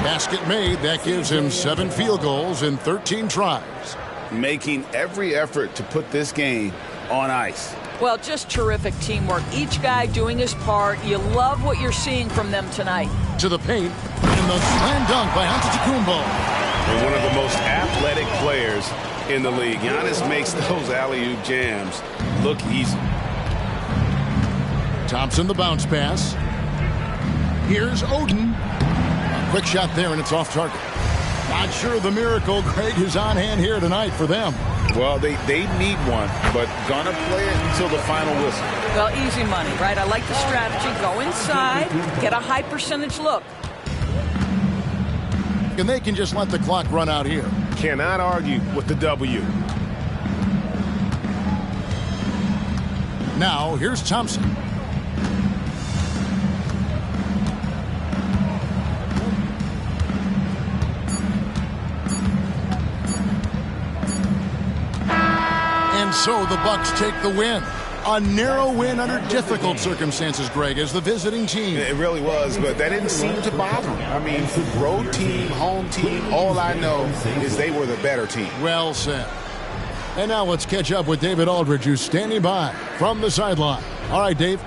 Basket made. That gives him 7 field goals in 13 tries. Making every effort to put this game on ice. Well, just terrific teamwork. Each guy doing his part. You love what you're seeing from them tonight. To the paint. And the slam dunk by Antetokounmpo. And one of the most athletic players in the league. Giannis makes those alley-oop jams look easy. Thompson the bounce pass. Here's Oden. A quick shot there, and it's off target. Not sure the miracle, Greg, is on hand here tonight for them. Well, they need one, but gonna play it until the final whistle. Well, easy money, right? I like the strategy. Go inside, get a high percentage look. And they can just let the clock run out here. Cannot argue with the W. Now, here's Thompson. And so the Bucks take the win. A narrow win under difficult circumstances, Greg, as the visiting team. It really was, but that didn't seem to bother me. I mean, road team, home team, all I know is they were the better team. Well said. And now let's catch up with David Aldridge, who's standing by from the sideline. All right, Dave.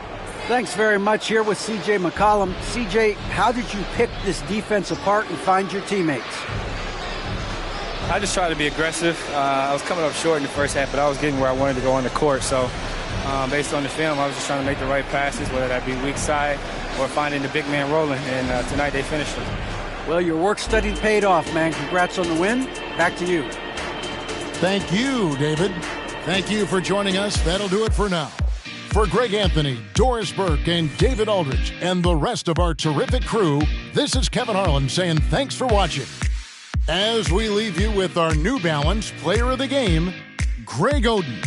Thanks very much. Here with C.J. McCollum. C.J., how did you pick this defense apart and find your teammates? I just tried to be aggressive. I was coming up short in the first half, but I was getting where I wanted to go on the court. So based on the film, I was just trying to make the right passes, whether that be weak side or finding the big man rolling. And tonight they finished it. Well, your work study paid off, man. Congrats on the win. Back to you. Thank you, David. Thank you for joining us. That'll do it for now. For Greg Anthony, Doris Burke, and David Aldridge, and the rest of our terrific crew, this is Kevin Harlan saying thanks for watching. As we leave you with our New Balance Player of the Game, Greg Oden.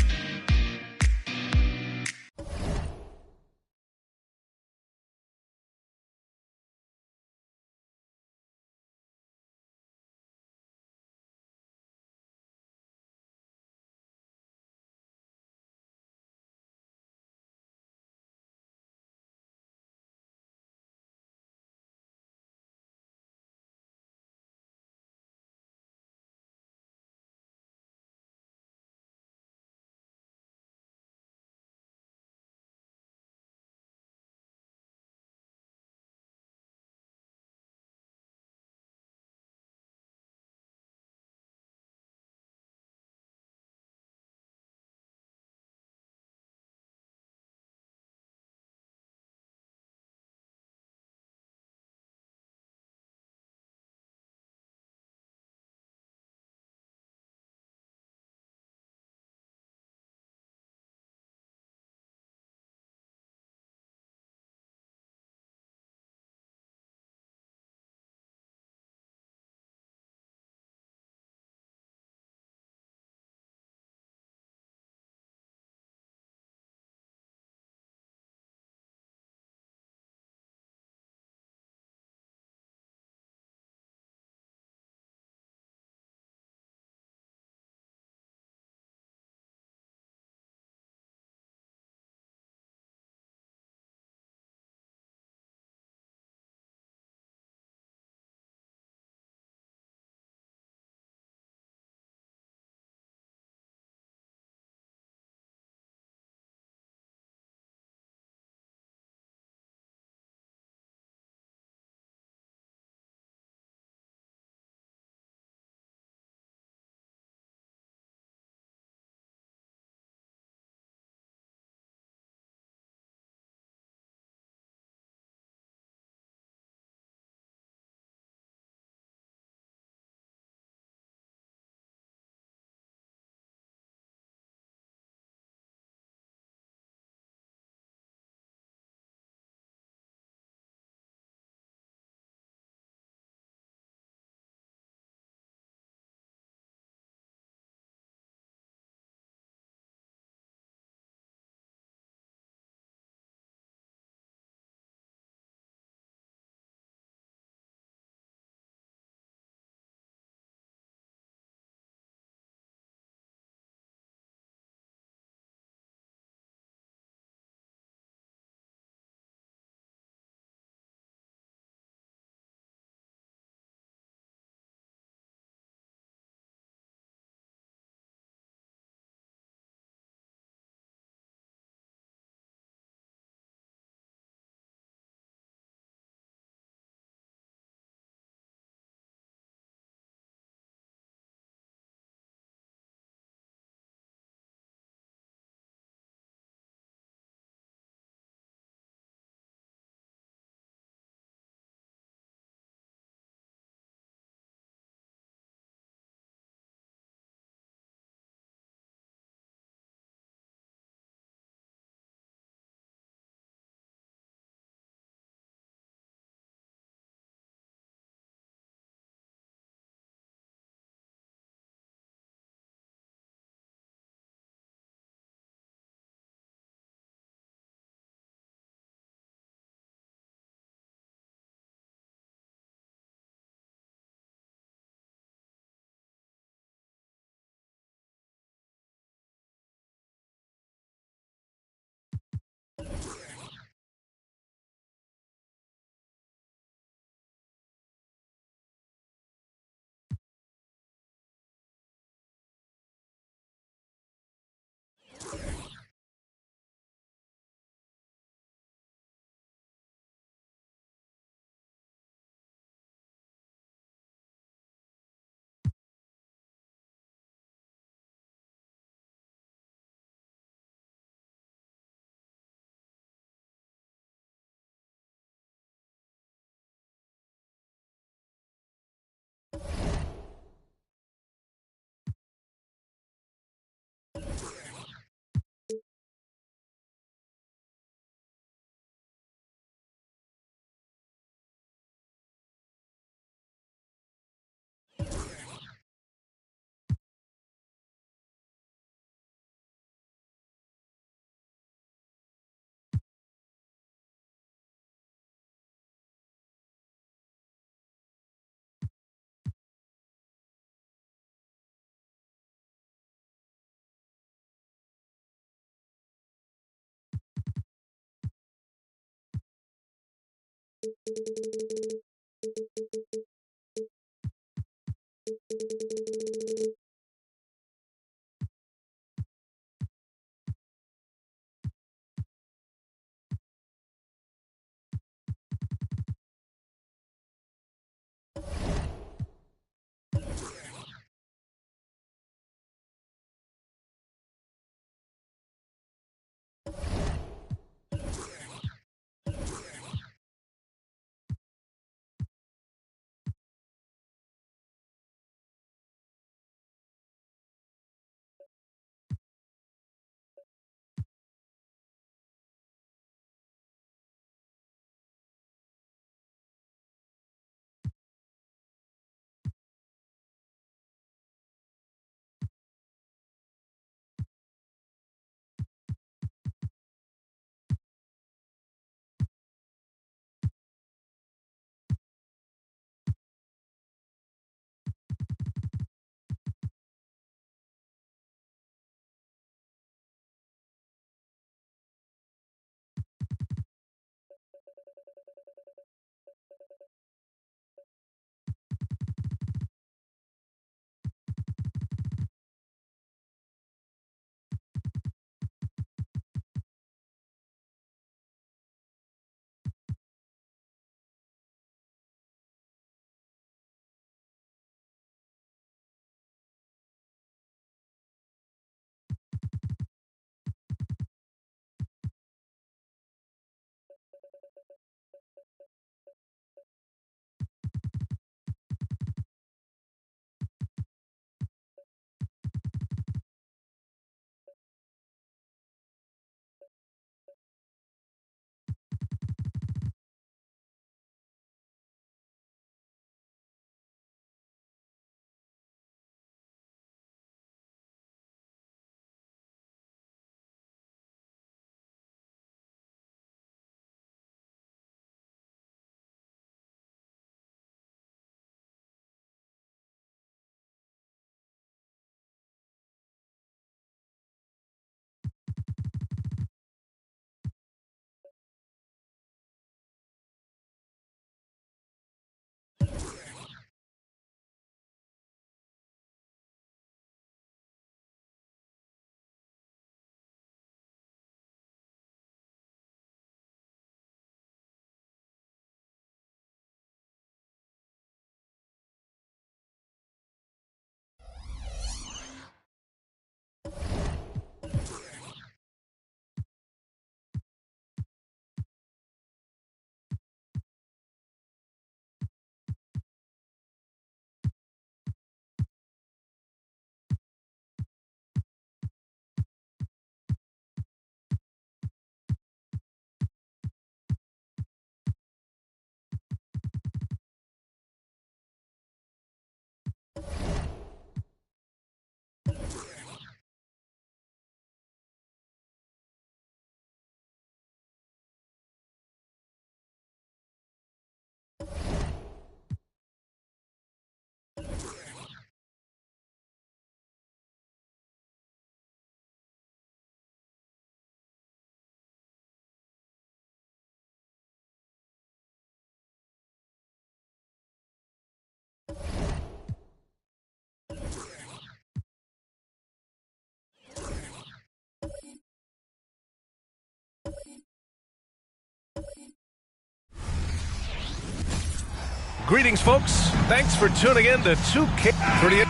Greetings, folks. Thanks for tuning in to 2K30.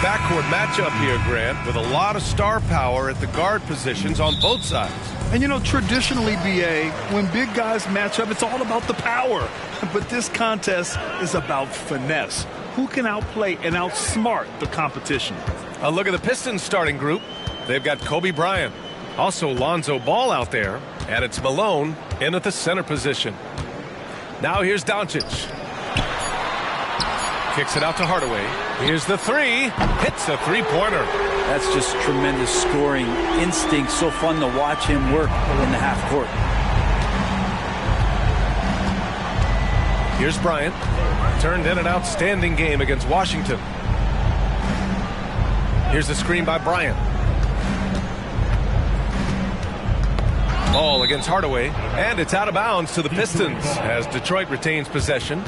Backcourt matchup here, Grant, with a lot of star power at the guard positions on both sides. And you know, traditionally, BA, when big guys match up, it's all about the power. But this contest is about finesse. Who can outplay and outsmart the competition? A look at the Pistons starting group. They've got Kobe Bryant, also Lonzo Ball out there, and it's Malone in at the center position. Now here's Doncic. Kicks it out to Hardaway. Here's the three. Hits a three-pointer. That's just tremendous scoring instinct. So fun to watch him work in the half court. Here's Bryant. Turned in an outstanding game against Washington. Here's the screen by Bryant. Ball against Hardaway. And it's out of bounds to the Pistons as Detroit retains possession.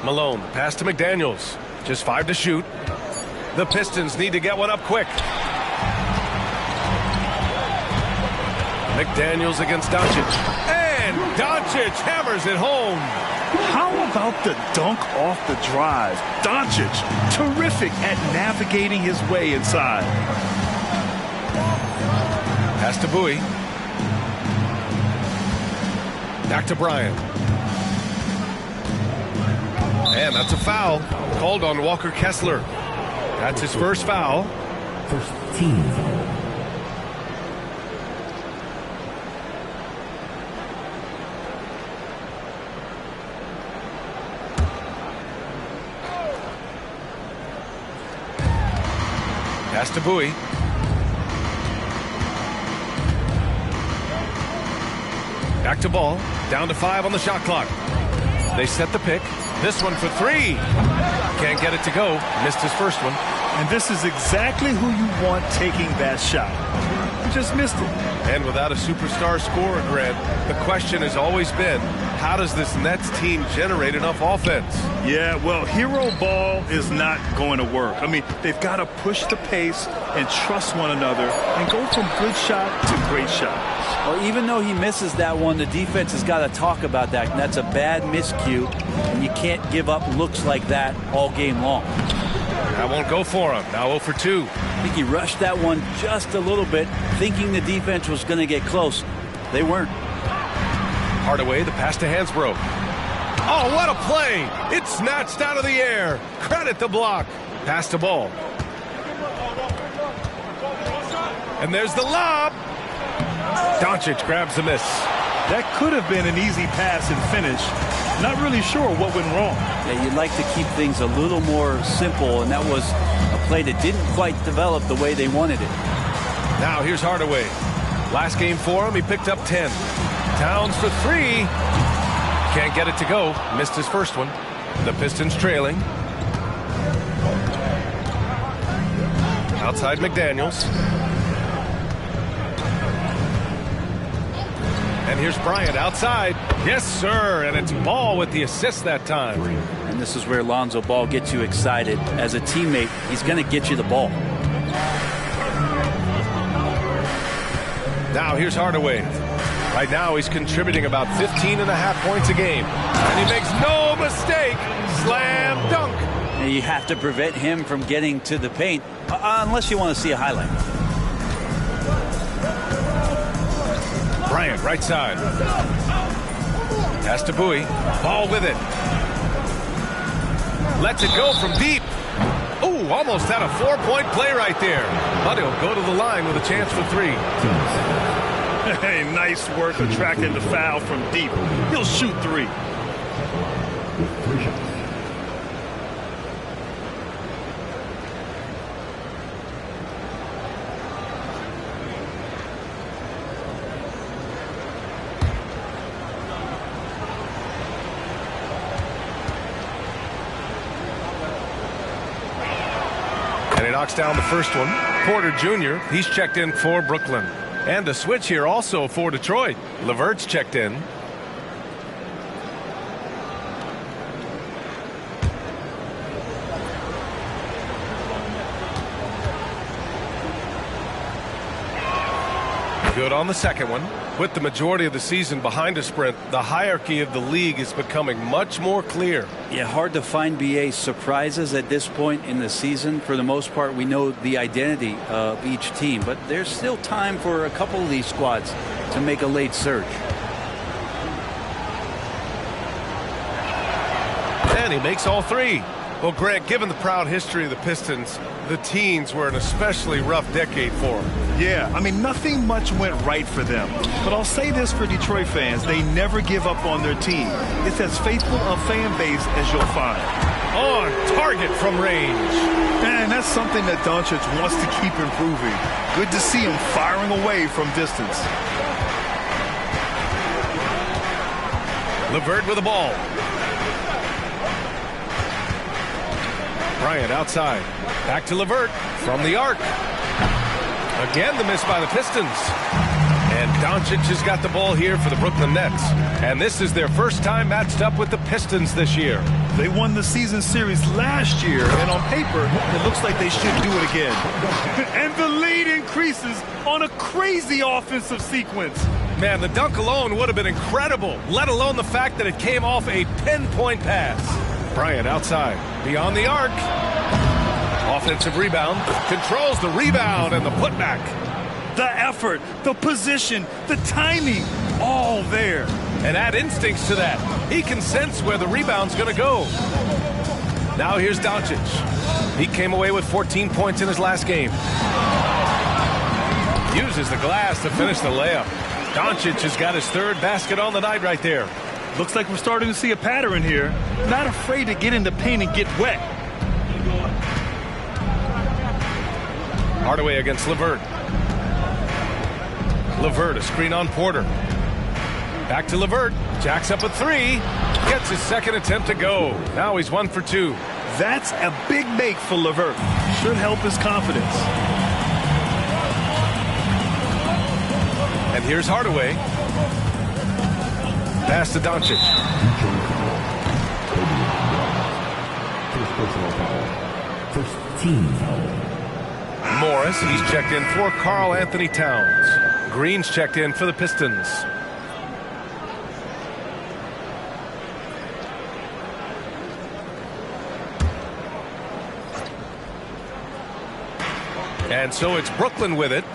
Malone, pass to McDaniels. Just 5 to shoot. The Pistons need to get one up quick. McDaniels against Doncic. And Doncic hammers it home. How about the dunk off the drive? Doncic, terrific at navigating his way inside. Pass to Bowie. Back to Bryant. And that's a foul called on Walker Kessler. That's his first foul. First team foul. Pass to Bowie. Back to Ball. Down to 5 on the shot clock. They set the pick. This one for 3. Can't get it to go. Missed his first one. And this is exactly who you want taking that shot. He just missed it. And without a superstar scorer, Grant, the question has always been, how does this Nets team generate enough offense? Yeah, well, hero ball is not going to work. I mean, they've got to push the pace and trust one another and go from good shot to great shot. Well, even though he misses that one, the defense has got to talk about that. And that's a bad miscue, and you can't give up looks like that all game long. That won't go for him. Now 0 for 2. I think he rushed that one just a little bit, thinking the defense was going to get close. They weren't. Hardaway, the pass to Hansbrough. Oh, what a play! It's snatched out of the air. Credit the block. Pass to Ball. And there's the lob. Doncic grabs the miss. That could have been an easy pass and finish. Not really sure what went wrong. Yeah, you'd like to keep things a little more simple, and that was a play that didn't quite develop the way they wanted it. Now here's Hardaway. Last game for him, he picked up 10. Towns for 3. Can't get it to go. Missed his first one. The Pistons trailing. Outside McDaniels. And here's Bryant outside. Yes, sir. And it's Ball with the assist that time. And this is where Lonzo Ball gets you excited. As a teammate, he's going to get you the ball. Now here's Hardaway. Right now he's contributing about 15.5 points a game. And he makes no mistake. Slam dunk. And you have to prevent him from getting to the paint, unless you want to see a highlight. Bryant, right side. Pass to Bowie. Ball with it. Lets it go from deep. Ooh, almost had a 4-point play right there. But he'll go to the line with a chance for 3. Hey, nice work attracting the foul from deep. He'll shoot 3. 3 shots. And he knocks down the first one. Porter Jr., he's checked in for Brooklyn. And a switch here also for Detroit. LeVert's checked in. Good on the second one. With the majority of the season behind a sprint, the hierarchy of the league is becoming much more clear. Yeah, hard to find BA surprises at this point in the season. For the most part, we know the identity of each team, but there's still time for a couple of these squads to make a late surge. And he makes all three. Well, Grant, given the proud history of the Pistons, the teens were an especially rough decade for them. Yeah, I mean, nothing much went right for them. But I'll say this for Detroit fans, they never give up on their team. It's as faithful a fan base as you'll find. On target from range. And that's something that Doncic wants to keep improving. Good to see him firing away from distance. LeVert with the ball. Bryant outside. Back to LeVert from the arc. Again, the miss by the Pistons. And Doncic has got the ball here for the Brooklyn Nets. And this is their first time matched up with the Pistons this year. They won the season series last year, and on paper, it looks like they should do it again. And the lead increases on a crazy offensive sequence. Man, the dunk alone would have been incredible, let alone the fact that it came off a pinpoint pass. Bryant outside, beyond the arc. Offensive rebound, controls the rebound and the putback. The effort, the position, the timing, all there. And add instincts to that. He can sense where the rebound's going to go. Now here's Doncic. He came away with 14 points in his last game. Uses the glass to finish the layup. Doncic has got his third basket on the night right there. Looks like we're starting to see a pattern here. Not afraid to get in the paint and get wet. Hardaway against LeVert. LeVert, a screen on Porter. Back to LeVert. Jacks up a three. Gets his second attempt to go. Now he's 1 for 2. That's a big make for LeVert. Should help his confidence. And here's Hardaway. Pass to Doncic. First personal foul. First team foul. Morris, he's checked in for Karl Anthony Towns. Green's checked in for the Pistons. And so it's Brooklyn with it.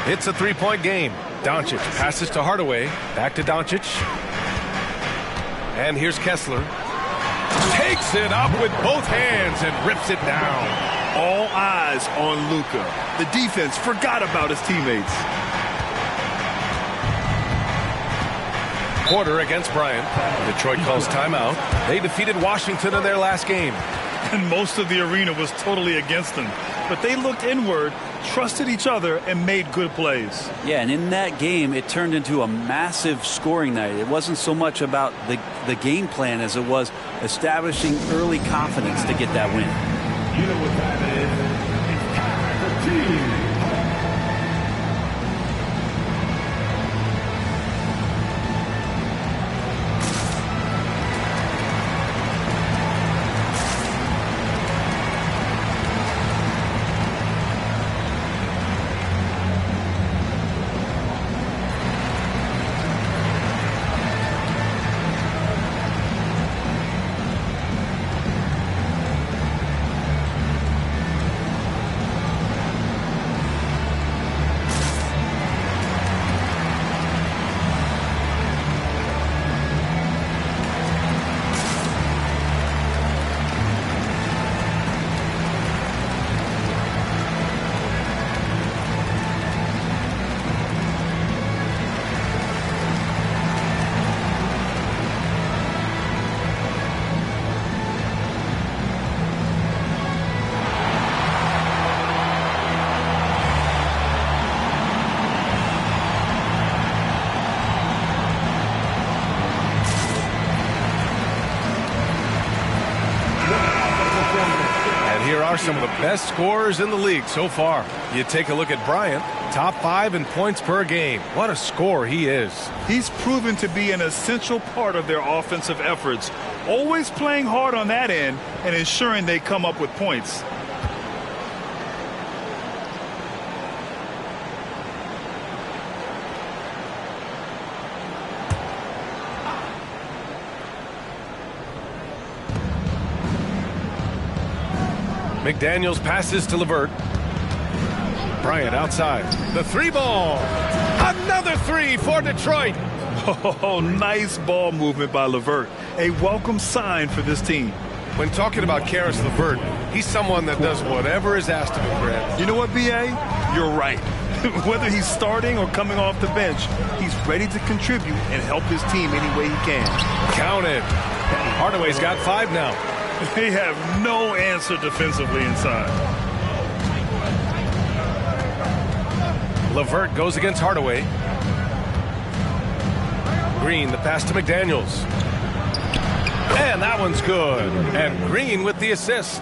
It's a three-point game. Doncic passes to Hardaway. Back to Doncic. And here's Kessler. Takes it up with both hands and rips it down. All eyes on Luka. The defense forgot about his teammates. Porter against Bryant. Detroit calls timeout. They defeated Washington in their last game. And most of the arena was totally against them. But they looked inward, trusted each other, and made good plays. Yeah, and in that game, it turned into a massive scoring night. It wasn't so much about the game plan as it was establishing early confidence to get that win. You know what time it is. It's time for team. here are some of the best scorers in the league so far. You take a look at Bryant, top 5 in points per game. What a scorer he is. He's proven to be an essential part of their offensive efforts, always playing hard on that end and ensuring they come up with points. McDaniels passes to LeVert. Bryant outside. The 3-ball. Another 3 for Detroit. Oh, nice ball movement by LeVert. A welcome sign for this team. When talking about Karis LeVert, he's someone that does whatever is asked of him, Grant. You know what, B.A.? You're right. Whether he's starting or coming off the bench, he's ready to contribute and help his team any way he can. Counted. Hardaway's got 5 now. They have no answer defensively inside. LeVert goes against Hardaway. Green, the pass to McDaniels. And that one's good. And Green with the assist.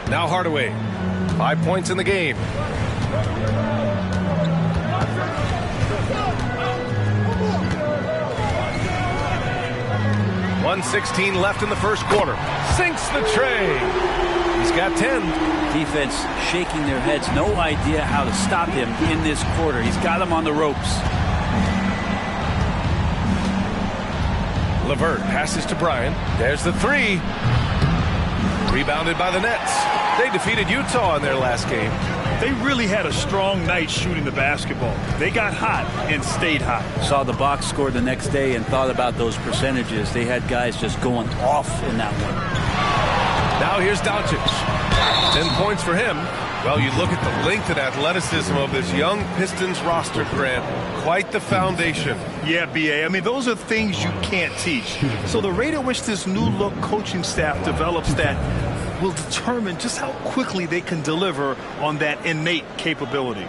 Now Hardaway. 5 points in the game. 1:16 left in the first quarter. Sinks the tray. He's got 10. Defense shaking their heads. No idea how to stop him in this quarter. He's got him on the ropes. LeVert passes to Bryant. There's the 3. Rebounded by the Nets. They defeated Utah in their last game. They really had a strong night shooting the basketball. They got hot and stayed hot. Saw the box score the next day and thought about those percentages. They had guys just going off in that one. Now here's Doncic. 10 points for him. Well, you look at the length and athleticism of this young Pistons roster, Grant. Quite the foundation. Yeah, B.A. I mean, those are things you can't teach. So the rate at which this new look coaching staff develops that will determine just how quickly they can deliver on that innate capability.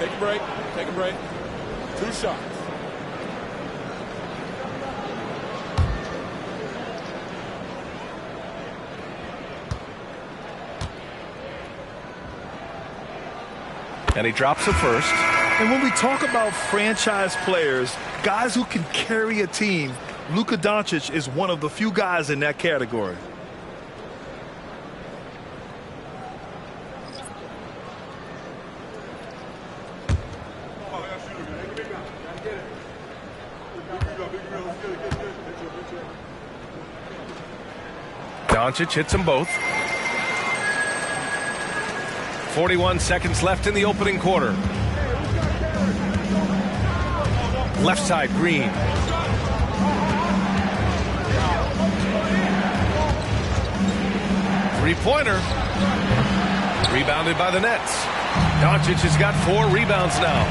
Take a break. Take a break. 2 shots. And he drops the first. And when we talk about franchise players, guys who can carry a team, Luka Doncic is one of the few guys in that category. Doncic hits them both. 41 seconds left in the opening quarter. Left side, Green. Three-pointer. Rebounded by the Nets. Doncic has got 4 rebounds now.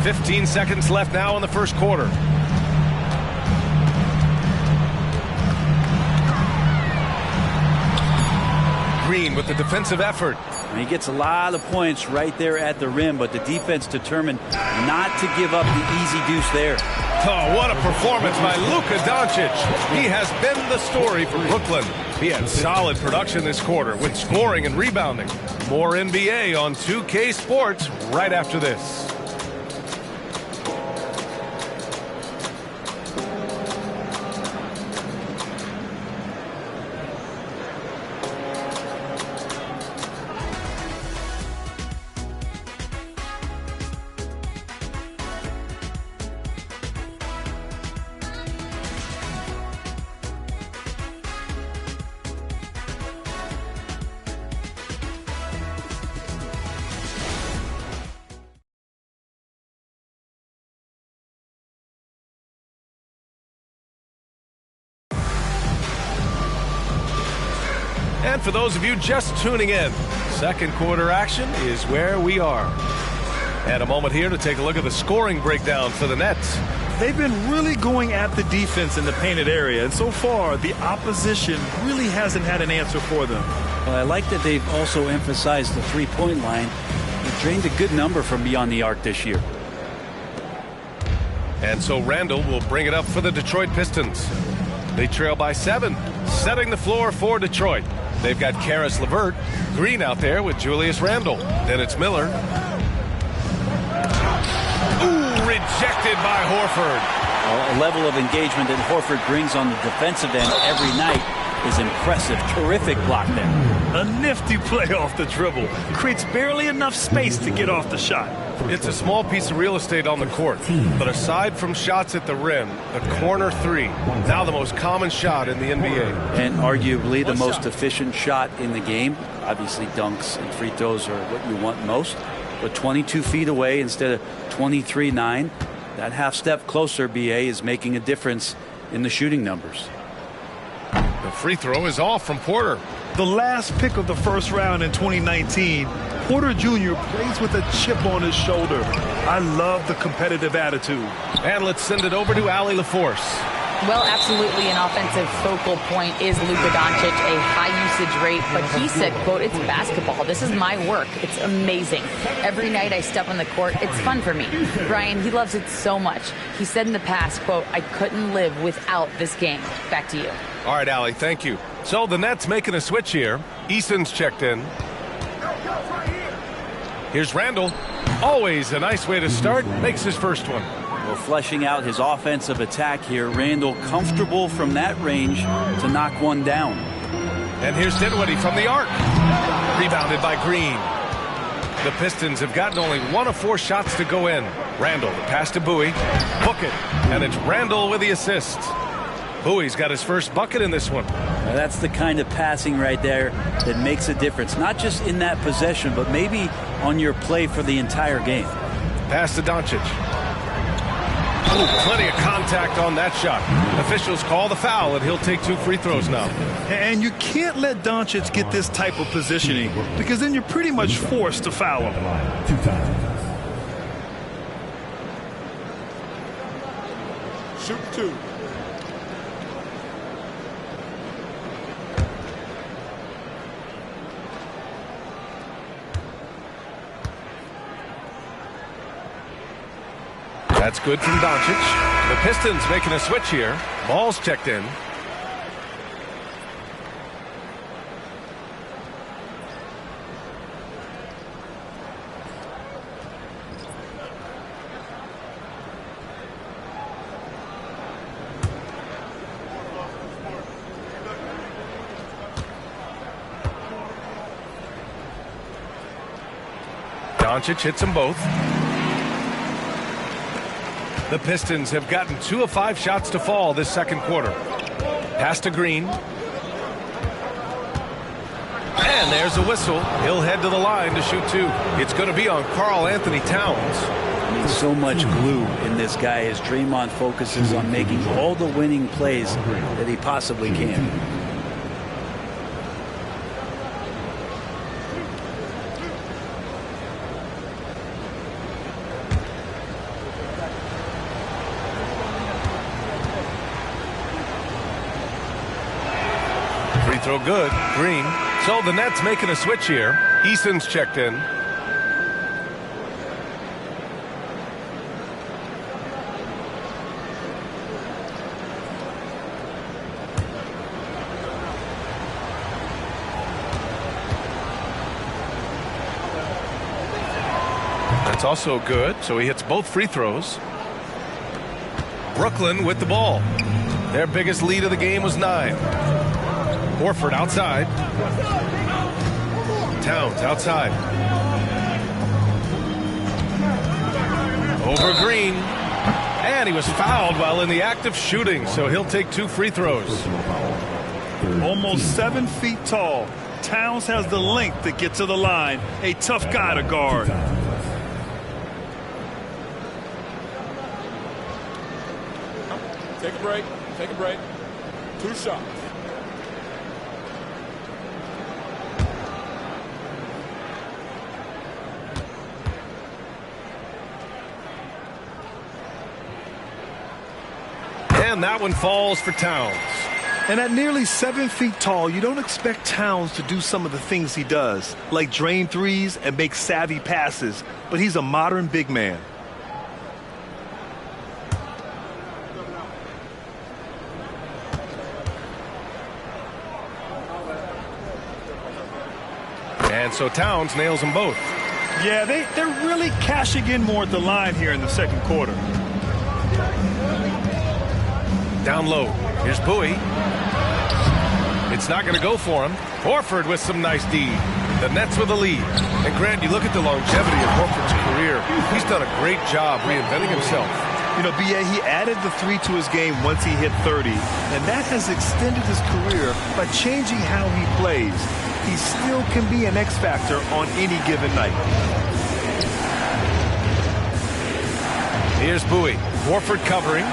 $15 seconds left now in the first quarter. Green with the defensive effort. He gets a lot of points right there at the rim, but the defense determined not to give up the easy deuce there. Oh, what a performance by Luka Doncic. He has been the story for Brooklyn. He had solid production this quarter with scoring and rebounding. More NBA on 2K Sports right after this. And for those of you just tuning in, second quarter action is where we are. And a moment here to take a look at the scoring breakdown for the Nets. they've been really going at the defense in the painted area, and so far the opposition really hasn't had an answer for them. Well, I like that they've also emphasized the three-point line. They've drained a good number from beyond the arc this year. And so Randall will bring it up for the Detroit Pistons. They trail by 7, setting the floor for Detroit. They've got Karis LeVert, Green out there with Julius Randle. Then it's Miller. Ooh, rejected by Horford. A level of engagement that Horford brings on the defensive end every night is impressive. Terrific block there. A nifty play off the dribble. Creates barely enough space to get off the shot. It's a small piece of real estate on the court, but aside from shots at the rim, the corner three, now the most common shot in the NBA. And arguably the most efficient shot in the game. Obviously dunks and free throws are what you want most, but 22 feet away instead of 23-9. That half step closer, BA, is making a difference in the shooting numbers. The free throw is off from Porter. The last pick of the first round in 2019, Porter Jr. plays with a chip on his shoulder. I love the competitive attitude. And let's send it over to Allie LaForce. Well, absolutely an offensive focal point is Luka Doncic, a high usage rate, but he said, quote, it's basketball. This is my work. It's amazing. Every night I step on the court, it's fun for me. Brian, he loves it so much. He said in the past, quote, I couldn't live without this game. Back to you. All right, Allie, thank you. So the Nets making a switch here. Eason's checked in. Here's Randall. Always a nice way to start. Makes his first one. Well, fleshing out his offensive attack here. Randall comfortable from that range to knock one down. And here's Dinwiddie from the arc. Rebounded by Green. The Pistons have gotten only 1 of 4 shots to go in. Randall, the pass to Bowie. Book it. And it's Randall with the assist. Bowie's got his first bucket in this one. Now that's the kind of passing right there that makes a difference. Not just in that possession, but maybe on your play for the entire game. Pass to Doncic. Oh, plenty of contact on that shot. Officials call the foul, and he'll take 2 free throws now. And you can't let Doncic get this type of positioning, because then you're pretty much forced to foul him. 2 times. Shoot 2. That's good from Doncic. The Pistons making a switch here. Ball's checked in. Doncic hits them both. The Pistons have gotten 2 of 5 shots to fall this second quarter. Pass to Green. And there's a whistle. He'll head to the line to shoot 2. It's going to be on Karl Anthony Towns. I mean, so much glue in this guy as Draymond focuses on making all the winning plays that he possibly can. Throw good. Green. So the Nets making a switch here. Eason's checked in. That's also good. So he hits both free throws. Brooklyn with the ball. Their biggest lead of the game was 9. Horford outside. Towns outside. Over Green. And he was fouled while in the act of shooting, so he'll take 2 free throws. Almost 7 feet tall. Towns has the length to get to the line. A tough guy to guard. Take a break. Take a break. 2 shots. And that one falls for Towns. And at nearly 7 feet tall, you don't expect Towns to do some of the things he does, like drain threes and make savvy passes. But he's a modern big man. And so Towns nails them both. Yeah, they're really cashing in more at the line here in the second quarter. Down low. Here's Bowie. It's not going to go for him. Horford with some nice D. The Nets with the lead. And Grant, you look at the longevity of Horford's career. He's done a great job reinventing himself. You know, B.A., he added the 3 to his game once he hit 30. And that has extended his career by changing how he plays. He still can be an X factor on any given night. Here's Bowie. Horford covering.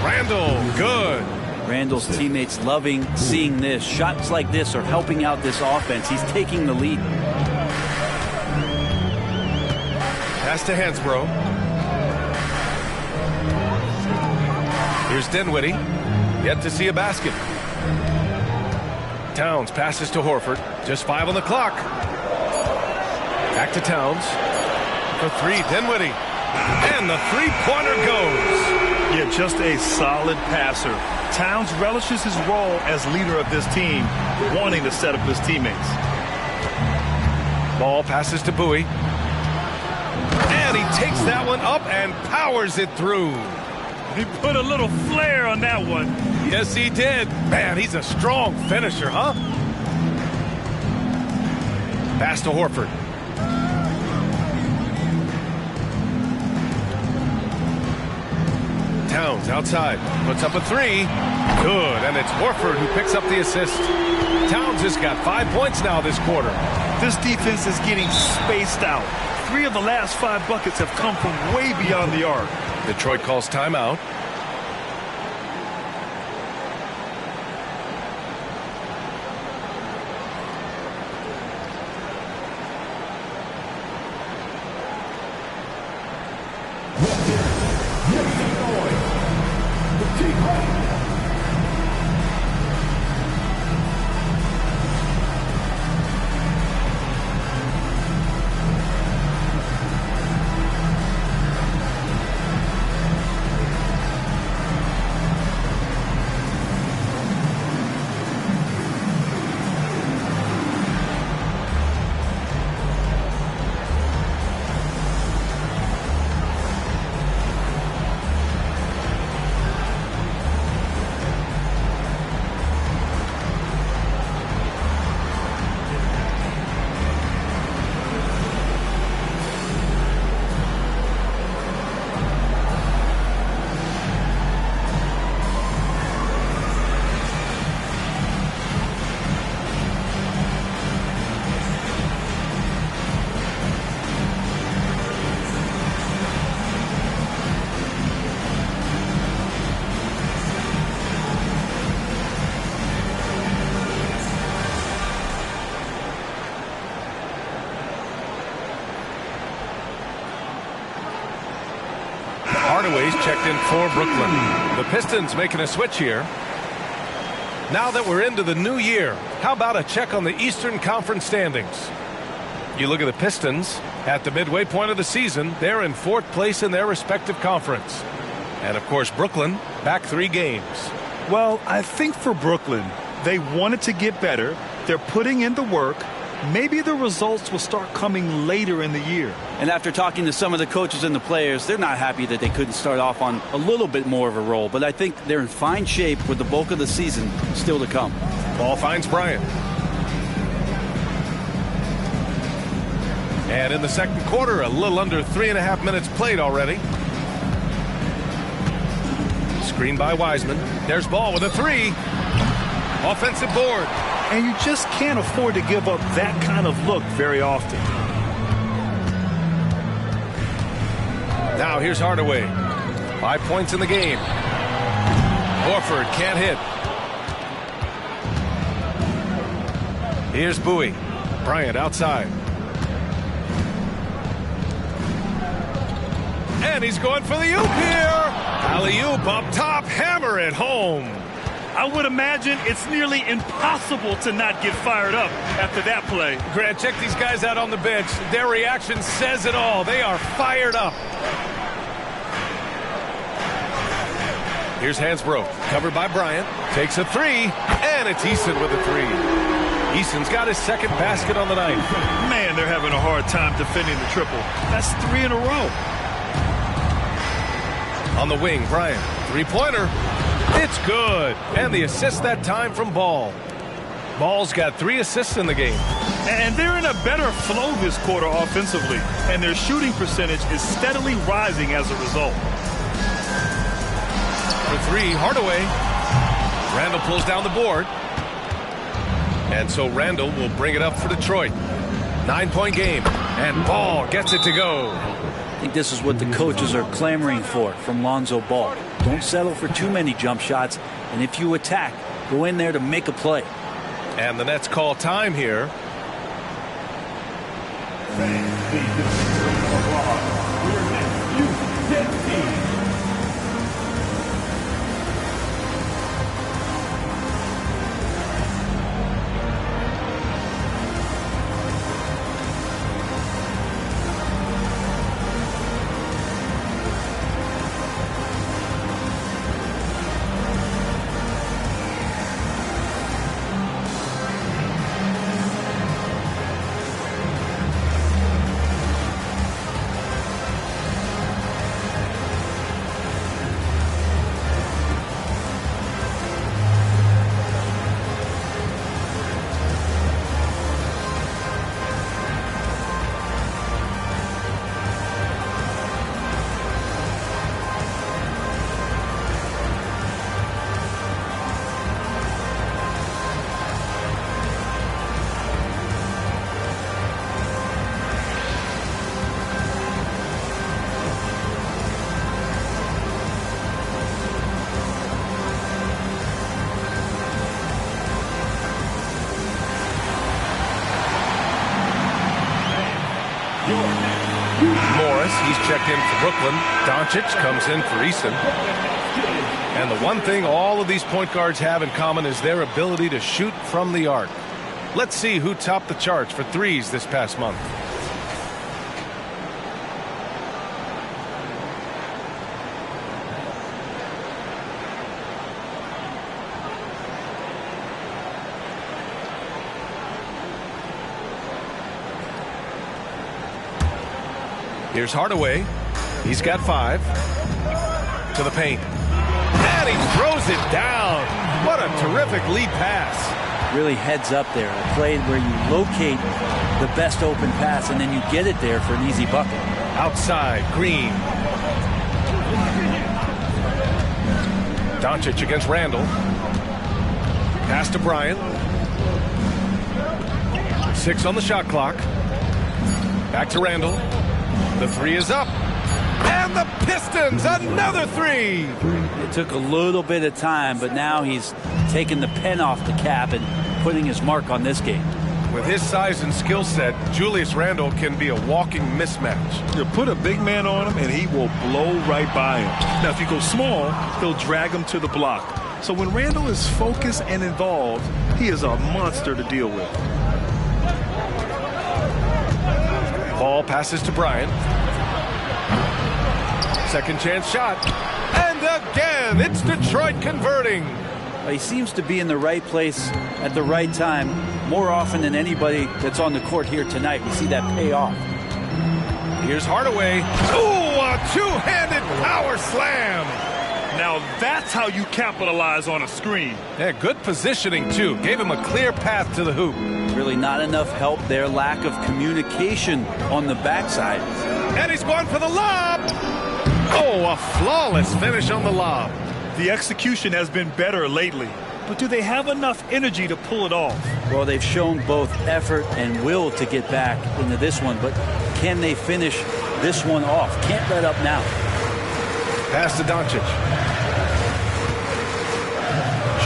Randall, good. Randall's teammates loving seeing this. Shots like this are helping out this offense. He's taking the lead. Pass to Hansbrough. Here's Dinwiddie. Yet to see a basket. Towns passes to Horford. Just 5 on the clock. Back to Towns. For 3, Dinwiddie. And the three-pointer goes. Yeah, just a solid passer. Towns relishes his role as leader of this team, wanting to set up his teammates. Ball passes to Bowie. And he takes that one up and powers it through. He put a little flair on that one. Yes, he did. Man, he's a strong finisher, huh? Pass to Horford. Towns outside. Puts up a 3. Good. And it's Horford who picks up the assist. Towns has got 5 points now this quarter. This defense is getting spaced out. 3 of the last 5 buckets have come from way beyond the arc. Detroit calls timeout. Hardaway's checked in for Brooklyn. The Pistons making a switch here. Now that we're into the new year, how about a check on the Eastern Conference standings? You look at the Pistons at the midway point of the season. They're in 4th place in their respective conference. And of course, Brooklyn back 3 games. Well, I think for Brooklyn, they wanted to get better. They're putting in the work. Maybe the results will start coming later in the year. And after talking to some of the coaches and the players, they're not happy that they couldn't start off on a little bit more of a roll. But I think they're in fine shape with the bulk of the season still to come. Ball finds Bryant. And in the second quarter, a little under 3.5 minutes played already. Screen by Wiseman. There's Ball with a 3. Offensive board. And you just can't afford to give up that kind of look very often. Now here's Hardaway. 5 points in the game. Horford can't hit. Here's Bowie. Bryant outside. And he's going for the oop here. Alley-oop up top, hammer it home. I would imagine it's nearly impossible to not get fired up after that play. Grant, check these guys out on the bench. Their reaction says it all. They are fired up. Here's Hansbrough, covered by Bryant. Takes a three, and it's Eason with a three. Eason's got his second basket on the night. Man, they're having a hard time defending the triple. That's 3 in a row. On the wing, Bryant, three-pointer. It's good. And the assist that time from Ball. Ball's got 3 assists in the game. And they're in a better flow this quarter offensively. And their shooting percentage is steadily rising as a result. For 3, Hardaway. Randall pulls down the board. And so Randall will bring it up for Detroit. 9-point game. And Ball gets it to go. I think this is what the coaches are clamoring for from Lonzo Ball. Don't settle for too many jump shots. And if you attack, go in there to make a play. And the Nets call time here. Morris, he's checked in for Brooklyn. Doncic comes in for Eason. And the one thing all of these point guards have in common is their ability to shoot from the arc. Let's see who topped the charts for threes this past month. Here's Hardaway. He's got 5. To the paint. And he throws it down. What a terrific lead pass. Really heads up there. A play where you locate the best open pass and then you get it there for an easy bucket. Outside, Green. Doncic against Randall. Pass to Bryant. 6 on the shot clock. Back to Randall. The 3 is up. And the Pistons, another 3. It took a little bit of time, but now he's taking the pen off the cap and putting his mark on this game. With his size and skill set, Julius Randle can be a walking mismatch. You put a big man on him, and he will blow right by him. Now, if you go small, he'll drag him to the block. So when Randle is focused and involved, he is a monster to deal with. Ball passes to Bryant. Second chance shot. And again, it's Detroit converting. He seems to be in the right place at the right time more often than anybody that's on the court here tonight. We see that pay off. Here's Hardaway. Ooh, a two-handed power slam. Now that's how you capitalize on a screen. Yeah, good positioning, too. Gave him a clear path to the hoop. Really not enough help there. Lack of communication on the backside. And he's going for the lob. Oh, a flawless finish on the lob. The execution has been better lately. But do they have enough energy to pull it off? Well, they've shown both effort and will to get back into this one. But can they finish this one off? Can't let up now. Pass to Doncic.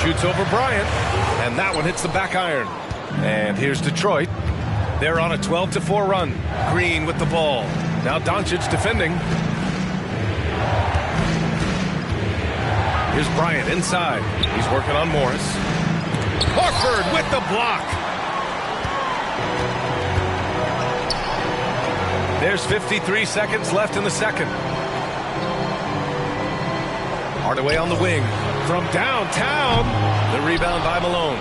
Shoots over Bryant. And that one hits the back iron. And here's Detroit. They're on a 12-4 run. Green with the ball. Now Doncic defending. Here's Bryant inside. He's working on Morris. Horford with the block. There's 53 seconds left in the second. Hardaway on the wing. From downtown. The rebound by Malone.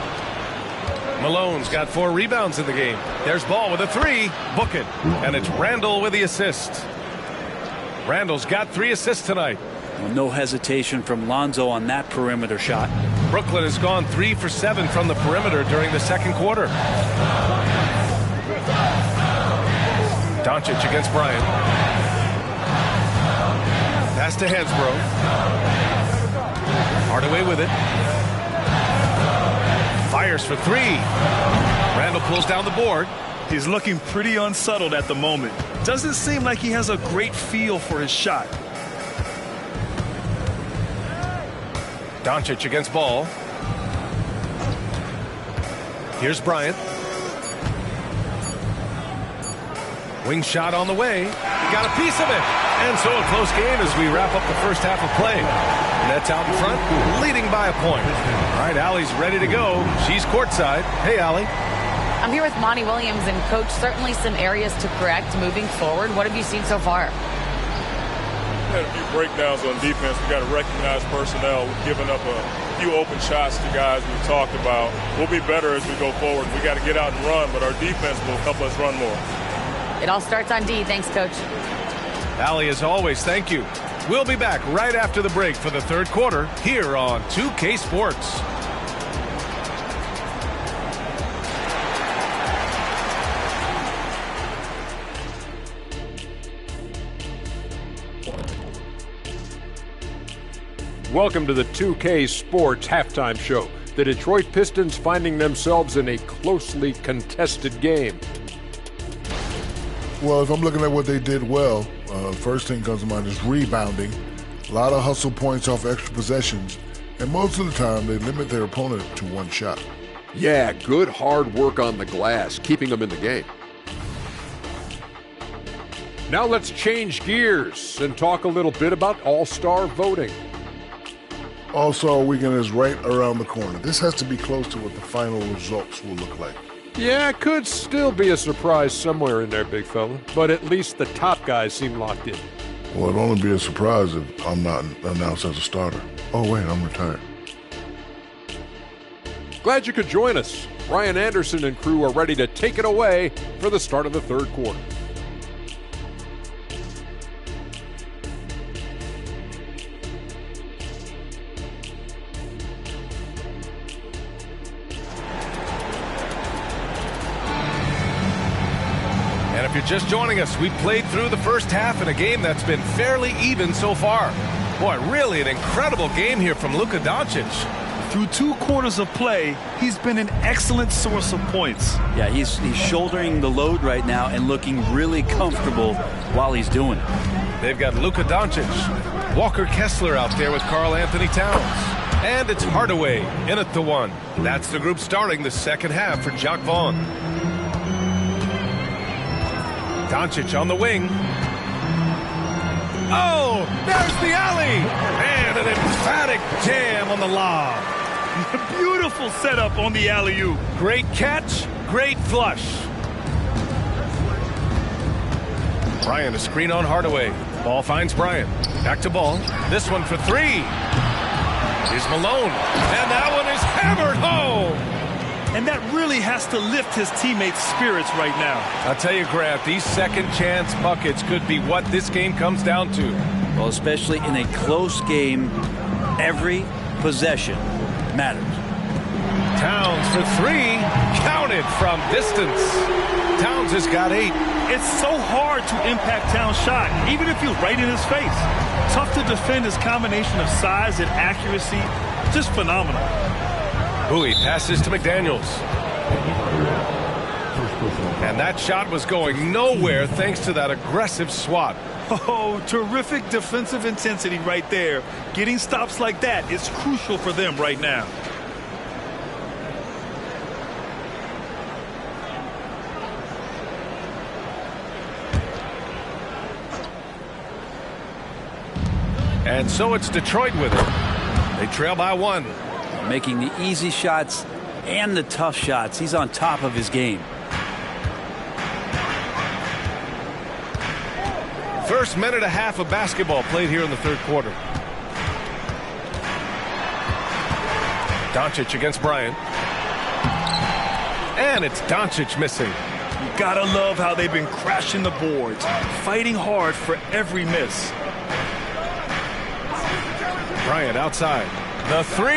Malone's got 4 rebounds in the game. There's Ball with a 3. Book it. And it's Randall with the assist. Randall's got 3 assists tonight. Well, no hesitation from Lonzo on that perimeter shot. Brooklyn has gone 3 for 7 from the perimeter during the second quarter. Doncic against Bryant. Pass to Hansbrough. Hardaway with it. Fires for 3. Randall pulls down the board. He's looking pretty unsettled at the moment. Doesn't seem like he has a great feel for his shot. Doncic against Ball. Here's Bryant. Wing shot on the way. He got a piece of it. And so a close game as we wrap up the first half of play. Nets out in front, leading by a point. All right, Allie's ready to go. She's courtside. Hey, Allie. I'm here with Monty Williams, and Coach, certainly some areas to correct moving forward. What have you seen so far? We had a few breakdowns on defense. We got to recognize personnel. We've given up a few open shots to guys we talked about. We'll be better as we go forward. We got to get out and run, but our defense will help us run more. It all starts on D. Thanks, Coach. Allie, as always, thank you. We'll be back right after the break for the third quarter here on 2K Sports. Welcome to the 2K Sports halftime show. The Detroit Pistons finding themselves in a closely contested game. Well, if I'm looking at what they did well, first thing comes to mind is rebounding. A lot of hustle points off extra possessions, and most of the time they limit their opponent to one shot. Yeah, good hard work on the glass, keeping them in the game. Now let's change gears and talk a little bit about All-Star voting. All-Star Weekend is right around the corner. This has to be close to what the final results will look like. Yeah, it could still be a surprise somewhere in there, big fella, but at least the top guys seem locked in. Well, it'll only be a surprise if I'm not announced as a starter. Oh, wait, I'm retired. Glad you could join us. Ryan Anderson and crew are ready to take it away for the start of the third quarter. And if you're just joining us, we played through the first half in a game that's been fairly even so far. Boy, really an incredible game here from Luka Doncic. Through 2 quarters of play, he's been an excellent source of points. Yeah, he's shouldering the load right now and looking really comfortable while he's doing it. They've got Luka Doncic, Walker Kessler out there with Karl Anthony Towns. And it's Hardaway in at the 1. That's the group starting the second half for Jacque Vaughn. Doncic on the wing. Oh, there's the alley. And an emphatic jam on the lob. Beautiful setup on the alley-oop. Great catch, great flush. Bryant, a screen on Hardaway. Ball finds Bryant. Back to Ball. This one for 3. Is Malone. And that one is hammered home. And that really has to lift his teammates' spirits right now. I'll tell you, Grant, these second chance buckets could be what this game comes down to. Well, especially in a close game, every possession matters. Towns for 3, counted from distance. Towns has got 8. It's so hard to impact Towns' shot, even if you're right in his face. Tough to defend his combination of size and accuracy. Just phenomenal. Bowie passes to McDaniels. And that shot was going nowhere thanks to that aggressive swat. Oh, terrific defensive intensity right there. Getting stops like that is crucial for them right now. And so it's Detroit with it. They trail by 1. Making the easy shots and the tough shots. He's on top of his game. First minute and a half of basketball played here in the third quarter. Doncic against Bryant. And it's Doncic missing. You gotta love how they've been crashing the boards, fighting hard for every miss. Bryant outside. The 3.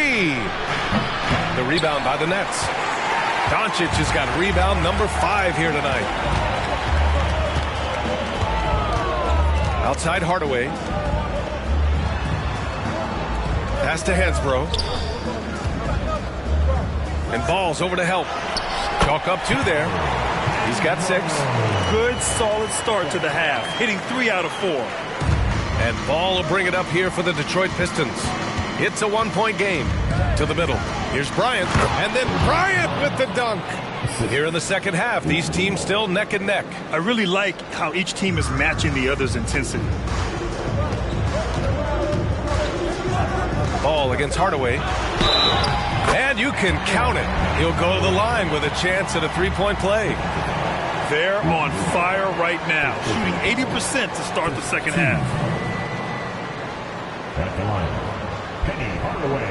The rebound by the Nets. Doncic has got rebound number 5 here tonight. Outside Hardaway. Pass to Hansbrough. And Ball's over to help. Chalk up 2 there. He's got 6. Good, solid start to the half, hitting 3 out of 4. And Ball will bring it up here for the Detroit Pistons. It's a 1-point game. To the middle. Here's Bryant. And then Bryant with the dunk. Here in the second half, these teams still neck and neck. I really like how each team is matching the other's intensity. Ball against Hardaway. And you can count it. He'll go to the line with a chance at a 3-point play. They're on fire right now, shooting 80% to start the second half. At the line, Penny Hardaway.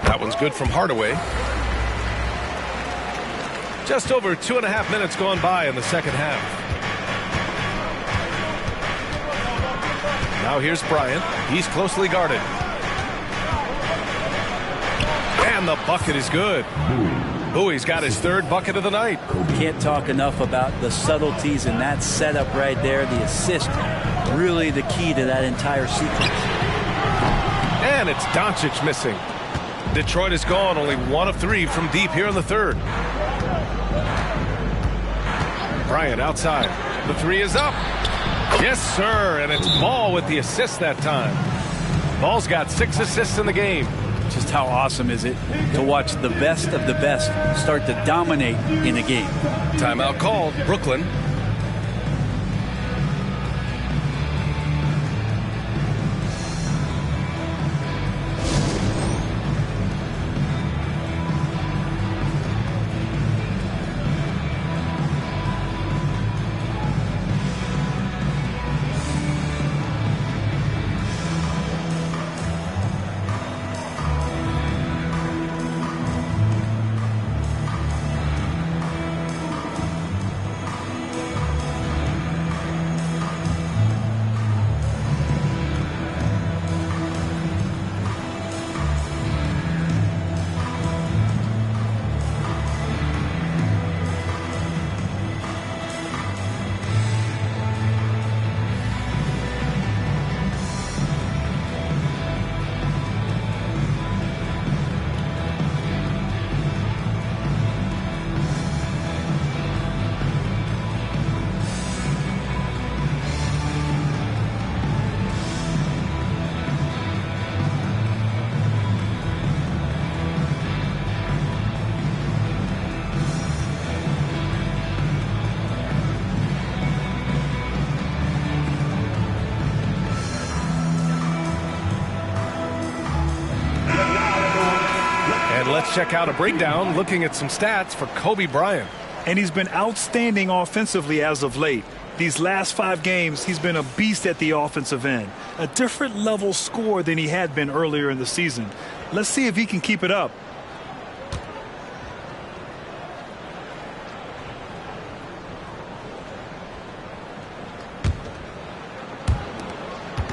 That one's good from Hardaway. Just over 2.5 minutes gone by in the second half. Now here's Bryant. He's closely guarded. And the bucket is good. Bowie's got his 3rd bucket of the night. Can't talk enough about the subtleties in that setup right there. The assist, really the key to that entire sequence. And it's Doncic missing. Detroit is gone only 1 of 3 from deep here in the third. Bryant outside. The 3 is up. Yes, sir. And it's Ball with the assist that time. Ball's got 6 assists in the game. Just how awesome is it to watch the best of the best start to dominate in a game. Timeout called. Brooklyn. Let's check out a breakdown looking at some stats for Kobe Bryant. And he's been outstanding offensively as of late. These last 5 games, he's been a beast at the offensive end. A different level score than he had been earlier in the season. Let's see if he can keep it up.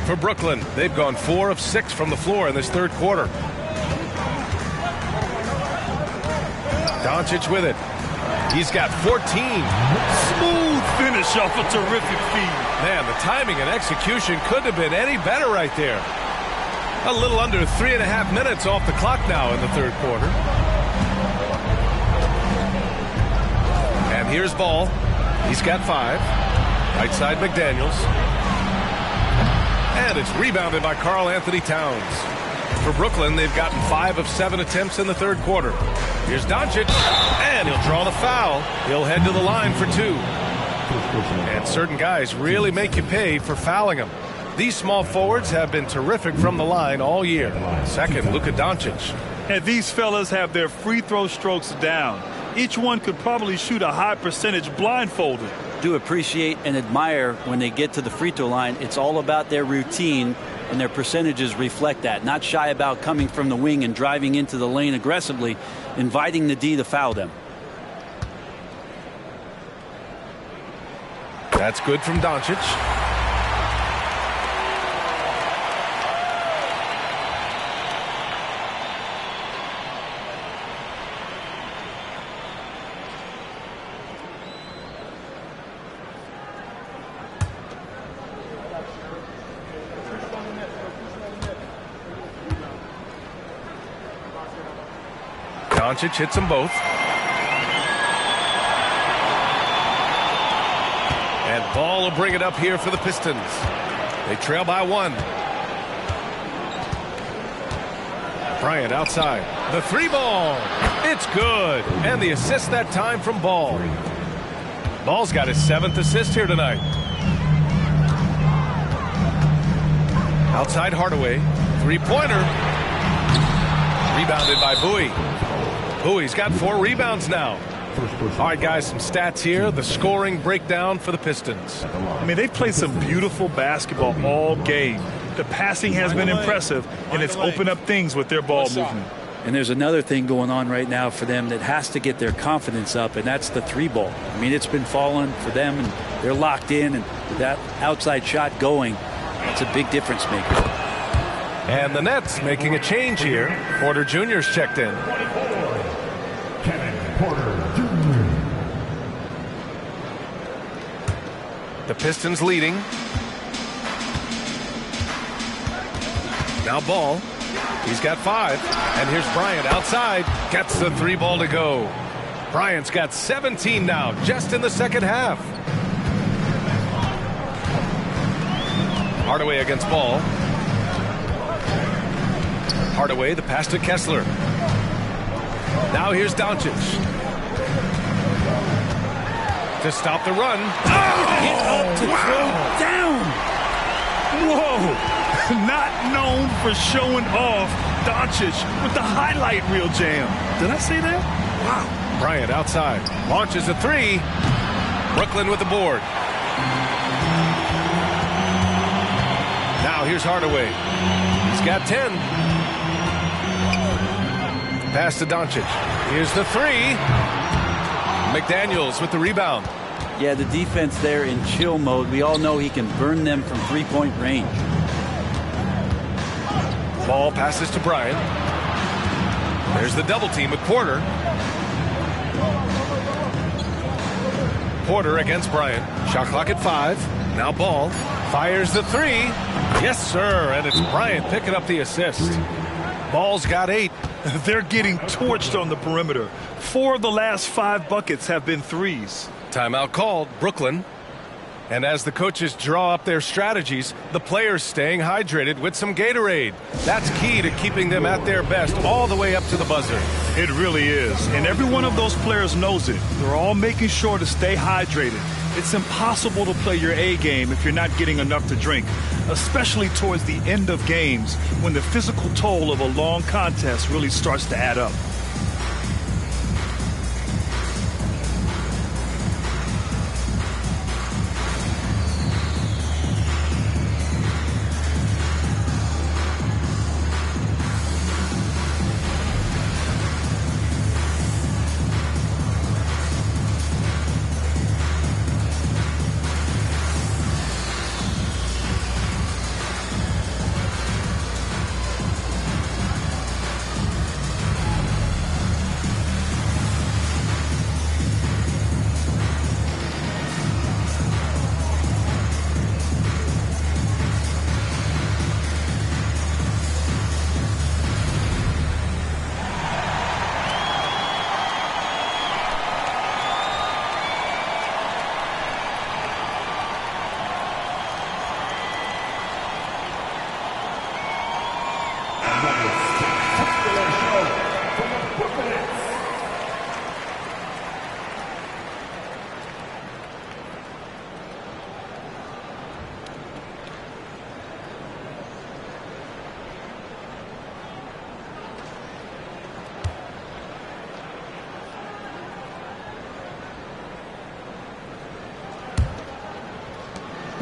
For Brooklyn, they've gone 4 of 6 from the floor in this third quarter. Doncic with it. He's got 14. Smooth finish off a terrific feed. Man, the timing and execution couldn't have been any better right there. A little under 3.5 minutes off the clock now in the third quarter. And here's Ball. He's got 5. Right side McDaniels. And it's rebounded by Karl Anthony Towns. For Brooklyn, they've gotten 5 of 7 attempts in the third quarter. Here's Doncic, and he'll draw the foul. He'll head to the line for 2. And certain guys really make you pay for fouling them. These small forwards have been terrific from the line all year. Second, Luka Doncic. And these fellas have their free throw strokes down. Each one could probably shoot a high percentage blindfolded. Do appreciate and admire when they get to the free throw line. It's all about their routine, and their percentages reflect that. Not shy about coming from the wing and driving into the lane aggressively, inviting the D to foul them. That's good from Doncic. Doncic hits them both. And Ball will bring it up here for the Pistons. They trail by 1. Bryant outside. The 3-ball. It's good. And the assist that time from Ball. Ball's got his 7th assist here tonight. Outside Hardaway. 3-pointer. Rebounded by Bowie. Bowie's got 4 rebounds now. All right, guys, some stats here. The scoring breakdown for the Pistons. I mean, they've played some beautiful basketball all game. The passing has been impressive, and it's opened up things with their ball movement. And there's another thing going on right now for them that has to get their confidence up, and that's the 3-ball. I mean, it's been falling for them, and they're locked in, and with that outside shot going, it's a big difference maker. And the Nets making a change here. Porter Jr.'s checked in. The Pistons leading. Now Ball. He's got 5. And here's Bryant outside. Gets the 3-ball to go. Bryant's got 17 now, just in the second half. Hardaway against Ball. Hardaway, the pass to Kessler. Now here's Doncic. To stop the run. Get up to throw down. Whoa. Not known for showing off. Doncic with the highlight reel jam. Did I say that? Wow. Bryant outside. Launches a 3. Brooklyn with the board. Now here's Hardaway. He's got 10. Pass to Doncic. Here's the 3. McDaniels with the rebound. Yeah, the defense there in chill mode. We all know he can burn them from 3-point range. Ball passes to Bryant. There's the double team with Porter. Porter against Bryant. Shot clock at 5. Now Ball fires the 3. Yes, sir. And it's Bryant picking up the assist. Ball's got 8. They're getting torched on the perimeter. 4 of the last 5 buckets have been threes. Timeout called, Brooklyn. And as the coaches draw up their strategies, the players staying hydrated with some Gatorade. That's key to keeping them at their best all the way up to the buzzer. It really is. And every one of those players knows it. They're all making sure to stay hydrated. It's impossible to play your A game if you're not getting enough to drink, especially towards the end of games when the physical toll of a long contest really starts to add up.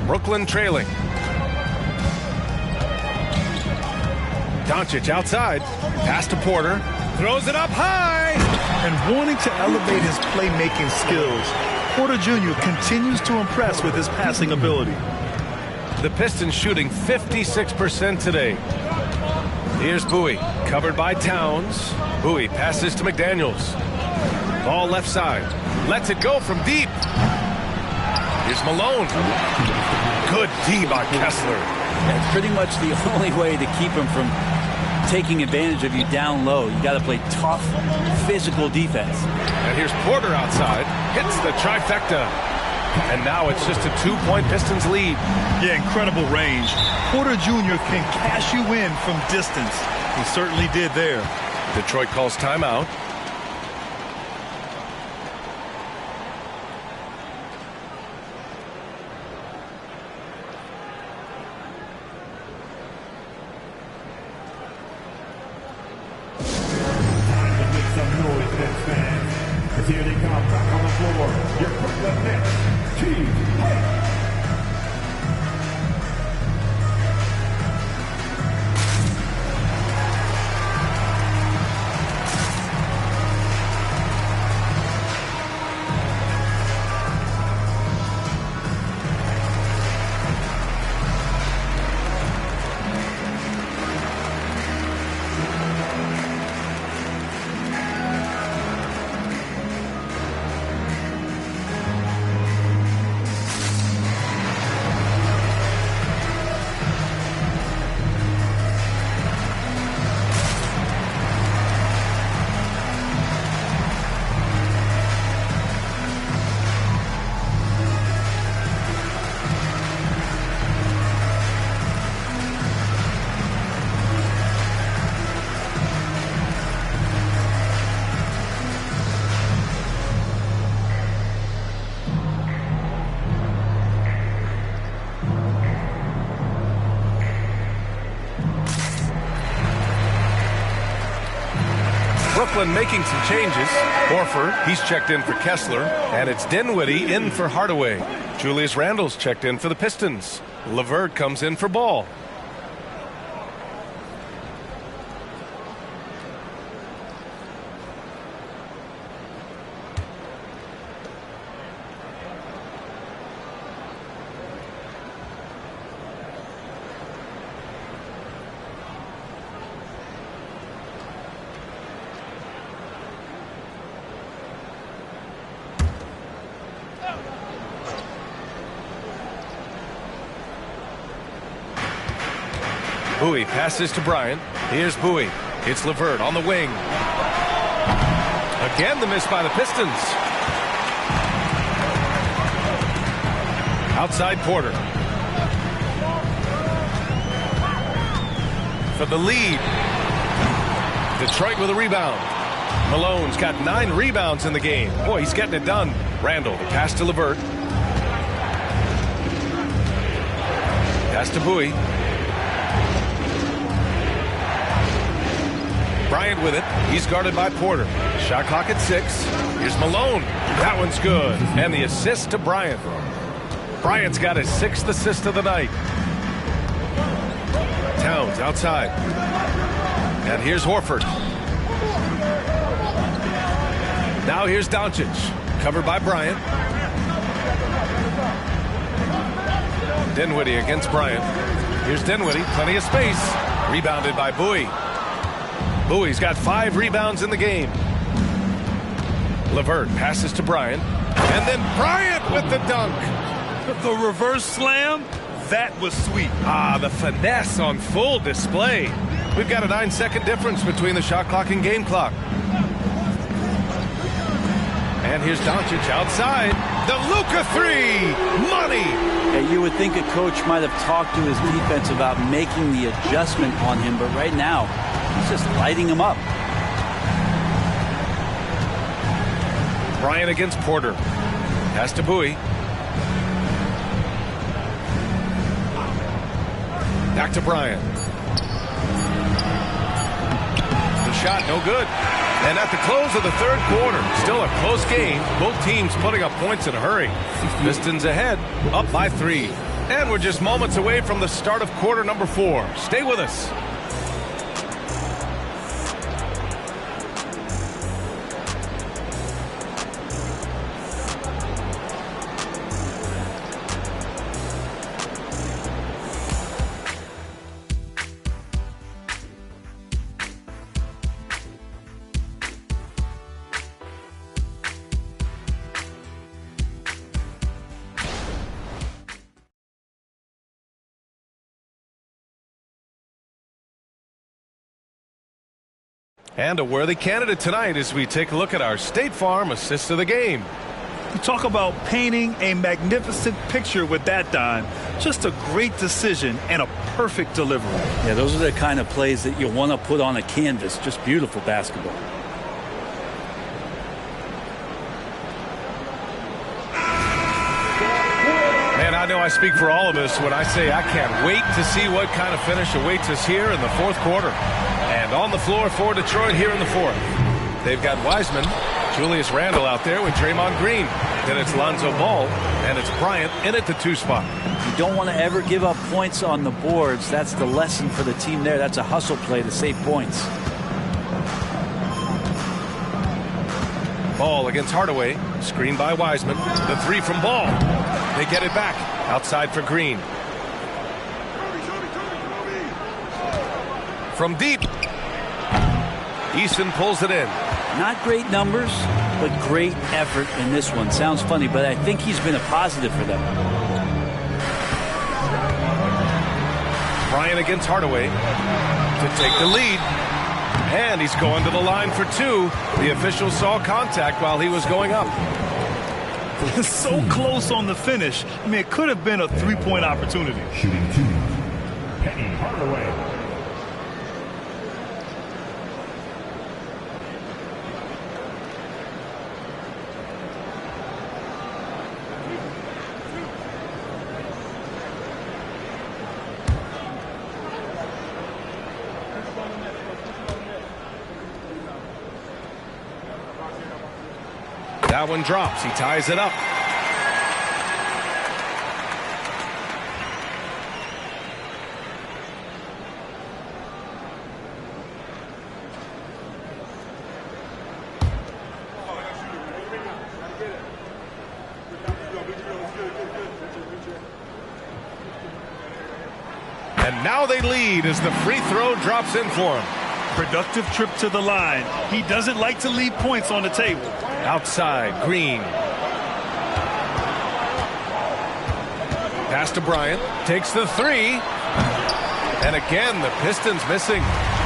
Brooklyn trailing. Doncic outside. Pass to Porter. Throws it up high. And wanting to elevate his playmaking skills, Porter Jr. continues to impress with his passing ability. The Pistons shooting 56% today. Here's Bowie, covered by Towns. Bowie passes to McDaniels. Ball left side. Lets it go from deep. Here's Malone. Good D by Kessler. That's pretty much the only way to keep him from taking advantage of you down low. You got to play tough, physical defense. And here's Porter outside. Hits the trifecta. And now it's just a 2-point Pistons lead. Yeah, incredible range. Porter Jr. can cash you in from distance. He certainly did there. Detroit calls timeout. Here they come, back on the floor. Your Brooklyn Nets, Team. Brooklyn making some changes. Horford, he's checked in for Kessler. And it's Dinwiddie in for Hardaway. Julius Randle's checked in for the Pistons. LeVert comes in for Ball. Bowie passes to Bryant. Here's Bowie. It's LeVert on the wing. Again, the miss by the Pistons. Outside Porter. For the lead. Detroit with a rebound. Malone's got 9 rebounds in the game. Boy, he's getting it done. Randle, the pass to LeVert. Pass to Bowie. Bryant with it. He's guarded by Porter. Shot clock at 6. Here's Malone. That one's good. And the assist to Bryant. Bryant's got his 6th assist of the night. Towns outside. And here's Horford. Now here's Doncic. Covered by Bryant. Dinwiddie against Bryant. Here's Dinwiddie. Plenty of space. Rebounded by Bowie. Bowie's got 5 rebounds in the game. LeVert passes to Bryant. And then Bryant with the dunk. The reverse slam, that was sweet. Ah, the finesse on full display. We've got a 9-second difference between the shot clock and game clock. And here's Doncic outside. The Luka 3. Money. Yeah, you would think a coach might have talked to his defense about making the adjustment on him, but right now, he's just lighting him up. Bryant against Porter. Pass to Bowie. Back to Bryant. The shot, no good. And at the close of the 3rd quarter, still a close game. Both teams putting up points in a hurry. Pistons ahead, up by 3. And we're just moments away from the start of quarter number 4. Stay with us. And a worthy candidate tonight as we take a look at our State Farm assist of the game. You talk about painting a magnificent picture with that dime. Just a great decision and a perfect delivery. Yeah, those are the kind of plays that you want to put on a canvas. Just beautiful basketball. Man, I know I speak for all of us when I say I can't wait to see what kind of finish awaits us here in the fourth quarter. And on the floor for Detroit here in the fourth. They've got Wiseman, Julius Randle out there with Draymond Green. Then it's Lonzo Ball, and it's Bryant in at the 2 spot. You don't want to ever give up points on the boards. That's the lesson for the team there. That's a hustle play to save points. Ball against Hardaway. Screen by Wiseman. The 3 from Ball. They get it back. Outside for Green. From deep. Eason pulls it in. Not great numbers, but great effort in this one. Sounds funny, but I think he's been a positive for them. Bryant against Hardaway to take the lead. And he's going to the line for 2. The official saw contact while he was going up. So close on the finish. I mean, it could have been a 3-point opportunity. Shooting 2, Penny Hardaway. That one drops. He ties it up. And now they lead as the free throw drops in for him. Productive trip to the line. He doesn't like to leave points on the table. Outside, Green. Pass to Bryant. Takes the 3. And again, the Pistons missing.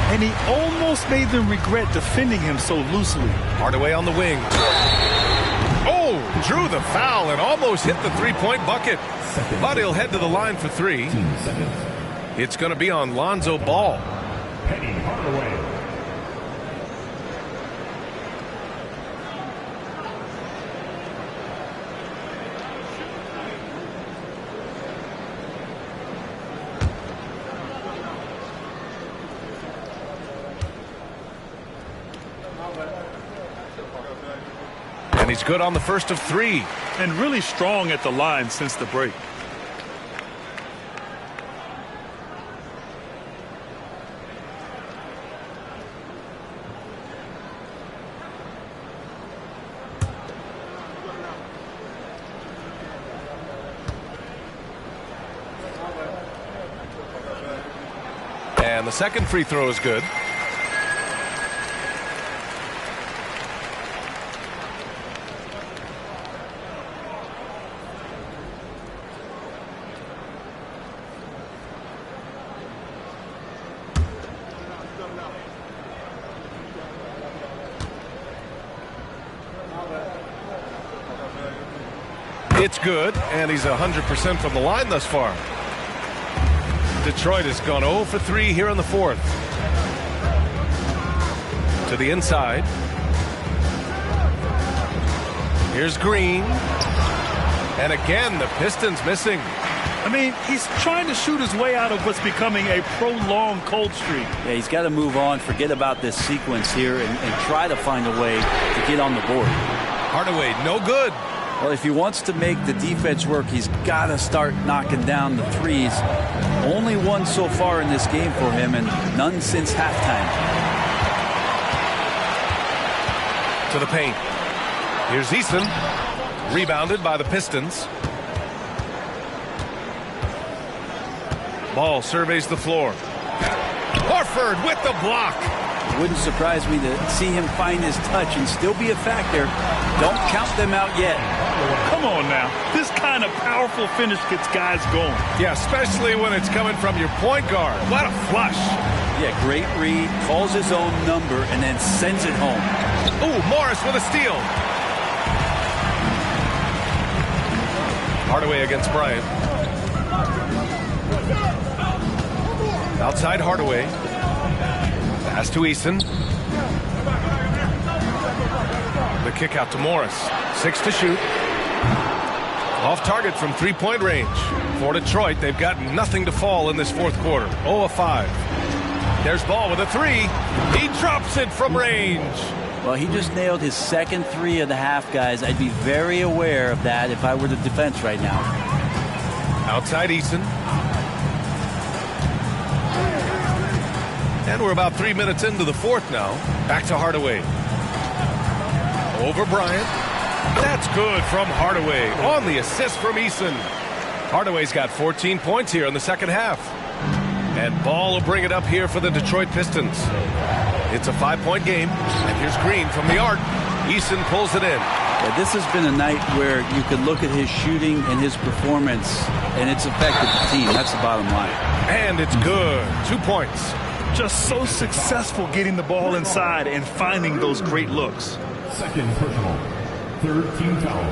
And he almost made them regret defending him so loosely. Hardaway on the wing. Oh, drew the foul and almost hit the 3-point bucket. But he'll head to the line for 3. It's going to be on Lonzo Ball. Penny Hardaway. And he's good on the first of 3. And really strong at the line since the break. And the second free throw is good. It's good, and he's 100% from the line thus far. Detroit has gone 0 for 3 here in the fourth. To the inside. Here's Green. And again, the Pistons missing. I mean, he's trying to shoot his way out of what's becoming a prolonged cold streak. Yeah, he's got to move on, forget about this sequence here, and try to find a way to get on the board. Hardaway, no good. Well, if he wants to make the defense work, he's got to start knocking down the threes. Only one so far in this game for him, and none since halftime. To the paint. Here's Eason. Rebounded by the Pistons. Ball surveys the floor. Horford with the block. It wouldn't surprise me to see him find his touch and still be a factor. Don't count them out yet. Come on now. This kind of powerful finish gets guys going. Yeah, especially when it's coming from your point guard. What a flush. Yeah, great read. Calls his own number and then sends it home. Ooh, Morris with a steal. Hardaway against Bryant. Outside Hardaway. Pass to Eason. The kick out to Morris. 6 to shoot. Off target from three-point range. For Detroit, they've got nothing to fall in this fourth quarter. 0 of 5. There's Ball with a 3. He drops it from range. Well, he just nailed his second 3 of the half, guys. I'd be very aware of that if I were the defense right now. Outside Eason. And we're about 3 minutes into the fourth now. Back to Hardaway. Over Bryant. That's good from Hardaway on the assist from Eason. Hardaway's got 14 points here in the second half. And Ball will bring it up here for the Detroit Pistons. It's a 5-point game. And here's Green from the arc. Eason pulls it in. Yeah, this has been a night where you can look at his shooting and his performance, and it's affected the team. That's the bottom line. And it's good. 2 points. Just so successful getting the ball inside and finding those great looks. Second personal. Third team foul.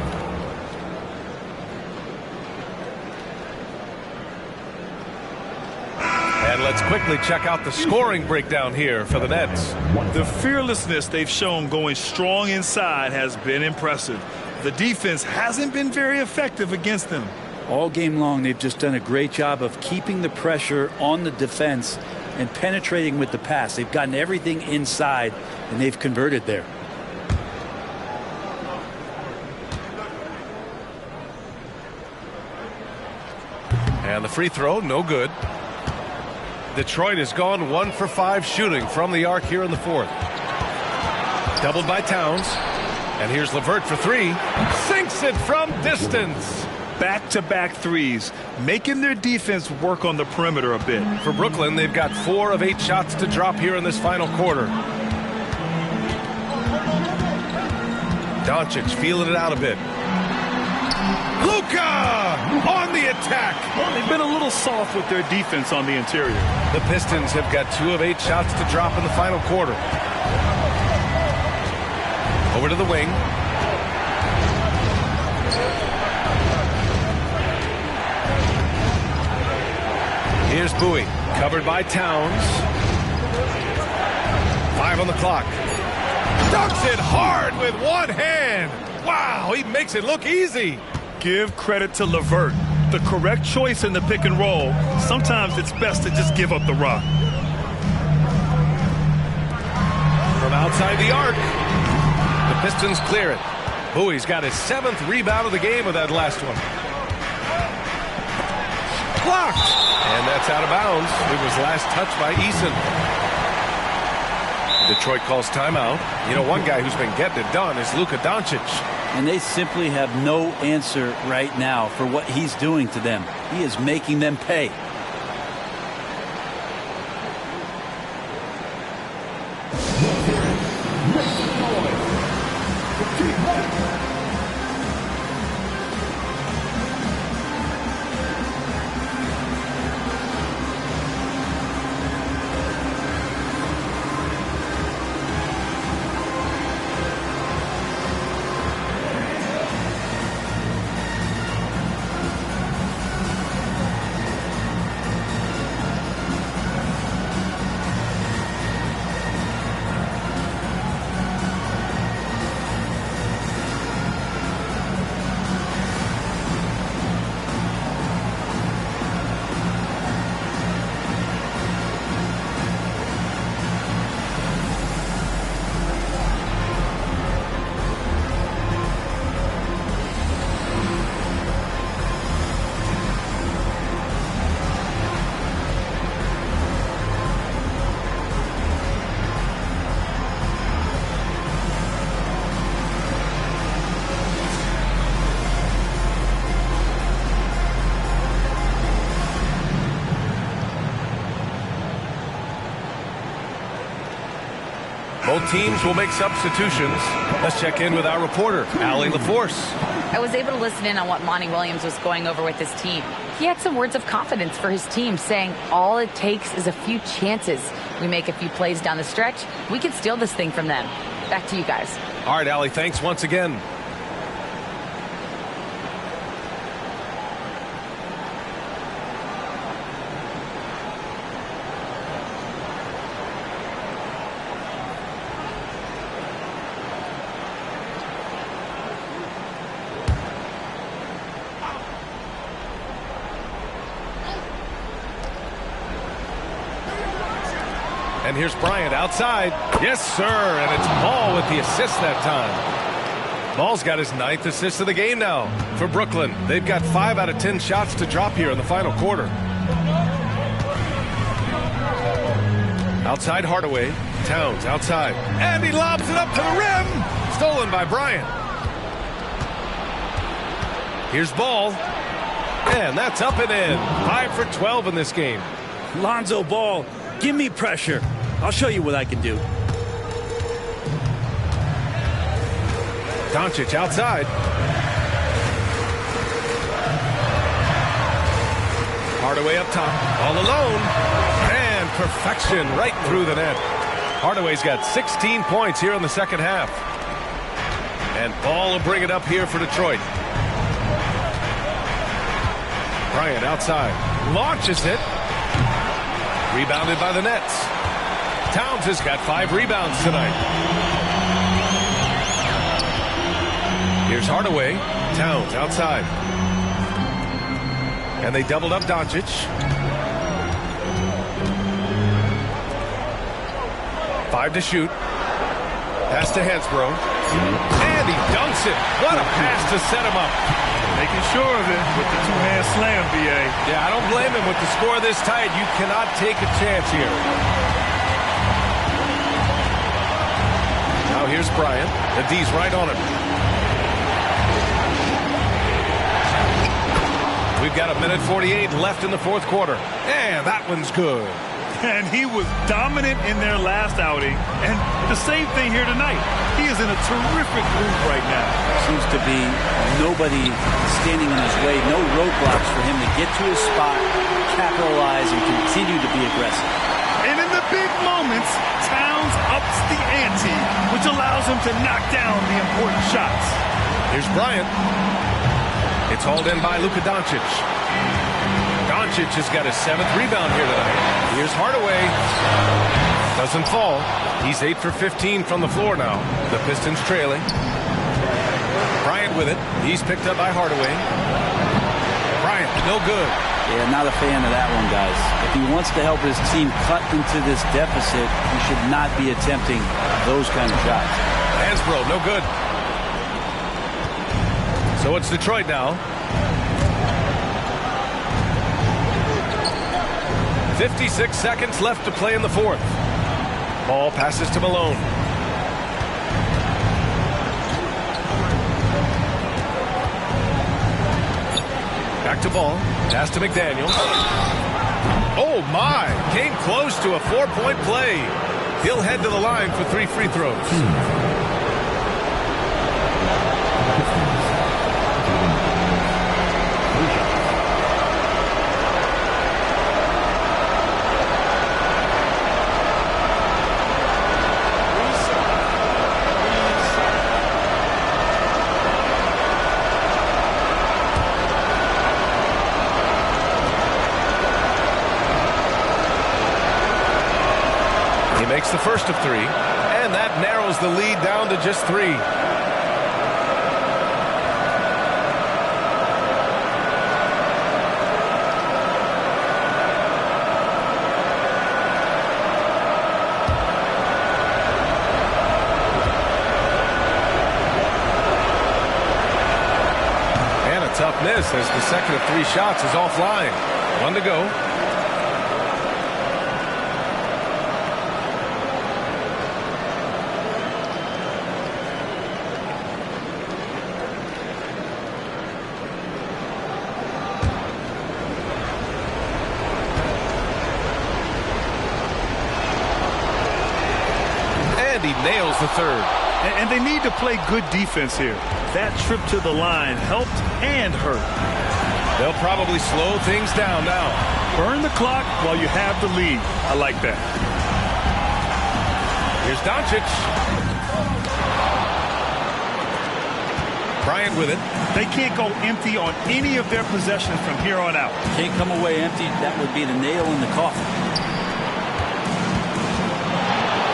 And let's quickly check out the scoring breakdown here for the Nets. The fearlessness they've shown going strong inside has been impressive. The defense hasn't been very effective against them. All game long, they've just done a great job of keeping the pressure on the defense and penetrating with the pass. They've gotten everything inside, and they've converted there. And the free throw, no good. Detroit has gone 1 for 5 shooting from the arc here in the fourth. Doubled by Towns. And here's LeVert for 3. Sinks it from distance. Back-to-back threes, making their defense work on the perimeter a bit. For Brooklyn, they've got 4 of 8 shots to drop here in this final quarter. Doncic feeling it out a bit. Luka on the attack. Well, they've been a little soft with their defense on the interior. The Pistons have got 2 of 8 shots to drop in the final quarter. Over to the wing. Here's Bowie, covered by Towns. 5 on the clock. Dunks it hard with one hand. Wow, he makes it look easy. Give credit to LeVert. The correct choice in the pick and roll. Sometimes it's best to just give up the rock. From outside the arc, the Pistons clear it. Bowie's got his 7th rebound of the game with that last one. Blocked. And that's out of bounds. It was last touched by Eason. Detroit calls timeout. You know, one guy who's been getting it done is Luka Doncic. And they simply have no answer right now for what he's doing to them. He is making them pay. Both teams will make substitutions. Let's check in with our reporter, Allie LaForce. I was able to listen in on what Monty Williams was going over with his team. He had some words of confidence for his team, saying all it takes is a few chances. We make a few plays down the stretch, we can steal this thing from them. Back to you guys. All right, Allie, thanks once again. And here's Bryant outside. Yes, sir. And it's Ball with the assist that time. Ball's got his 9th assist of the game now for Brooklyn. They've got 5 out of 10 shots to drop here in the final quarter. Outside Hardaway. Towns outside. And he lobs it up to the rim. Stolen by Bryant. Here's Ball. And that's up and in. 5 for 12 in this game. Lonzo Ball, give me pressure. I'll show you what I can do. Doncic outside. Hardaway up top. All alone. And perfection right through the net. Hardaway's got 16 points here in the second half. And Ball will bring it up here for Detroit. Bryant outside. Launches it. Rebounded by the Nets. Towns has got 5 rebounds tonight. Here's Hardaway. Towns outside. And they doubled up Doncic. 5 to shoot. Pass to Hansbrough. And he dunks it. What a pass to set him up. Making sure of it with the two-hand slam, B.A. Yeah, I don't blame him with the score this tight. You cannot take a chance here. Now here's Bryant. The D's right on him. We've got 1:48 left in the fourth quarter. And that one's good. And he was dominant in their last outing. And the same thing here tonight. He is in a terrific mood right now. Seems to be nobody standing in his way. No roadblocks for him to get to his spot, capitalize, and continue to be aggressive. And in the big moments, Towns ups the ante, which allows him to knock down the important shots. Here's Bryant. It's hauled in by Luka Doncic. Doncic has got his 7th rebound here tonight. Here's Hardaway. Doesn't fall. He's 8 for 15 from the floor now. The Pistons trailing. Bryant with it. He's picked up by Hardaway. Bryant, no good. Yeah, not a fan of that one, guys. If he wants to help his team cut into this deficit, he should not be attempting those kind of shots. Hansbrough, no good. So it's Detroit now. 56 seconds left to play in the fourth. Ball passes to Malone. Back to Ball. Pass to McDaniels. Oh, my. Came close to a 4-point play. He'll head to the line for 3 free throws. Makes the first of 3, and that narrows the lead down to just 3. And a tough miss as the second of 3 shots is offline. 1 to go. nails the third. And they need to play good defense here. That trip to the line helped and hurt. They'll probably slow things down now. Burn the clock while you have the lead. I like that. Here's Doncic. Bryant with it. They can't go empty on any of their possessions from here on out. Can't come away empty. That would be the nail in the coffin.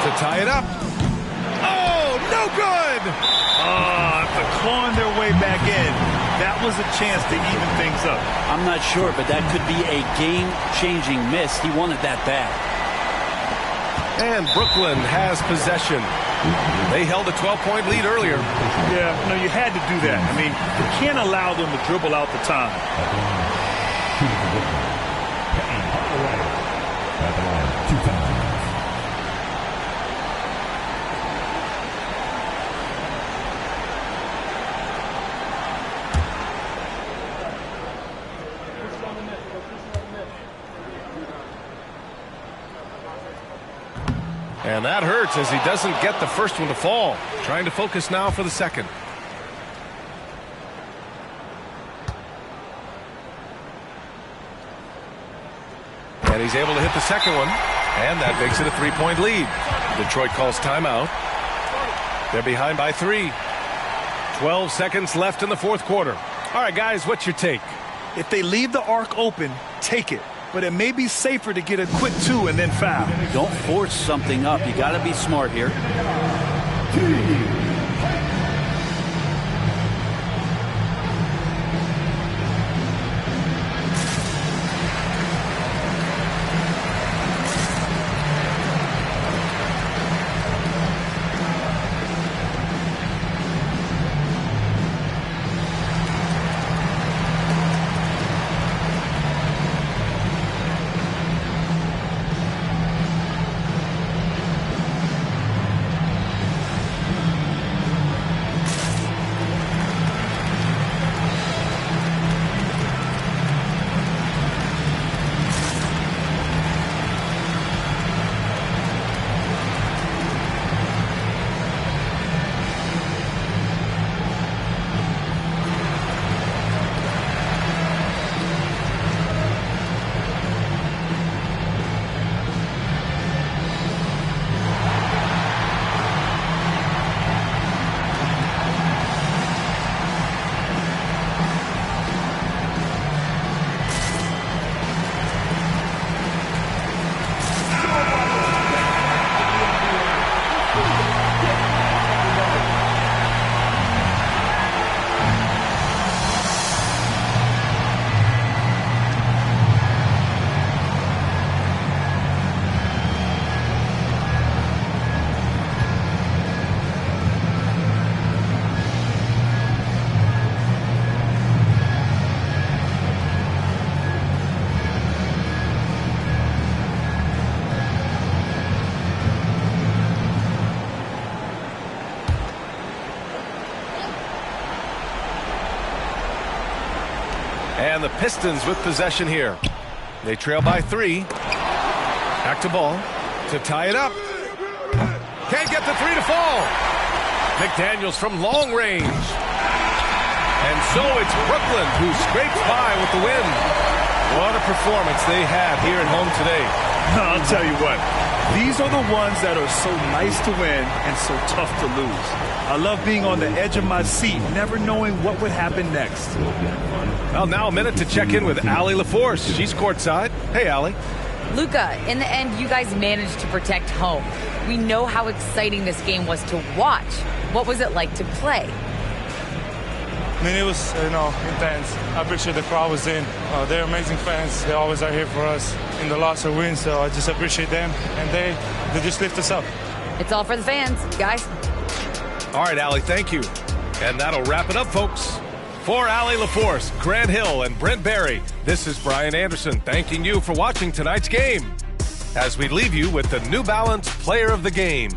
To tie it up. Oh, no good! After clawing their way back in, that was a chance to even things up. I'm not sure, but that could be a game-changing miss. He wanted that bad. And Brooklyn has possession. They held a 12-point lead earlier. Yeah, no, you had to do that. I mean, you can't allow them to dribble out the time. And that hurts as he doesn't get the first one to fall. Trying to focus now for the second. And he's able to hit the second one. And that makes it a 3-point lead. Detroit calls timeout. They're behind by 3. 12 seconds left in the fourth quarter. All right, guys, what's your take? If they leave the arc open, take it. But it may be safer to get a quick 2 and then foul. Don't force something up. You got to be smart here. And the Pistons with possession here. They trail by 3. Back to ball to tie it up. Can't get the 3 to fall. McDaniels from long range. And so it's Brooklyn who scrapes by with the win. What a performance they had here at home today. I'll tell you what. These are the ones that are so nice to win and so tough to lose. I love being on the edge of my seat, never knowing what would happen next. Well, now a minute to check in with Allie LaForce. She's courtside. Hey, Allie. Luka, in the end, you guys managed to protect home. We know how exciting this game was to watch. What was it like to play? I mean, it was, intense. I appreciate the crowd was in. They're amazing fans. They always are here for us in the loss or win, so I just appreciate them. And they just lift us up. It's all for the fans, guys. All right, Allie, thank you. And that'll wrap it up, folks. For Allie LaForce, Grant Hill, and Brent Barry, this is Brian Anderson thanking you for watching tonight's game as we leave you with the New Balance Player of the Game.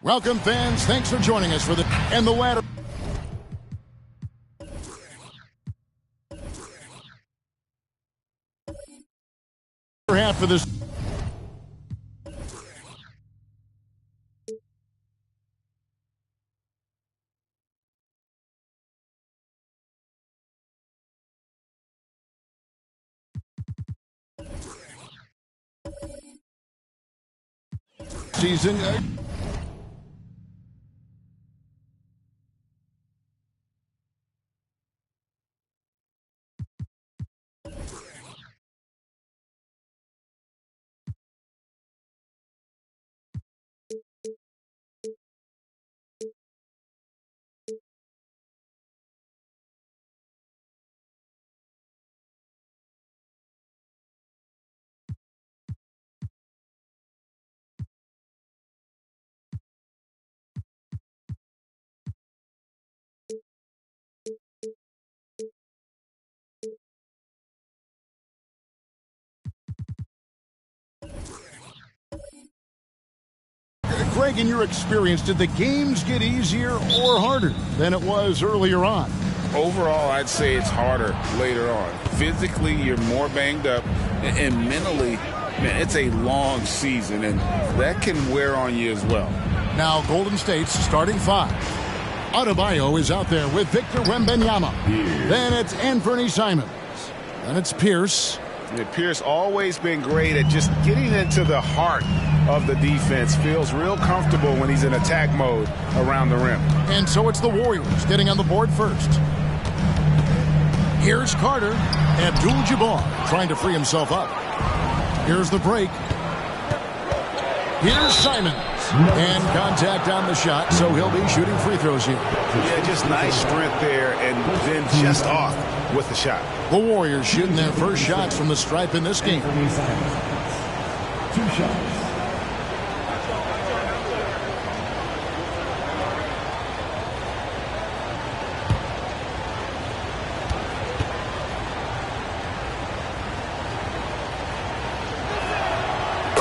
Welcome, fans. Thanks for joining us for the and the latter half of this season. Greg, in your experience, did the games get easier or harder than it was earlier on? Overall, I'd say it's harder later on. Physically, you're more banged up, and mentally, man, it's a long season, and that can wear on you as well. Now, Golden State's starting five. Adebayo is out there with Victor Wembanyama. Then it's Anthony Simons. Then it's Pierce. And Pierce always been great at just getting into the heart of the defense. Feels real comfortable when he's in attack mode around the rim. And so it's the Warriors getting on the board first. Here's Carter. Abdul-Jabbar trying to free himself up. Here's the break. Here's Simons. And contact on the shot, so he'll be shooting free throws here. Yeah, just nice strength there, and then just off with the shot. The Warriors shooting their first shots from the stripe in this game. 2 shots.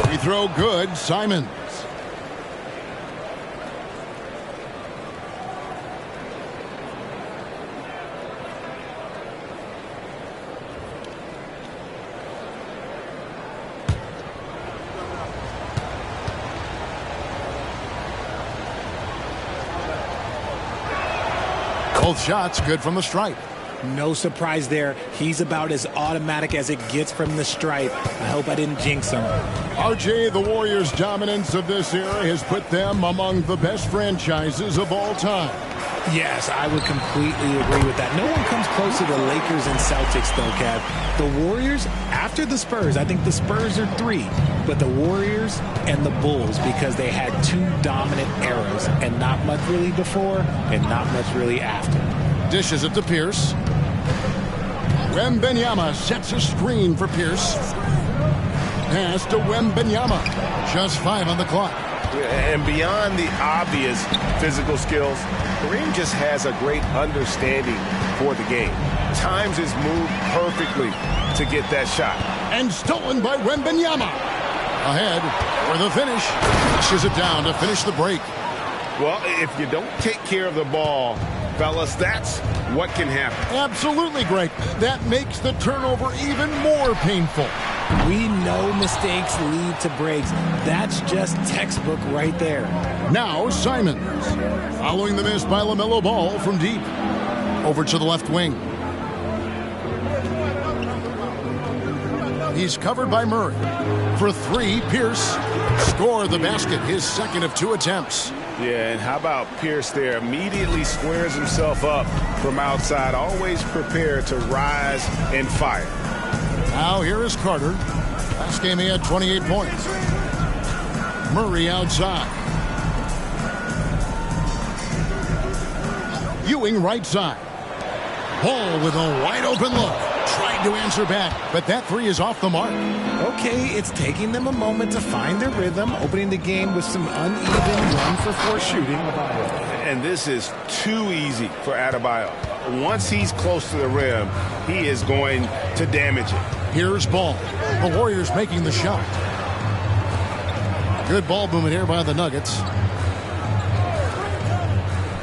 Free throw good, Simons. Both shots good from the stripe. No surprise there. He's about as automatic as it gets from the stripe. I hope I didn't jinx him. RJ, the Warriors' dominance of this era has put them among the best franchises of all time. Yes, I would completely agree with that. No one comes close to the Lakers and Celtics, though, Kev. The Warriors, after the Spurs, I think the Spurs are 3, but the Warriors and the Bulls, because they had 2 dominant eras, and not much really before, and not much really after. Dishes it to Pierce. Wembanyama sets a screen for Pierce. Pass to Wembanyama. Just 5 on the clock. And beyond the obvious physical skills, Kareem just has a great understanding for the game. Times his move perfectly to get that shot. And stolen by Wembanyama. Ahead for the finish. Pushes it down to finish the break. Well, if you don't take care of the ball, fellas, that's what can happen. Absolutely, Greg. That makes the turnover even more painful. We know mistakes lead to breaks. That's just textbook right there. Now Simons, following the miss by LaMelo Ball from deep. Over to the left wing. He's covered by Murray. For 3, Pierce scored the basket, his second of 2 attempts. Yeah, and how about Pierce there? Immediately squares himself up from outside, always prepared to rise and fire. Now here is Carter. Last game he had 28 points. Murray outside. Ewing right side. Ball with a wide open look. Tried to answer back, but that 3 is off the mark. Okay, it's taking them a moment to find their rhythm, opening the game with some uneven 1-for-4 shooting. And this is too easy for Adebayo. Once he's close to the rim, he is going to damage it. Here's Ball. The Warriors making the shot. Good ball movement here by the Nuggets.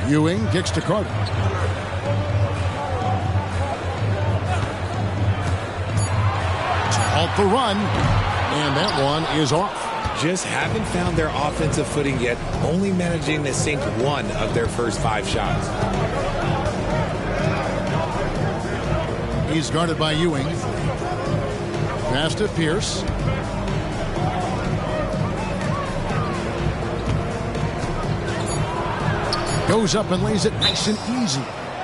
Ewing kicks to Carter. To halt the run. And that one is off. Just haven't found their offensive footing yet, only managing to sink 1 of their first 5 shots. He's guarded by Ewing. Pass to Pierce. Goes up and lays it nice and easy.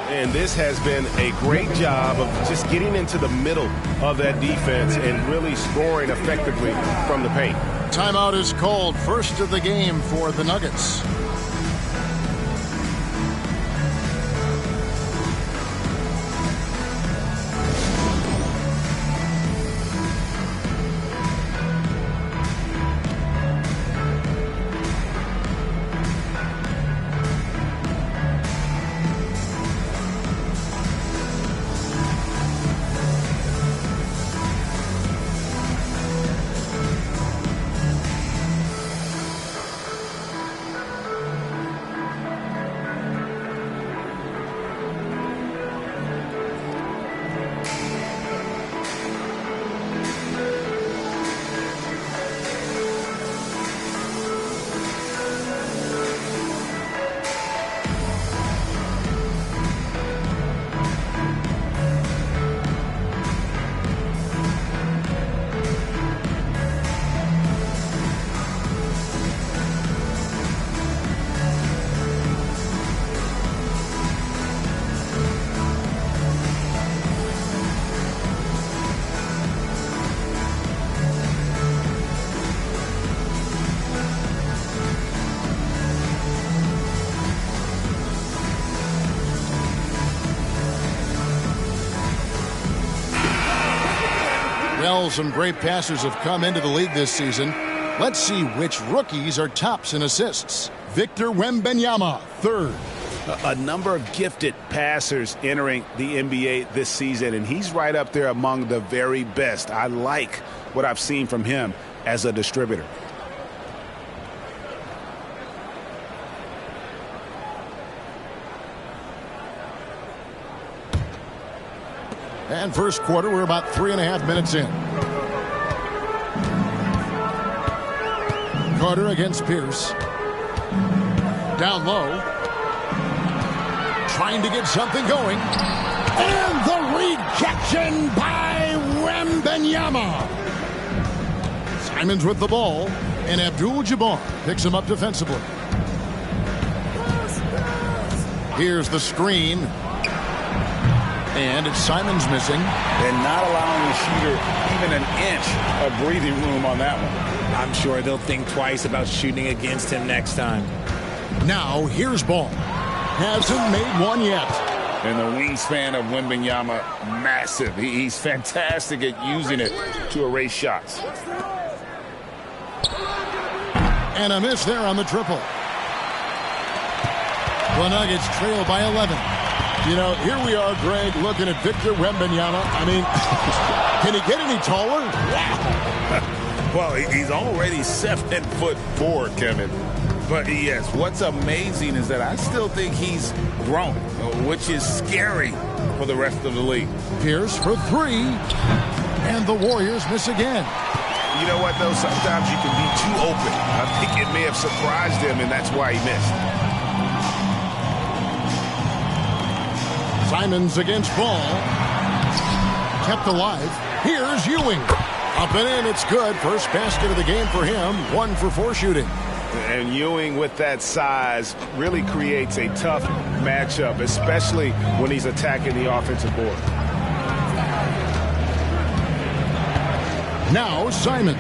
And this has been a great job of just getting into the middle of that defense and really scoring effectively from the paint. Timeout is called. First of the game for the Nuggets. Well, some great passers have come into the league this season. Let's see which rookies are tops in assists. Victor Wembanyama, third. A number of gifted passers entering the NBA this season, and he's right up there among the very best. I like what I've seen from him as a distributor. And first quarter, we're about 3.5 minutes in. Carter against Pierce. Down low. Trying to get something going. And the rejection by Wembanyama. Simons with the ball. And Abdul-Jabbar picks him up defensively. Here's the screen. And it's Simons missing. And not allowing the shooter even an inch of breathing room on that one. I'm sure they'll think twice about shooting against him next time. Now, here's Ball. Hasn't made one yet. And the wingspan of Wembanyama, massive. He's fantastic at using it to erase shots. And a miss there on the triple. The Nuggets trail by 11. You know, here we are, Greg, looking at Victor Wembanyama. I mean, can he get any taller? Wow. Well, he's already 7'4", Kevin. But yes, what's amazing is that I still think he's grown, which is scary for the rest of the league. Pierce for three. And the Warriors miss again. You know what, though? Sometimes you can be too open. I think it may have surprised him, and that's why he missed. Simons against Ball. Kept alive. Here's Ewing. Up and in, it's good. First basket of the game for him. 1 for 4 shooting. And Ewing with that size really creates a tough matchup, especially when he's attacking the offensive board. Now Simons.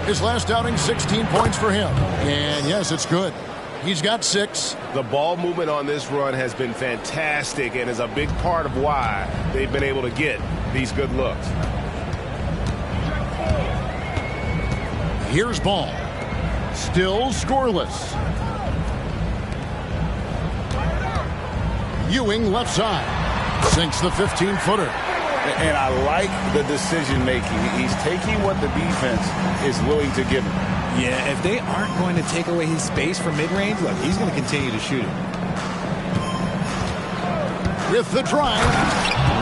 His last outing, 16 points for him. And yes, it's good. He's got 6. The ball movement on this run has been fantastic and is a big part of why they've been able to get these good looks. Here's Ball. Still scoreless. Ewing left side. Sinks the 15-footer. And I like the decision-making. He's taking what the defense is willing to give him. Yeah, if they aren't going to take away his space from mid-range, look, he's going to continue to shoot it. With the drive.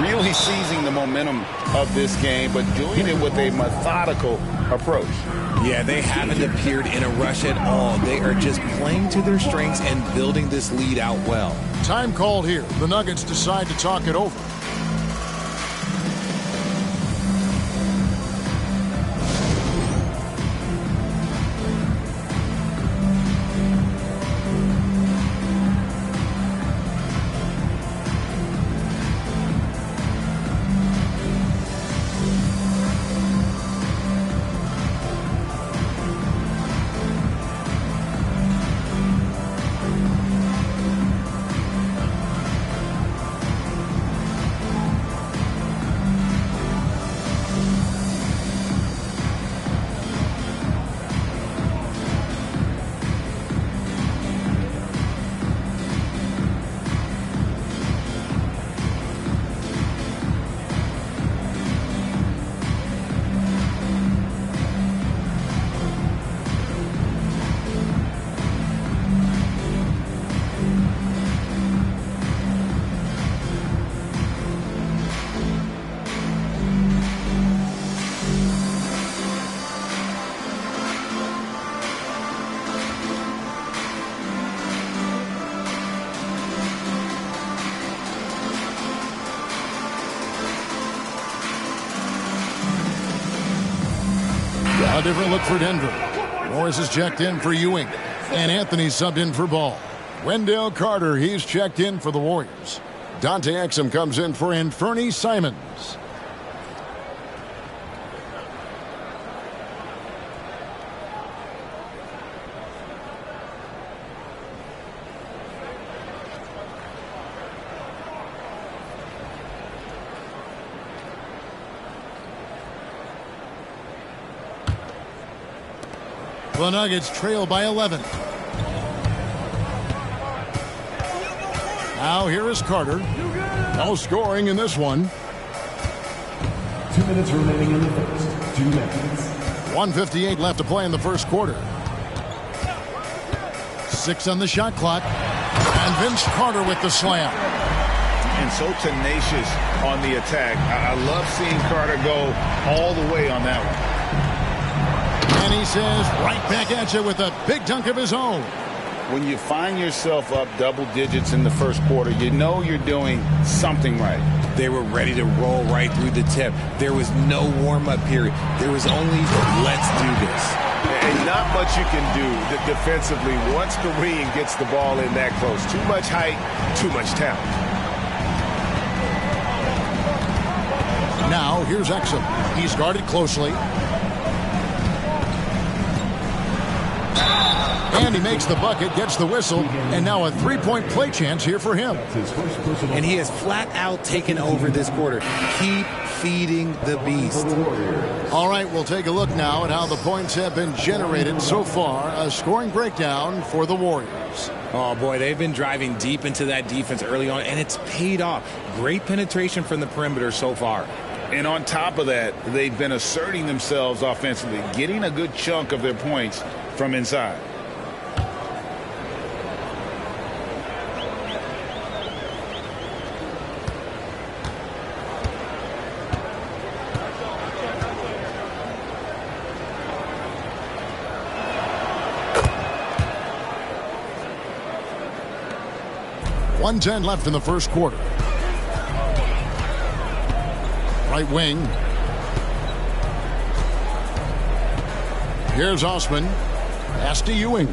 Really seizing the momentum of this game, but doing it with a methodical approach. Yeah, they haven't appeared in a rush at all. They are just playing to their strengths and building this lead out well. Time called here. The Nuggets decide to talk it over. A different look for Denver. Morris is checked in for Ewing. And Anthony subbed in for Ball. Wendell Carter, he's checked in for the Warriors. Dante Exum comes in for Anthony Simons. The Nuggets trail by 11. Now here is Carter. No scoring in this one. 2 minutes remaining in the first. 2 minutes. 1:58 left to play in the first quarter. 6 on the shot clock. And Vince Carter with the slam. And so tenacious on the attack. I love seeing Carter go all the way on that one. And he says right back at you with a big dunk of his own. When you find yourself up double digits in the first quarter, you know you're doing something right. They were ready to roll right through the tip. There was no warm-up period. There was only, let's do this. And not much you can do defensively once Kareem gets the ball in that close. Too much height, too much talent. Now here's Exum. He's guarded closely. And he makes the bucket, gets the whistle, and now a three-point play chance here for him. And he has flat out taken over this quarter. Keep feeding the beast. All right, we'll take a look now at how the points have been generated so far. A scoring breakdown for the Warriors. Oh, boy, they've been driving deep into that defense early on, and it's paid off. Great penetration from the perimeter so far. And on top of that, they've been asserting themselves offensively, getting a good chunk of their points from inside. .110 left in the first quarter. Right wing. Here's Osman. Pass to Ewing.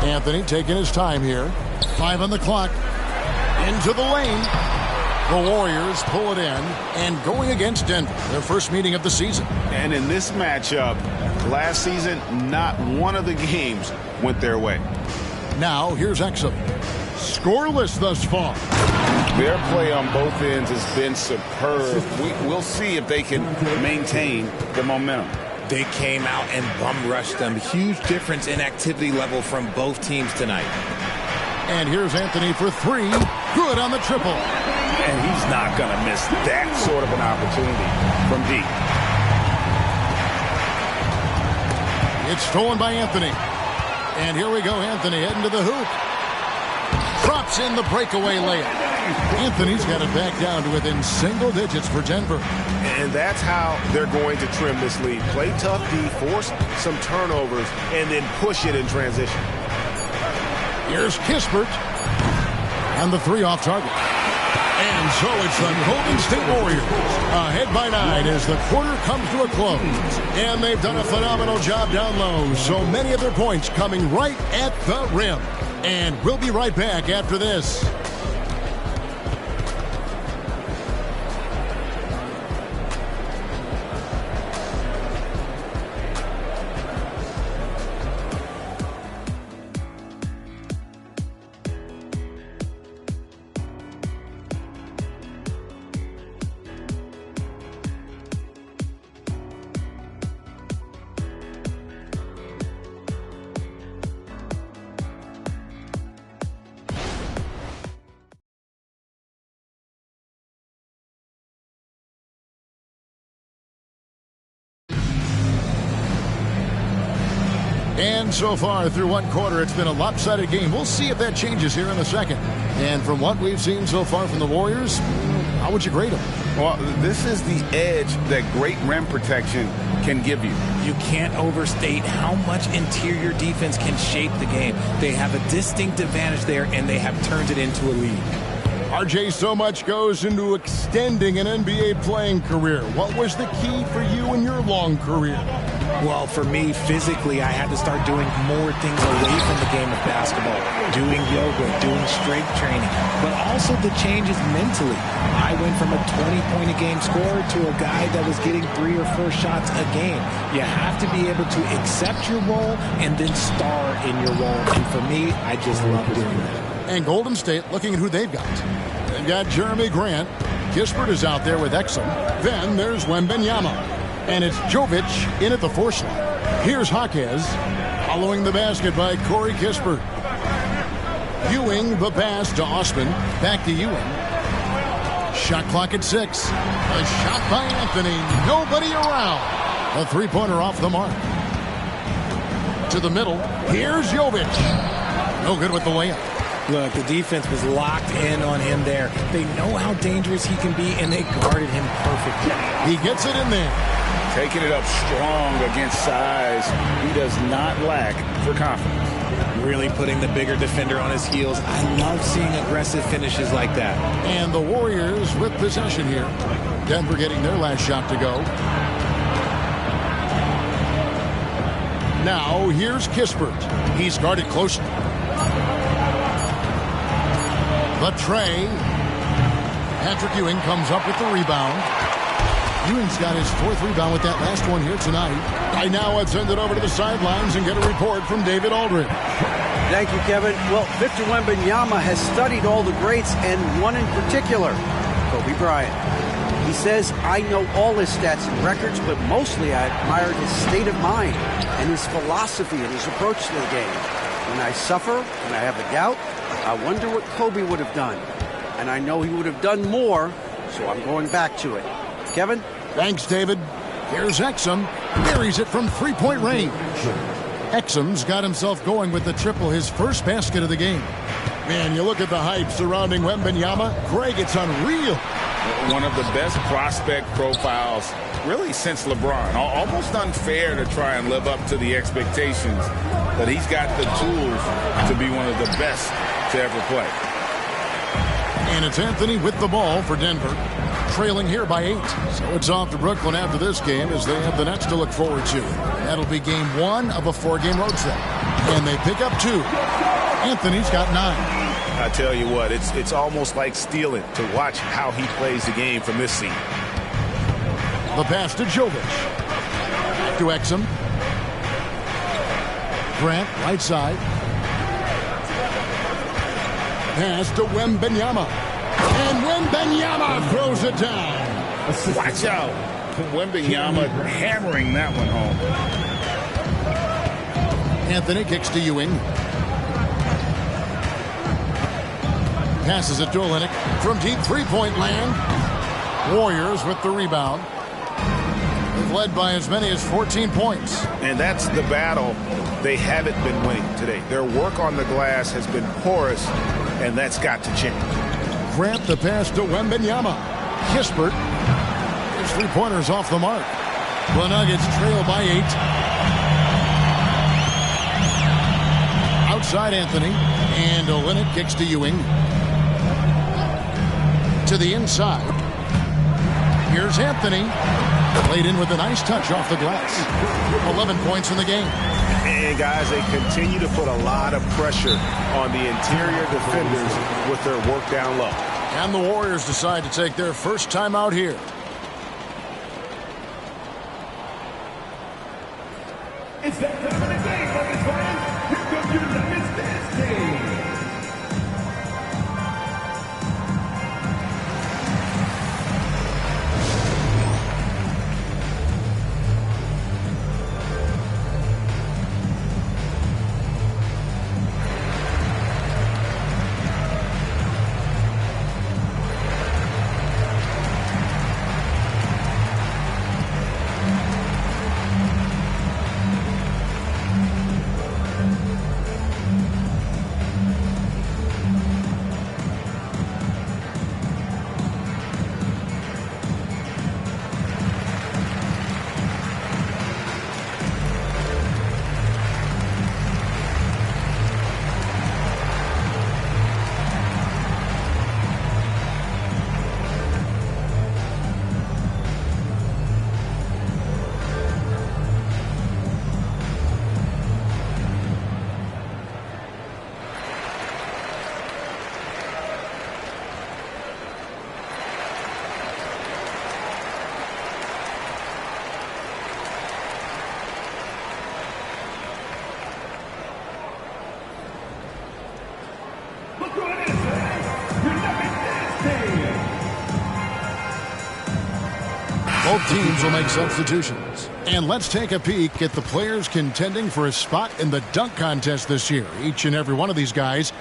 Anthony taking his time here. 5 on the clock. Into the lane. The Warriors pull it in and going against Denver, their first meeting of the season. And in this matchup, last season, not one of the games went their way. Now here's Exum. Scoreless thus far. Their play on both ends has been superb. We'll see if they can maintain the momentum. They came out and bum rushed them. Huge difference in activity level from both teams tonight. And here's Anthony for 3. Good on the triple. And he's not going to miss that sort of an opportunity from deep. It's stolen by Anthony. And here we go, Anthony heading to the hoop. Drops in the breakaway layup. Anthony's got it back down to within single digits for Denver. And that's how they're going to trim this lead. Play tough D, force some turnovers, and then push it in transition. Here's Kispert. And the 3 off target. And so it's the Golden State Warriors ahead by 9 as the quarter comes to a close. And they've done a phenomenal job down low. So many of their points coming right at the rim. And we'll be right back after this. And so far through one quarter, it's been a lopsided game. We'll see if that changes here in the second. And from what we've seen so far from the Warriors, how would you grade them? Well, this is the edge that great rim protection can give you. You can't overstate how much interior defense can shape the game. They have a distinct advantage there, and they have turned it into a lead. RJ, so much goes into extending an NBA playing career. What was the key for you in your long career? Well, for me, physically, I had to start doing more things away from the game of basketball. Doing yoga, doing strength training, but also the changes mentally. I went from a 20-point-a-game scorer to a guy that was getting 3 or 4 shots a game. You have to be able to accept your role and then star in your role. And for me, I just love doing that. And Golden State looking at who they've got. They've got Jeremy Grant. Kispert is out there with Exum. Then there's Wembanyama. And it's Jovic in at the force line. Here's Jaquez following the basket by Corey Kispert. Ewing the pass to Osman. Back to Ewing. Shot clock at 6. A shot by Anthony. Nobody around. A three-pointer off the mark. To the middle. Here's Jovic. No good with the layup. Look, the defense was locked in on him there. They know how dangerous he can be, and they guarded him perfectly. He gets it in there. Taking it up strong against size. He does not lack for confidence. Really putting the bigger defender on his heels. I love seeing aggressive finishes like that. And the Warriors with possession here. Denver getting their last shot to go. Now here's Kispert. He's guarded closely. The tray. Patrick Ewing comes up with the rebound. Ewing's got his 4th rebound with that last one here tonight. Right now, let's send it over to the sidelines and get a report from David Aldridge. Thank you, Kevin. Well, Victor Wembanyama has studied all the greats and one in particular, Kobe Bryant. He says, I know all his stats and records, but mostly I admired his state of mind and his philosophy and his approach to the game. When I suffer, when I have a doubt, I wonder what Kobe would have done. And I know he would have done more, so I'm going back to it. Kevin? Thanks, David. Here's Exum. Buries it from three-point range. Exum's got himself going with the triple, his first basket of the game. Man, you look at the hype surrounding Wembanyama. Greg, it's unreal. One of the best prospect profiles really since LeBron. Almost unfair to try and live up to the expectations, but he's got the tools to be one of the best to ever play. And it's Anthony with the ball for Denver, trailing here by 8. So it's off to Brooklyn after this game as they have the Nets to look forward to. That'll be game 1 of a 4-game road trip. And they pick up 2. Anthony's got 9. I tell you what, it's almost like stealing to watch how he plays the game from this seat. The pass to Jovic. To Exum. Grant, right side. Pass to Wembanyama. And Wembanyama throws it down. Watch out. Wembanyama hammering that one home. Anthony kicks to Ewing. Passes it to Olynyk from deep three-point land. Warriors with the rebound. They've led by as many as 14 points. And that's the battle they haven't been winning today. Their work on the glass has been porous, and that's got to change. Grant the pass to Wembanyama. Kispert. His three-pointers off the mark. The Nuggets trail by 8. Outside Anthony. And Olynyk kicks to Ewing. To the inside. Here's Anthony. Played in with a nice touch off the glass. 11 points in the game. And guys, they continue to put a lot of pressure on the interior defenders with their work down low. And the Warriors decide to take their first time out here. It's that time of the game, Nuggets fans. Here comes your Nuggets dance game. Both teams will make substitutions. And let's take a peek at the players contending for a spot in the dunk contest this year. Each and every one of these guys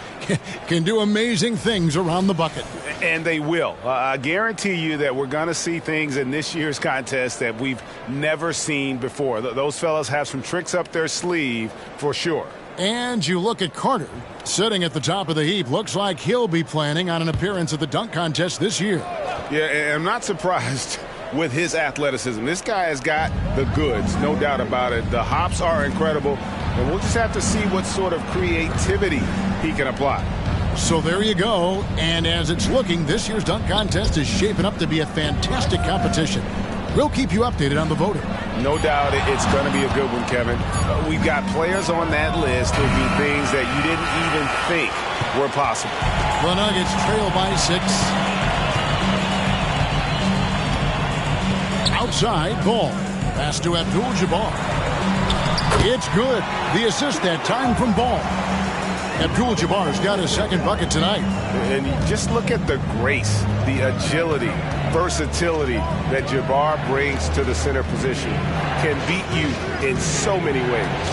can do amazing things around the bucket. And they will. I guarantee you that we're going to see things in this year's contest that we've never seen before. Those fellas have some tricks up their sleeve for sure. And you look at Carter, sitting at the top of the heap. Looks like he'll be planning on an appearance at the dunk contest this year. Yeah, and I'm not surprised with his athleticism. This guy has got the goods, no doubt about it. The hops are incredible, and we'll just have to see what sort of creativity he can apply. So there you go, and as it's looking, this year's dunk contest is shaping up to be a fantastic competition. We'll keep you updated on the voting. No doubt it's going to be a good one, Kevin. We've got players on that list who'll do things that you didn't even think were possible. The Nuggets trail by 6. Outside, Ball. Pass to Abdul-Jabbar. It's good. The assist that time from Ball. Abdul-Jabbar's got his second bucket tonight. And you just look at the grace, the agility, versatility that Jabbar brings to the center position. Can beat you in so many ways.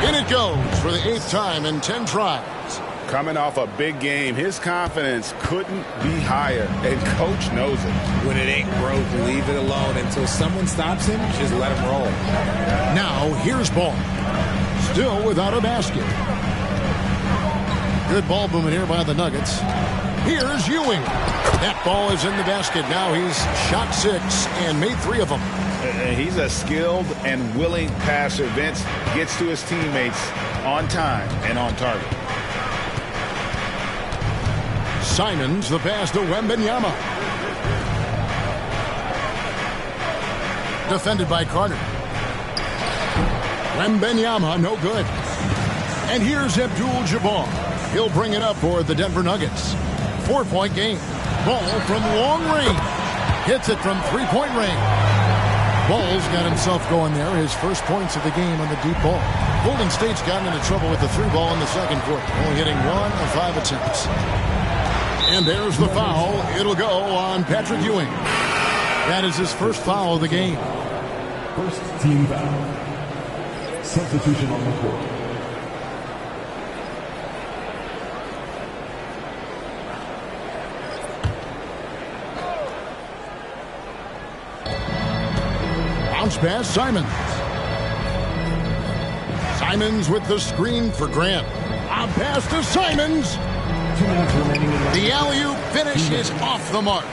In it goes for the 8th time in 10 tries. Coming off a big game, his confidence couldn't be higher, and Coach knows it. When it ain't broke, leave it alone. Until someone stops him, just let him roll. Now, here's Ball. Still without a basket. Good ball movement here by the Nuggets. Here's Ewing. That ball is in the basket. Now he's shot 6 and made 3 of them. He's a skilled and willing passer. Vince gets to his teammates on time and on target. Simons, the pass to Wembanyama. Defended by Carter. Wembanyama, no good. And here's Abdul-Jabbar. He'll bring it up for the Denver Nuggets. 4-point game. Ball from long range. Hits it from 3-point range. Ball's got himself going there. His first points of the game on the deep ball. Golden State's gotten into trouble with the 3 ball in the second quarter. Only hitting 1 of 5 attempts. And there's the foul. It'll go on Patrick Ewing. That is his first foul of the game. First team foul. Substitution on the court. Bounce pass, Simons. Simons with the screen for Grant. A pass to Simons. The alley-oop finish is off the mark.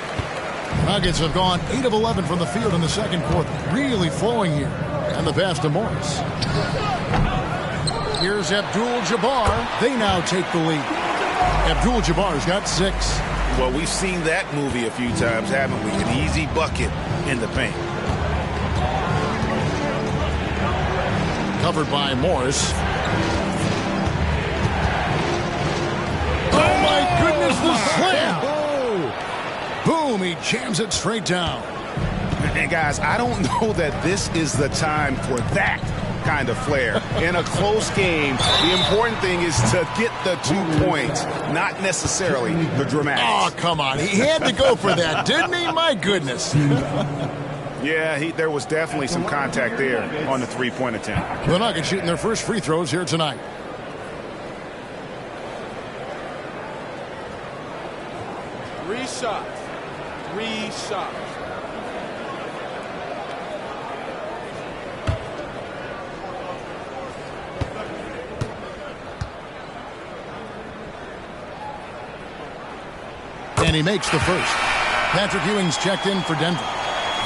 Nuggets have gone 8 of 11 from the field in the second quarter. Really flowing here. And the pass to Morris. Here's Abdul-Jabbar. They now take the lead. Abdul-Jabbar's got 6. Well, we've seen that movie a few times, haven't we? An easy bucket in the paint. Covered by Morris. Oh, my goodness, the slam! Boom, he jams it straight down. And, guys, I don't know that this is the time for that kind of flair. In a close game, the important thing is to get the 2 points, not necessarily the dramatics. Oh, come on. He had to go for that, didn't he? My goodness. Yeah, there was definitely some contact there on the 3-point attempt. The Nuggets shooting their first free throws here tonight. Three shots. And he makes the first. Patrick Ewing's checked in for Denver.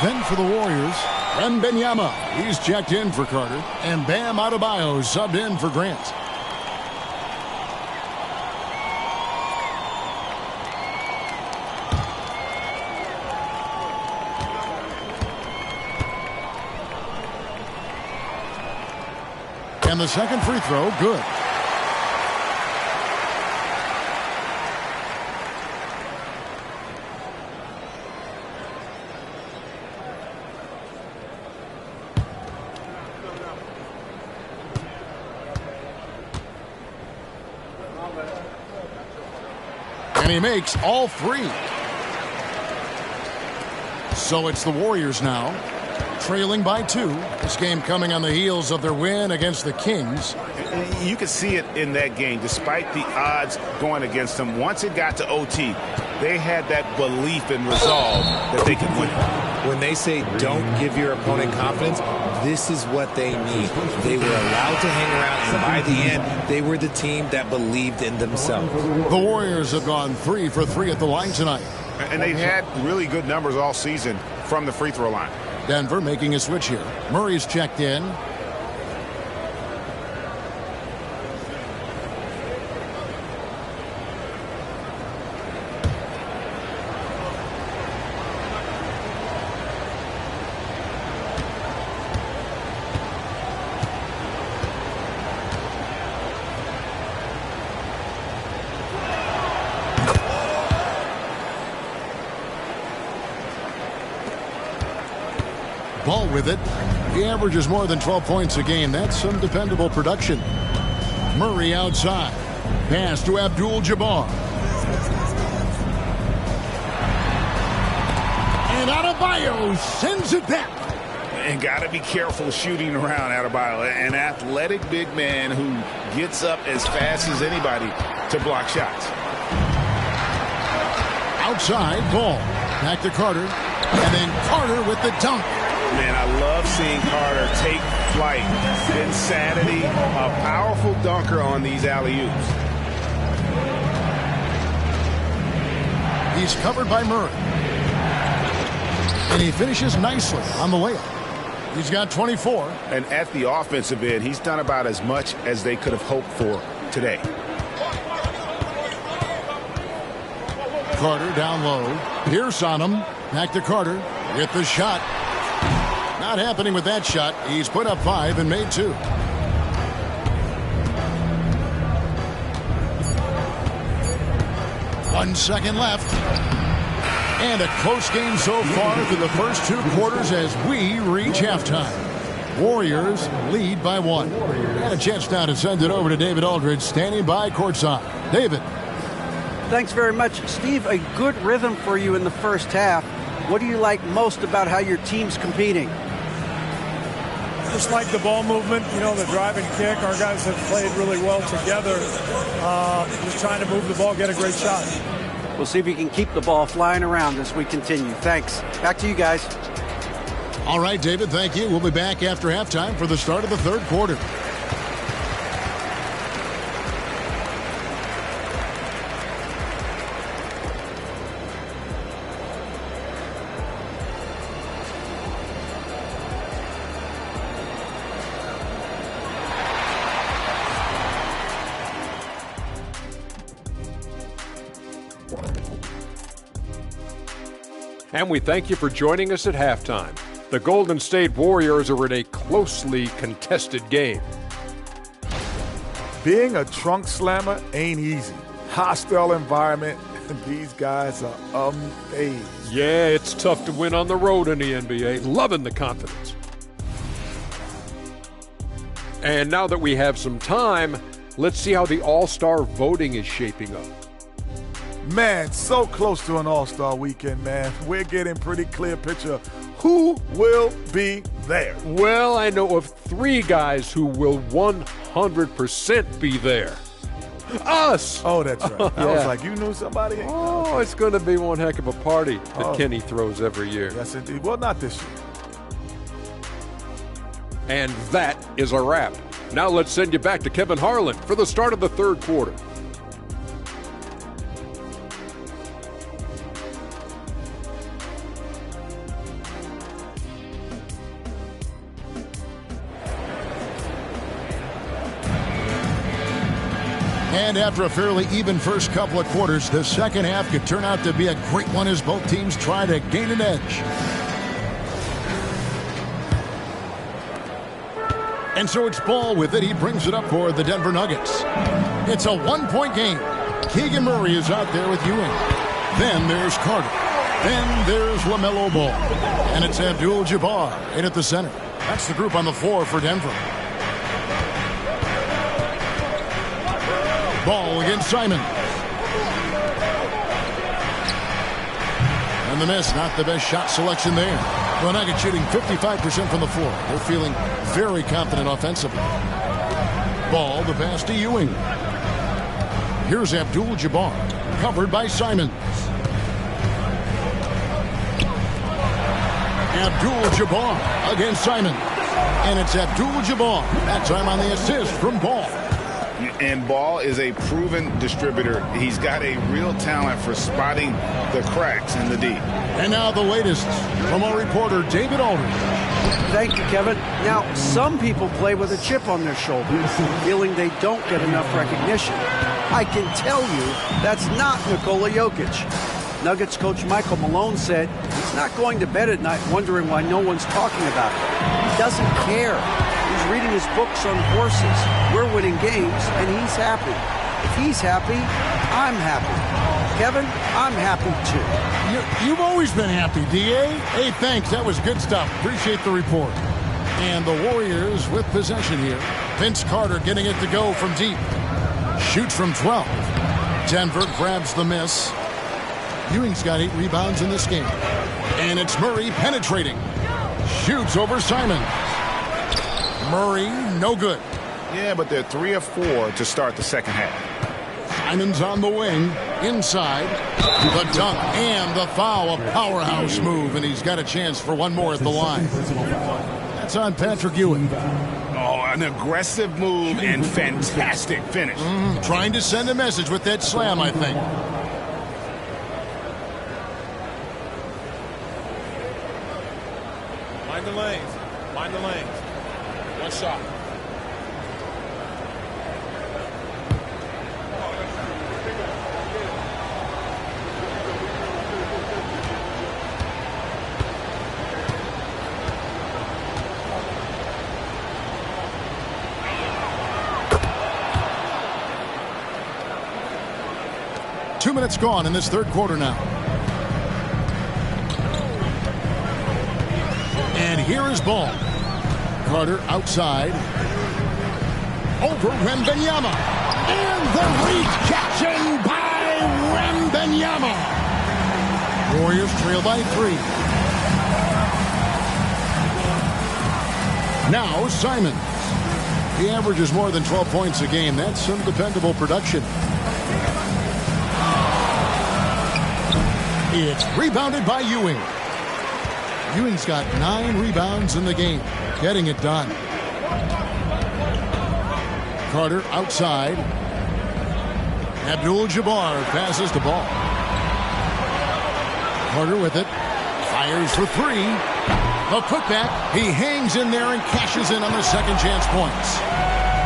Then for the Warriors, Wembanyama. He's checked in for Carter. And Bam Adebayo subbed in for Grant. And the second free throw, good. And he makes all 3. So it's the Warriors now, trailing by 2. This game coming on the heels of their win against the Kings. You could see it in that game. Despite the odds going against them, once it got to OT, they had that belief and resolve that they could win. When they say don't give your opponent confidence, this is what they need. They were allowed to hang around, and by the end, they were the team that believed in themselves. The Warriors have gone 3 for 3 at the line tonight. And they've had really good numbers all season from the free throw line. Denver making a switch here. Murray's checked in. Ball with it. He averages more than 12 points a game. That's some dependable production. Murray outside. Pass to Abdul-Jabbar. And Adebayo sends it back. And got to be careful shooting around Adebayo. An athletic big man who gets up as fast as anybody to block shots. Outside, Ball. Back to Carter. And then Carter with the dunk. Man, I love seeing Carter take flight. Insanity, a powerful dunker on these alley-oops. He's covered by Murray. And he finishes nicely on the layup. He's got 24. And at the offensive end, he's done about as much as they could have hoped for today. Carter down low. Pierce on him. Back to Carter. Get the shot. Not happening with that shot. He's put up 5 and made 2. One second left. And a close game so far through the first 2 quarters as we reach halftime. Warriors lead by 1. And a chance now to send it over to David Aldridge, standing by courtside. David. Thanks very much. Steve, a good rhythm for you in the first half. What do you like most about how your team's competing? Just like the ball movement, you know, the drive and kick. Our guys have played really well together. Just trying to move the ball, get a great shot. We'll see if we can keep the ball flying around as we continue. Thanks. Back to you guys. All right, David, thank you. We'll be back after halftime for the start of the third quarter. And we thank you for joining us at halftime. The Golden State Warriors are in a closely contested game. Being a trunk slammer ain't easy. Hostile environment, and these guys are amazing. Yeah, it's tough to win on the road in the NBA. Loving the confidence. And now that we have some time, let's see how the All-Star voting is shaping up. Man, so close to an All-Star weekend, man. We're getting pretty clear picture of who will be there. Well, I know of 3 guys who will 100% be there. Us! Oh, that's right. I was like, you knew somebody? Oh, it's going to be one heck of a party that Kenny throws every year. Yes, indeed. Well, not this year. And that is a wrap. Now let's send you back to Kevin Harlan for the start of the third quarter. And after a fairly even first couple of quarters, the second half could turn out to be a great one as both teams try to gain an edge. And so it's Ball with it. He brings it up for the Denver Nuggets. It's a 1-point game. Keegan Murray is out there with Ewing. Then there's Carter. Then there's LaMelo Ball. And it's Abdul-Jabbar in at the center. That's the group on the floor for Denver. Ball against Simon. And the miss, not the best shot selection there. The Nuggets shooting 55% from the floor. They're feeling very confident offensively. Ball, the pass to Ewing. Here's Abdul-Jabbar, covered by Simons. Abdul-Jabbar against Simons. And it's Abdul-Jabbar. That time on the assist from Ball. And Ball is a proven distributor. He's got a real talent for spotting the cracks in the D. And now the latest from our reporter, David Aldridge. Thank you, Kevin. Now, some people play with a chip on their shoulder, feeling they don't get enough recognition. I can tell you that's not Nikola Jokic. Nuggets coach Michael Malone said he's not going to bed at night wondering why no one's talking about it. He doesn't care. He's reading his books on horses. We're winning games, and he's happy. If he's happy, I'm happy. Kevin, I'm happy too. You've always been happy, D.A. Hey, thanks. That was good stuff. Appreciate the report. And the Warriors with possession here. Vince Carter getting it to go from deep. Shoots from 12. Denver grabs the miss. Ewing's got 8 rebounds in this game. And it's Murray penetrating. Shoots over Simon. Murray, no good. Yeah, but they're 3 of 4 to start the second half. Simon's on the wing, inside. The dunk and the foul, a powerhouse move, and he's got a chance for one more at the line. That's on Patrick Ewing. Oh, an aggressive move and fantastic finish. Trying to send a message with that slam, I think. Mind the lanes. Mind the lanes. One shot. Two minutes gone in this third quarter now. And here is Ball. Carter outside. Over Wembanyama. And the rejection by Wembanyama. Warriors trail by 3. Now Simons. He averages more than 12 points a game. That's some dependable production. It's rebounded by Ewing. Ewing's got 9 rebounds in the game, getting it done. Carter outside. Abdul-Jabbar passes the ball. Carter with it. Fires for 3. The putback. He hangs in there and cashes in on the second chance points.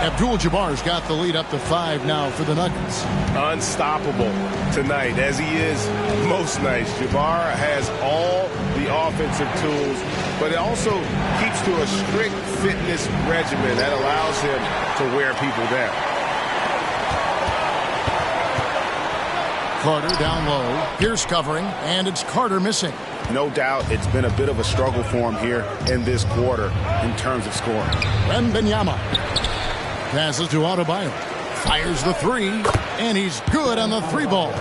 Abdul-Jabbar's got the lead up to 5 now for the Nuggets. Unstoppable tonight, as he is most nights. Jabbar has all the offensive tools, but it also keeps to a strict fitness regimen that allows him to wear people down. Carter down low. Pierce covering, and it's Carter missing. No doubt it's been a bit of a struggle for him here in this quarter in terms of scoring. Wembanyama passes to Adebayo. Fires the 3, and he's good on the 3 ball.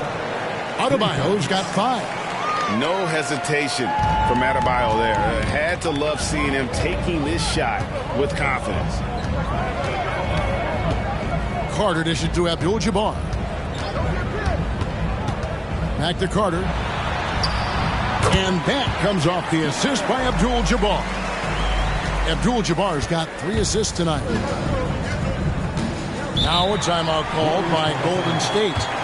Adebayo's got 5. No hesitation from Adebayo there. Had to love seeing him taking this shot with confidence. Carter dishes to Abdul-Jabbar. Back to Carter. And that comes off the assist by Abdul-Jabbar. Abdul-Jabbar's got 3 assists tonight. Now a timeout called by Golden State.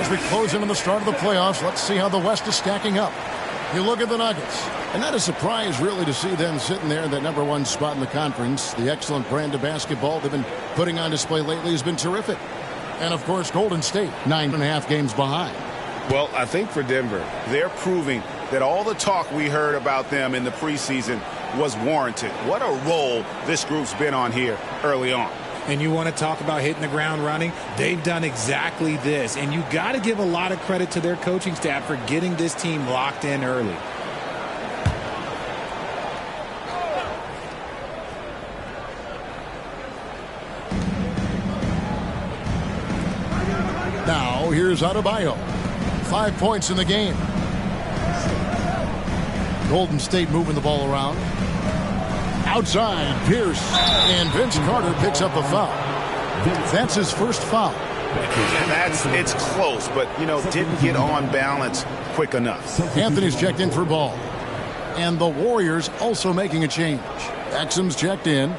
As we close in on the start of the playoffs, let's see how the West is stacking up. You look at the Nuggets, and not a surprise really to see them sitting there in that #1 spot in the conference. The excellent brand of basketball they've been putting on display lately has been terrific. And of course, Golden State, 9.5 games behind. Well, I think for Denver, they're proving that all the talk we heard about them in the preseason was warranted. What a role this group's been on here early on. And you want to talk about hitting the ground running? They've done exactly this. And you got to give a lot of credit to their coaching staff for getting this team locked in early. Now, here's Adebayo. 5 points in the game. Golden State moving the ball around. Outside, Pierce. And Vince Carter picks up a foul. That's his first foul. And it's close, but, didn't get on balance quick enough. Anthony's checked in for ball. And the Warriors also making a change. Exum's checked in.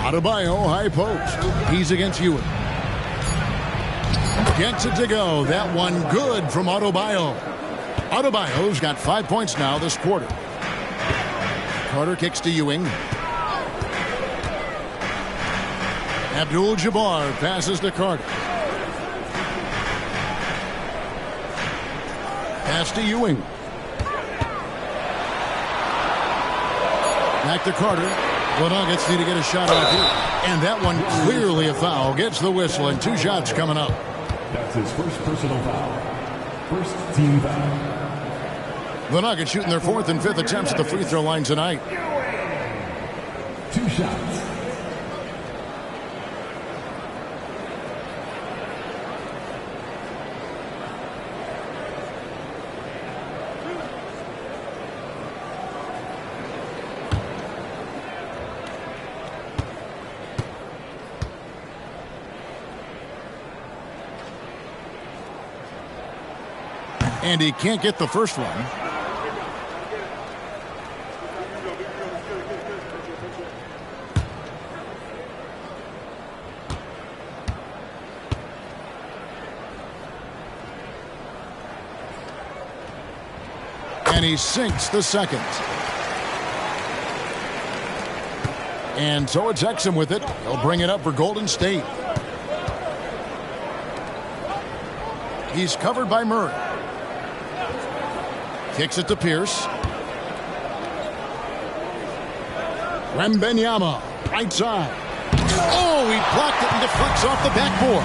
Adebayo, high post. He's against Ewing. Gets it to go. That one good from Adebayo. Adebayo's got 5 points now this quarter. Carter kicks to Ewing. Abdul-Jabbar passes to Carter. Pass to Ewing. Back to Carter. The Nuggets need to get a shot off here. And that one clearly a foul. Gets the whistle, and 2 shots coming up. That's his first personal foul. First team foul. The Nuggets shooting their 4th and 5th attempts at the free throw line tonight. 2 shots. And he can't get the first one. And he sinks the second. And so it's Exum with it. He'll bring it up for Golden State. He's covered by Murray. Kicks it to Pierce. Wembanyama, right side. Oh, he blocked it and deflects off the backboard.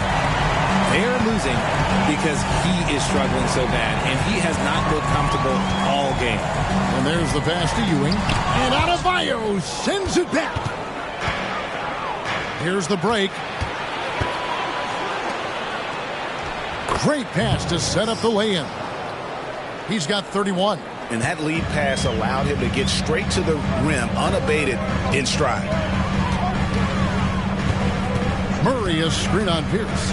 They're losing because he is struggling so bad, and he has not looked comfortable all game. And there's the pass to Ewing. And Adebayo sends it back. Here's the break. Great pass to set up the lay-in. He's got 31. And that lead pass allowed him to get straight to the rim, unabated, in stride. Murray is screen on Pierce.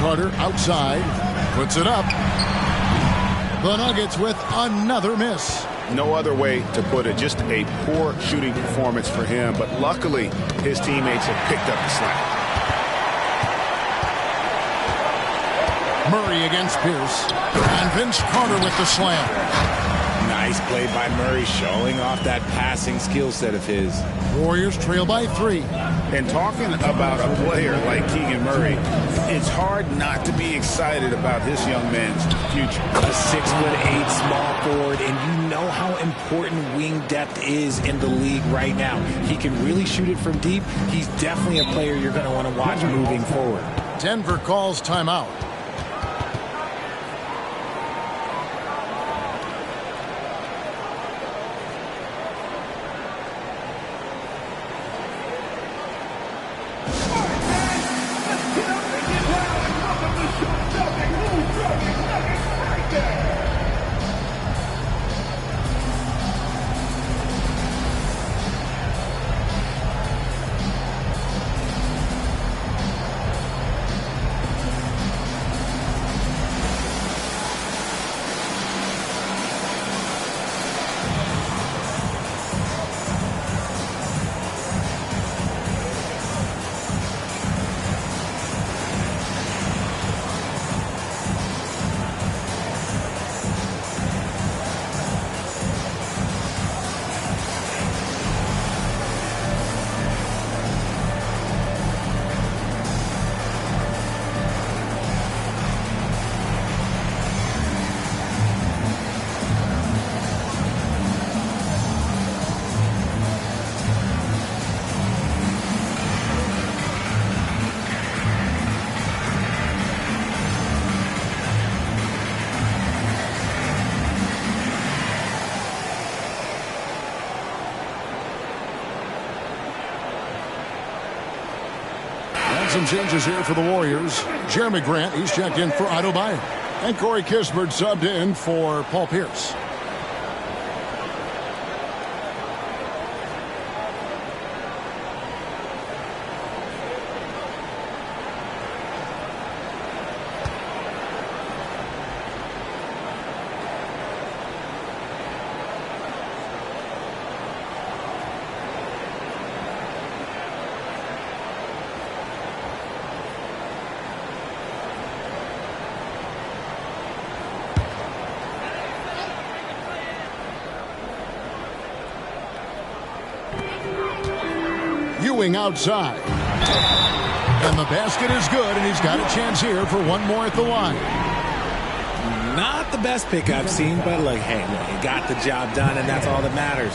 Carter outside. Puts it up. The Nuggets with another miss. No other way to put it. Just a poor shooting performance for him. But luckily, his teammates have picked up the slack. Murray against Pierce. And Vince Carter with the slam. Nice play by Murray, showing off that passing skill set of his. Warriors trail by 3. And talking about a player like Keegan Murray, it's hard not to be excited about this young man's future. A 6'8" small forward, and you know how important wing depth is in the league right now. He can really shoot it from deep. He's definitely a player you're going to want to watch moving forward. Denver calls timeout. some changes here for the Warriors. Jeremy Grant, he's checked in for Otto Bayer. And Corey Kispert subbed in for Paul Pierce. Ewing outside. And the basket is good, and he's got a chance here for one more at the line. Not the best pick I've seen, but look, hey, he got the job done, and that's all that matters.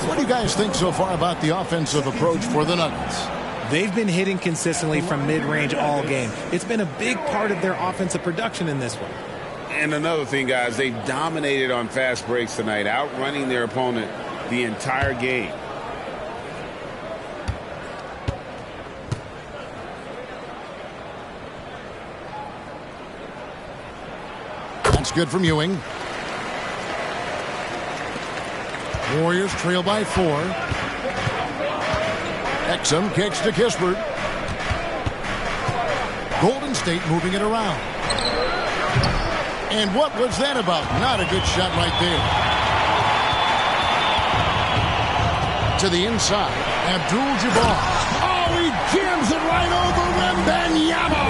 What do you guys think so far about the offensive approach for the Nuggets? They've been hitting consistently from mid-range all game. It's been a big part of their offensive production in this one. And another thing, guys, they've dominated on fast breaks tonight, outrunning their opponent the entire game. That's good from Ewing. Warriors trail by 4. Exum kicks to Kispert. Golden State moving it around. And what was that about? Not a good shot right there. To the inside. Abdul-Jabbar. Oh, he jams it right over Wembanyama.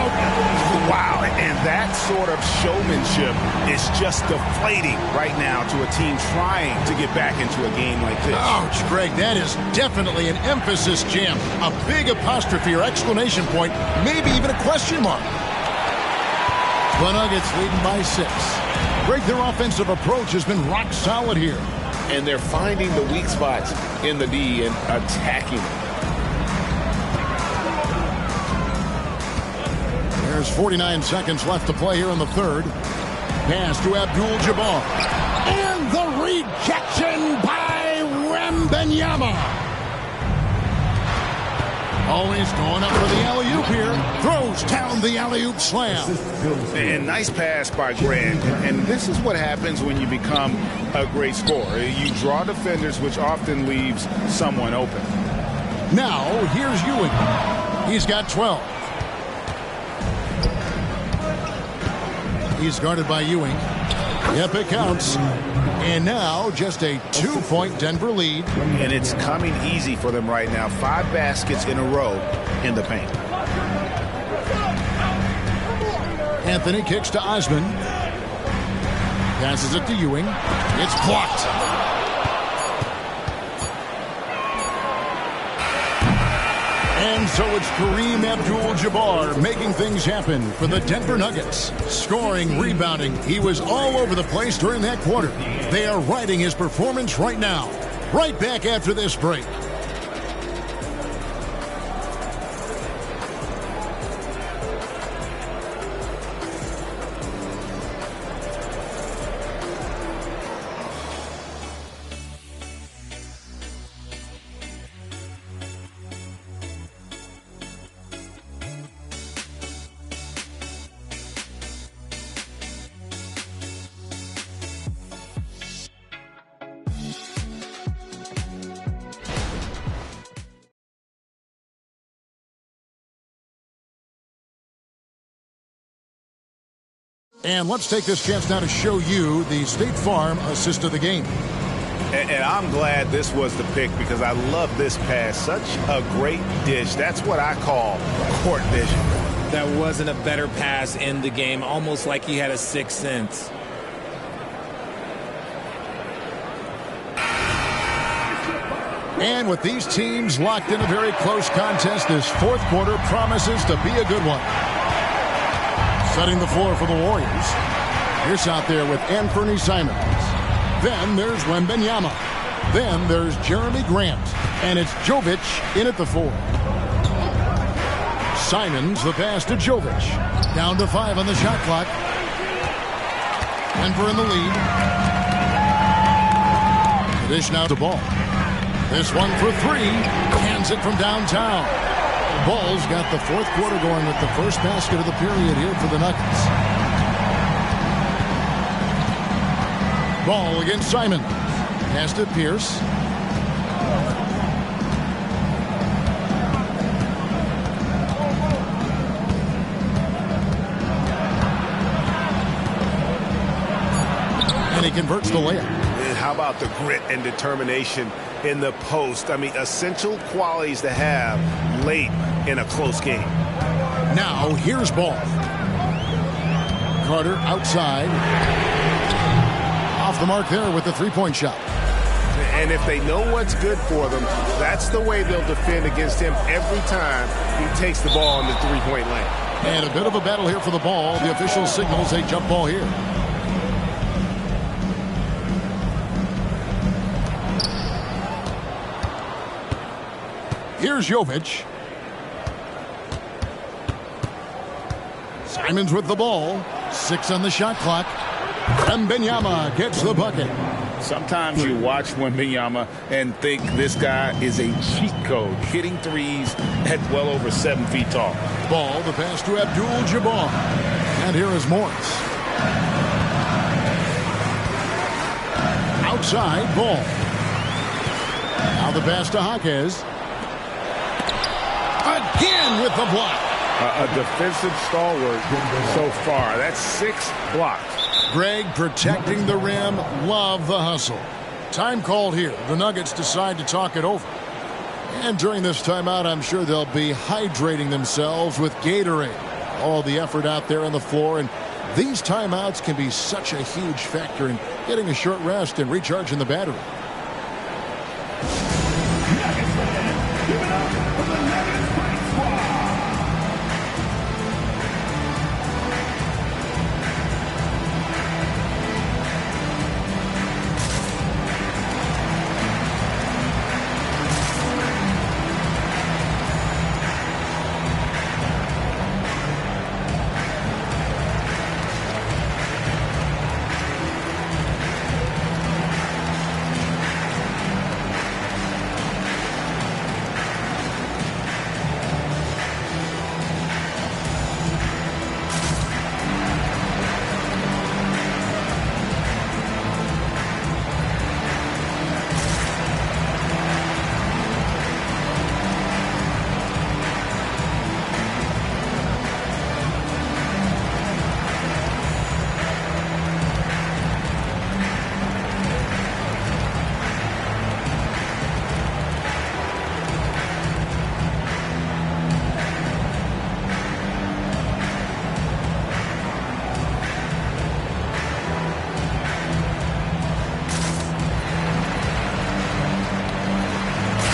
Wow, and that sort of showmanship is just deflating right now to a team trying to get back into a game like this. Ouch, Greg, that is definitely an emphasis jam. A big apostrophe or exclamation point, maybe even a question mark. The Nuggets leading by 6. Greg, their offensive approach has been rock solid here. And they're finding the weak spots in the D and attacking them. There's 49 seconds left to play here in the third. Pass to Abdul-Jabbar. And the rejection by Wembanyama. Always going up for the alley-oop here. Throws down the alley-oop slam. And nice pass by Grant. And this is what happens when you become a great scorer. You draw defenders, which often leaves someone open. Now, here's Ewing. He's got 12. He's guarded by Ewing. Yep, it counts. And now just a 2-point Denver lead. And it's coming easy for them right now. 5 baskets in a row in the paint. Anthony kicks to Osman. Passes it to Ewing. It's blocked. And so it's Kareem Abdul-Jabbar making things happen for the Denver Nuggets. Scoring, rebounding. He was all over the place during that quarter. They are riding his performance right now. Right back after this break. And let's take this chance now to show you the State Farm assist of the game. And I'm glad this was the pick because I love this pass. Such a great dish. That's what I call court vision. That wasn't a better pass in the game, almost like he had a sixth sense. And with these teams locked in a very close contest, this fourth quarter promises to be a good one. Setting the floor for the Warriors. Here's out there with Anthony Simons. Then there's Wembanyama. Then there's Jeremy Grant. And it's Jovic in at the 4. Simons, the pass to Jovic. Down to 5 on the shot clock. Denver in the lead. The dish now to Ball. This one for 3. Hands it from downtown. Ball's got the fourth quarter going with the first basket of the period here for the Nuggets. Ball against Simon. Pass to Pierce. And he converts the layup. And how about the grit and determination in the post? I mean, essential qualities to have late in a close game. Now, here's Ball. Carter outside. Off the mark there with the three-point shot. And if they know what's good for them, that's the way they'll defend against him every time he takes the ball in the three-point lane. And a bit of a battle here for the ball. The official signals a jump ball here. Here's Jovic. Simons with the ball. 6 on the shot clock. Wembanyama gets the bucket. Sometimes you watch Wembanyama and think this guy is a cheat code, hitting threes at well over 7 feet tall. Ball, the pass to Abdul-Jabbar. And here is Morris. Outside, Ball. Now the pass to Jaquez. Again with the block. A defensive stalwart so far. That's 6 blocks. Greg protecting the rim. Love the hustle. Time called here. The Nuggets decide to talk it over. And during this timeout, I'm sure they'll be hydrating themselves with Gatorade. All the effort out there on the floor. And these timeouts can be such a huge factor in getting a short rest and recharging the battery.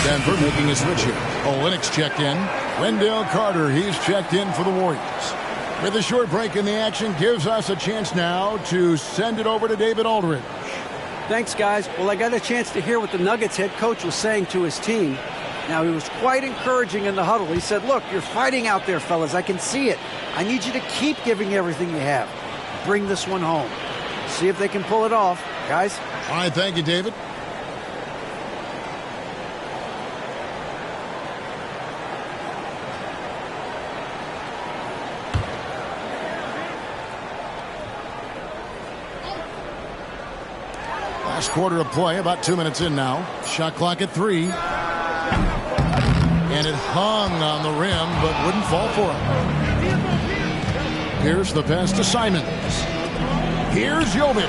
Denver making a switch here. Olenek's checked in. Wendell Carter, he's checked in for the Warriors. With a short break in the action, gives us a chance now to send it over to David Aldridge. Thanks, guys. Well, I got a chance to hear what the Nuggets head coach was saying to his team. Now, he was quite encouraging in the huddle. He said, look, you're fighting out there, fellas. I can see it. I need you to keep giving everything you have. Bring this one home. See if they can pull it off. Guys? All right, thank you, David. Last quarter of play, about 2 minutes in now. Shot clock at 3. And it hung on the rim, but wouldn't fall for him. Here's the pass to Simons. Here's Jovic.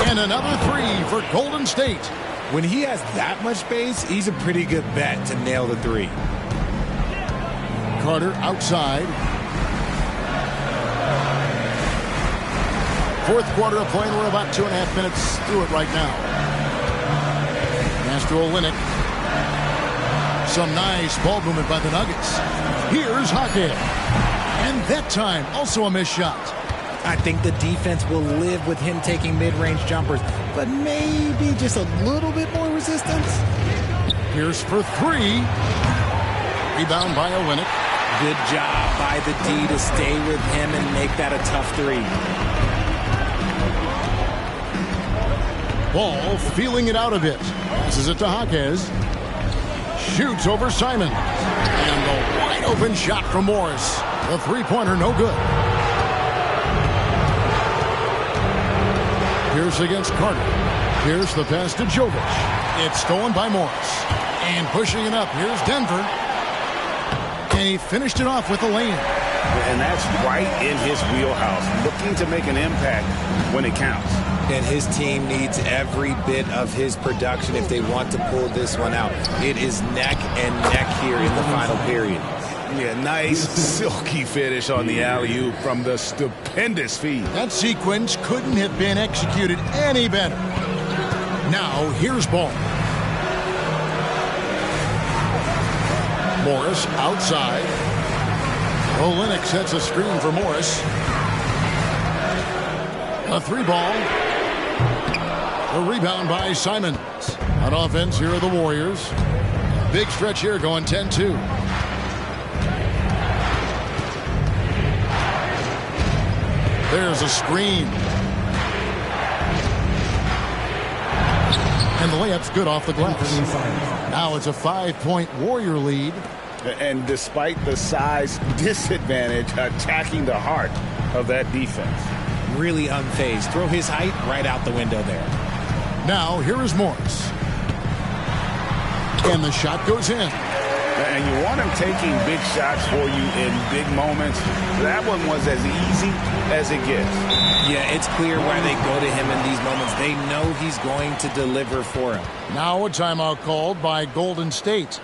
And another 3 for Golden State. When he has that much space, he's a pretty good bet to nail the 3. Carter outside. Fourth quarter of play, and we're about 2.5 minutes through it right now. Pass to Olynyk. Some nice ball movement by the Nuggets. Here's Jaquez. And that time, also a missed shot. I think the defense will live with him taking mid-range jumpers, but maybe just a little bit more resistance. Here's for 3. Rebound by Olynyk. Good job by the D to stay with him and make that a tough 3. Ball feeling it out a bit. Passes it to Jaquez. Shoots over Simon. And the wide open shot from Morris. The three-pointer no good. Pierce against Carter. Pierce the pass to Jovic. It's stolen by Morris. And pushing it up, here's Denver. And he finished it off with a lay-in. And that's right in his wheelhouse. Looking to make an impact when it counts. And his team needs every bit of his production if they want to pull this one out. It is neck and neck here in the final period. Yeah, nice silky finish on the alley-oop from the stupendous feed. That sequence couldn't have been executed any better. Now, here's ball. Morris outside. Olenek sets a screen for Morris. A three ball. A rebound by Simons. On offense, here are the Warriors. Big stretch here going 10-2. There's a screen. And the layup's good off the glass. Now it's a 5-point Warrior lead. And despite the size disadvantage, attacking the heart of that defense. Really unfazed. Throw his height right out the window there. Now, here is Morris. And the shot goes in. And you want him taking big shots for you in big moments. That one was as easy as it gets. Yeah, it's clear why they go to him in these moments. They know he's going to deliver for him. Now a timeout called by Golden State.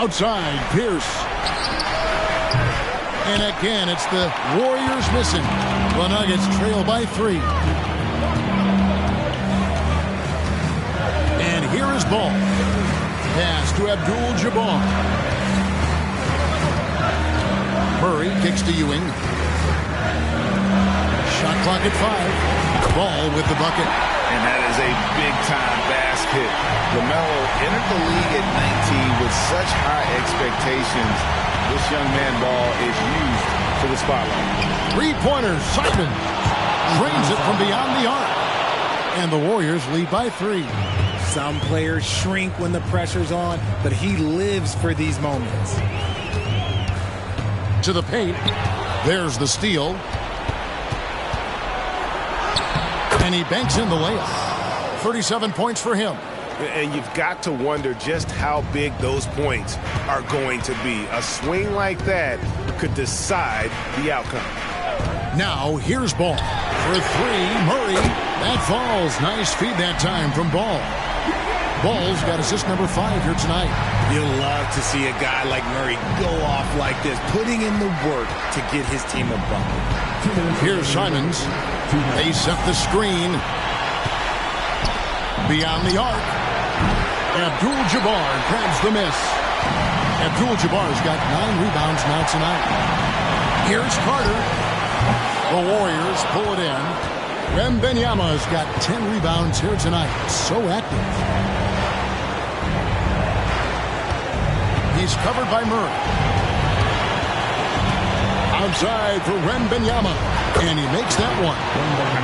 Outside, Pierce. And again, it's the Warriors missing. The Nuggets trail by 3. And here is ball. Pass to Abdul-Jabbar. Murray kicks to Ewing. Shot clock at 5. Ball with the bucket. And that is a big-time basket. LaMelo entered the league at 19 with such high expectations. This young man ball is used for the spotlight. Three-pointer, Simon drains it from beyond the arc. And the Warriors lead by 3. Some players shrink when the pressure's on, but he lives for these moments. To the paint. There's the steal. And he banks in the layup. 37 points for him. And you've got to wonder just how big those points are going to be. A swing like that could decide the outcome. Now, here's Ball. For three, Murray. That falls. Nice feed that time from Ball. Ball's got assist number 5 here tonight. You'll love to see a guy like Murray go off like this, putting in the work to get his team a bucket. Here's Simons. They set the screen. Beyond the arc. Abdul-Jabbar grabs the miss. Abdul-Jabbar's got 9 rebounds now tonight. Here's Carter. The Warriors pull it in. Wembanyama's got 10 rebounds here tonight. So active. He's covered by Murray. Outside for Wembanyama. And he makes that one.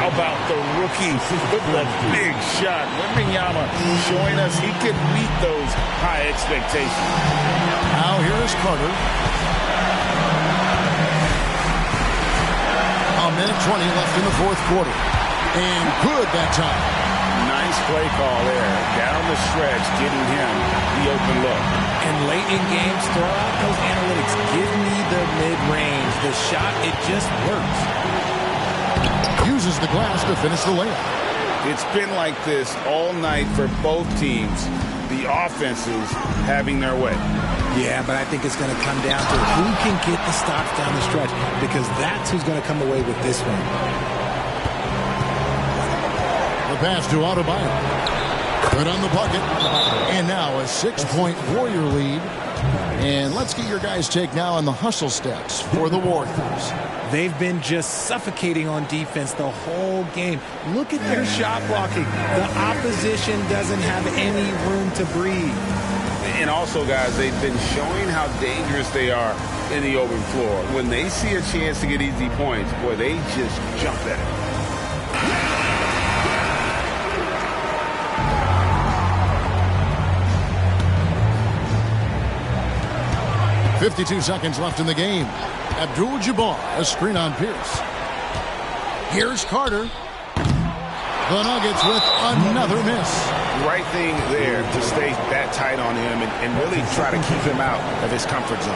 How about the rookie with the big shot? Wembanyama showing us he can meet those high expectations. Now here is Carter. A minute 20 left in the fourth quarter. And good that time. Nice play call there. Down the stretch, getting him the open look. And late in games, throw out those analytics. Give me the mid-range. The shot, it just works. Uses the glass to finish the layup. It's been like this all night for both teams. The offenses having their way. Yeah, but I think it's going to come down to who can get the stops down the stretch, because that's who's going to come away with this one. The pass to Adebayo. Good on the bucket. And now a 6-point Warrior lead. And let's get your guys' take now on the hustle stats for the Warriors. They've been just suffocating on defense the whole game. Look at their shot blocking. The opposition doesn't have any room to breathe. And also, guys, they've been showing how dangerous they are in the open floor. When they see a chance to get easy points, boy, they just jump at it. 52 seconds left in the game. Abdul-Jabbar, a screen on Pierce. Here's Carter. The Nuggets with another miss. Right thing there to stay that tight on him and really try to keep him out of his comfort zone.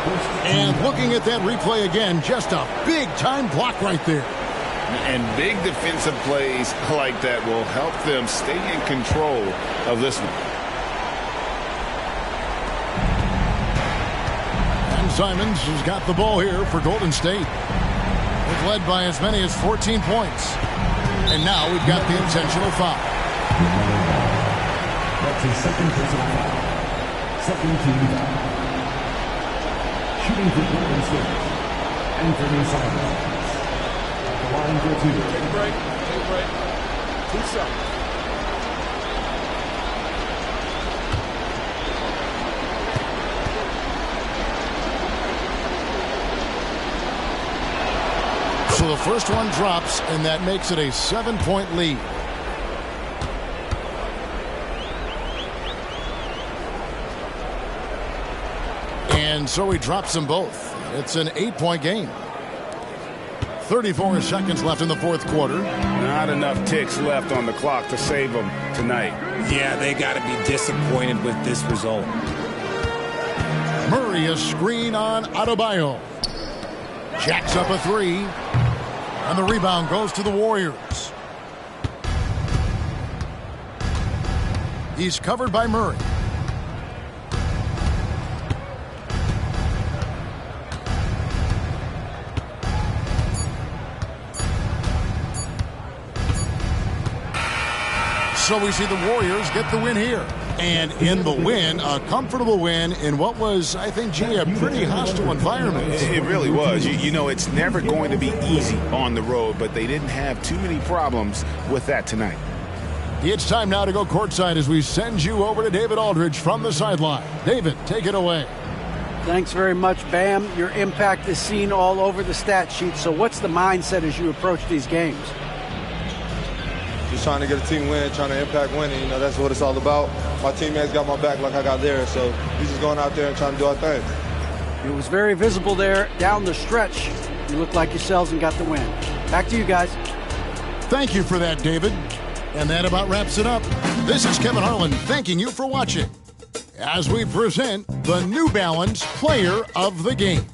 And looking at that replay again, just a big-time block right there. And big defensive plays like that will help them stay in control of this one. And Simons has got the ball here for Golden State. They've led by as many as 14 points. And now we've got the intentional foul. That's his second personal foul. Second team foul. Shooting for Golden State. Anthony Simons. At the line for two. Take a break. Take a break. 2 seconds. So the first one drops, and that makes it a 7-point lead. And so he drops them both. It's an 8-point game. 34 seconds left in the fourth quarter. Not enough ticks left on the clock to save them tonight. Yeah, they got to be disappointed with this result. Murray, a screen on Adebayo. Jacks up a three. And the rebound goes to the Warriors. He's covered by Murray. So we see the Warriors get the win here. And in the win, a comfortable win in what was, I think, G, a pretty hostile environment. It really was. You know, it's never going to be easy on the road, but they didn't have too many problems with that tonight. It's time now to go courtside as we send you over to David Aldridge from the sideline. David, take it away. Thanks very much, Bam. Your impact is seen all over the stat sheet. So what's the mindset as you approach these games? Just trying to get a team win, trying to impact winning. You know, that's what it's all about. My teammates got my back like I got theirs, so we just going out there and trying to do our thing. It was very visible there down the stretch. You looked like yourselves and got the win. Back to you guys. Thank you for that, David. And that about wraps it up. This is Kevin Harlan thanking you for watching as we present the New Balance Player of the Game.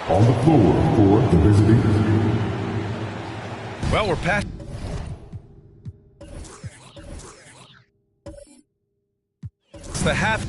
On the floor for the visiting. Well, we're past. It's the half.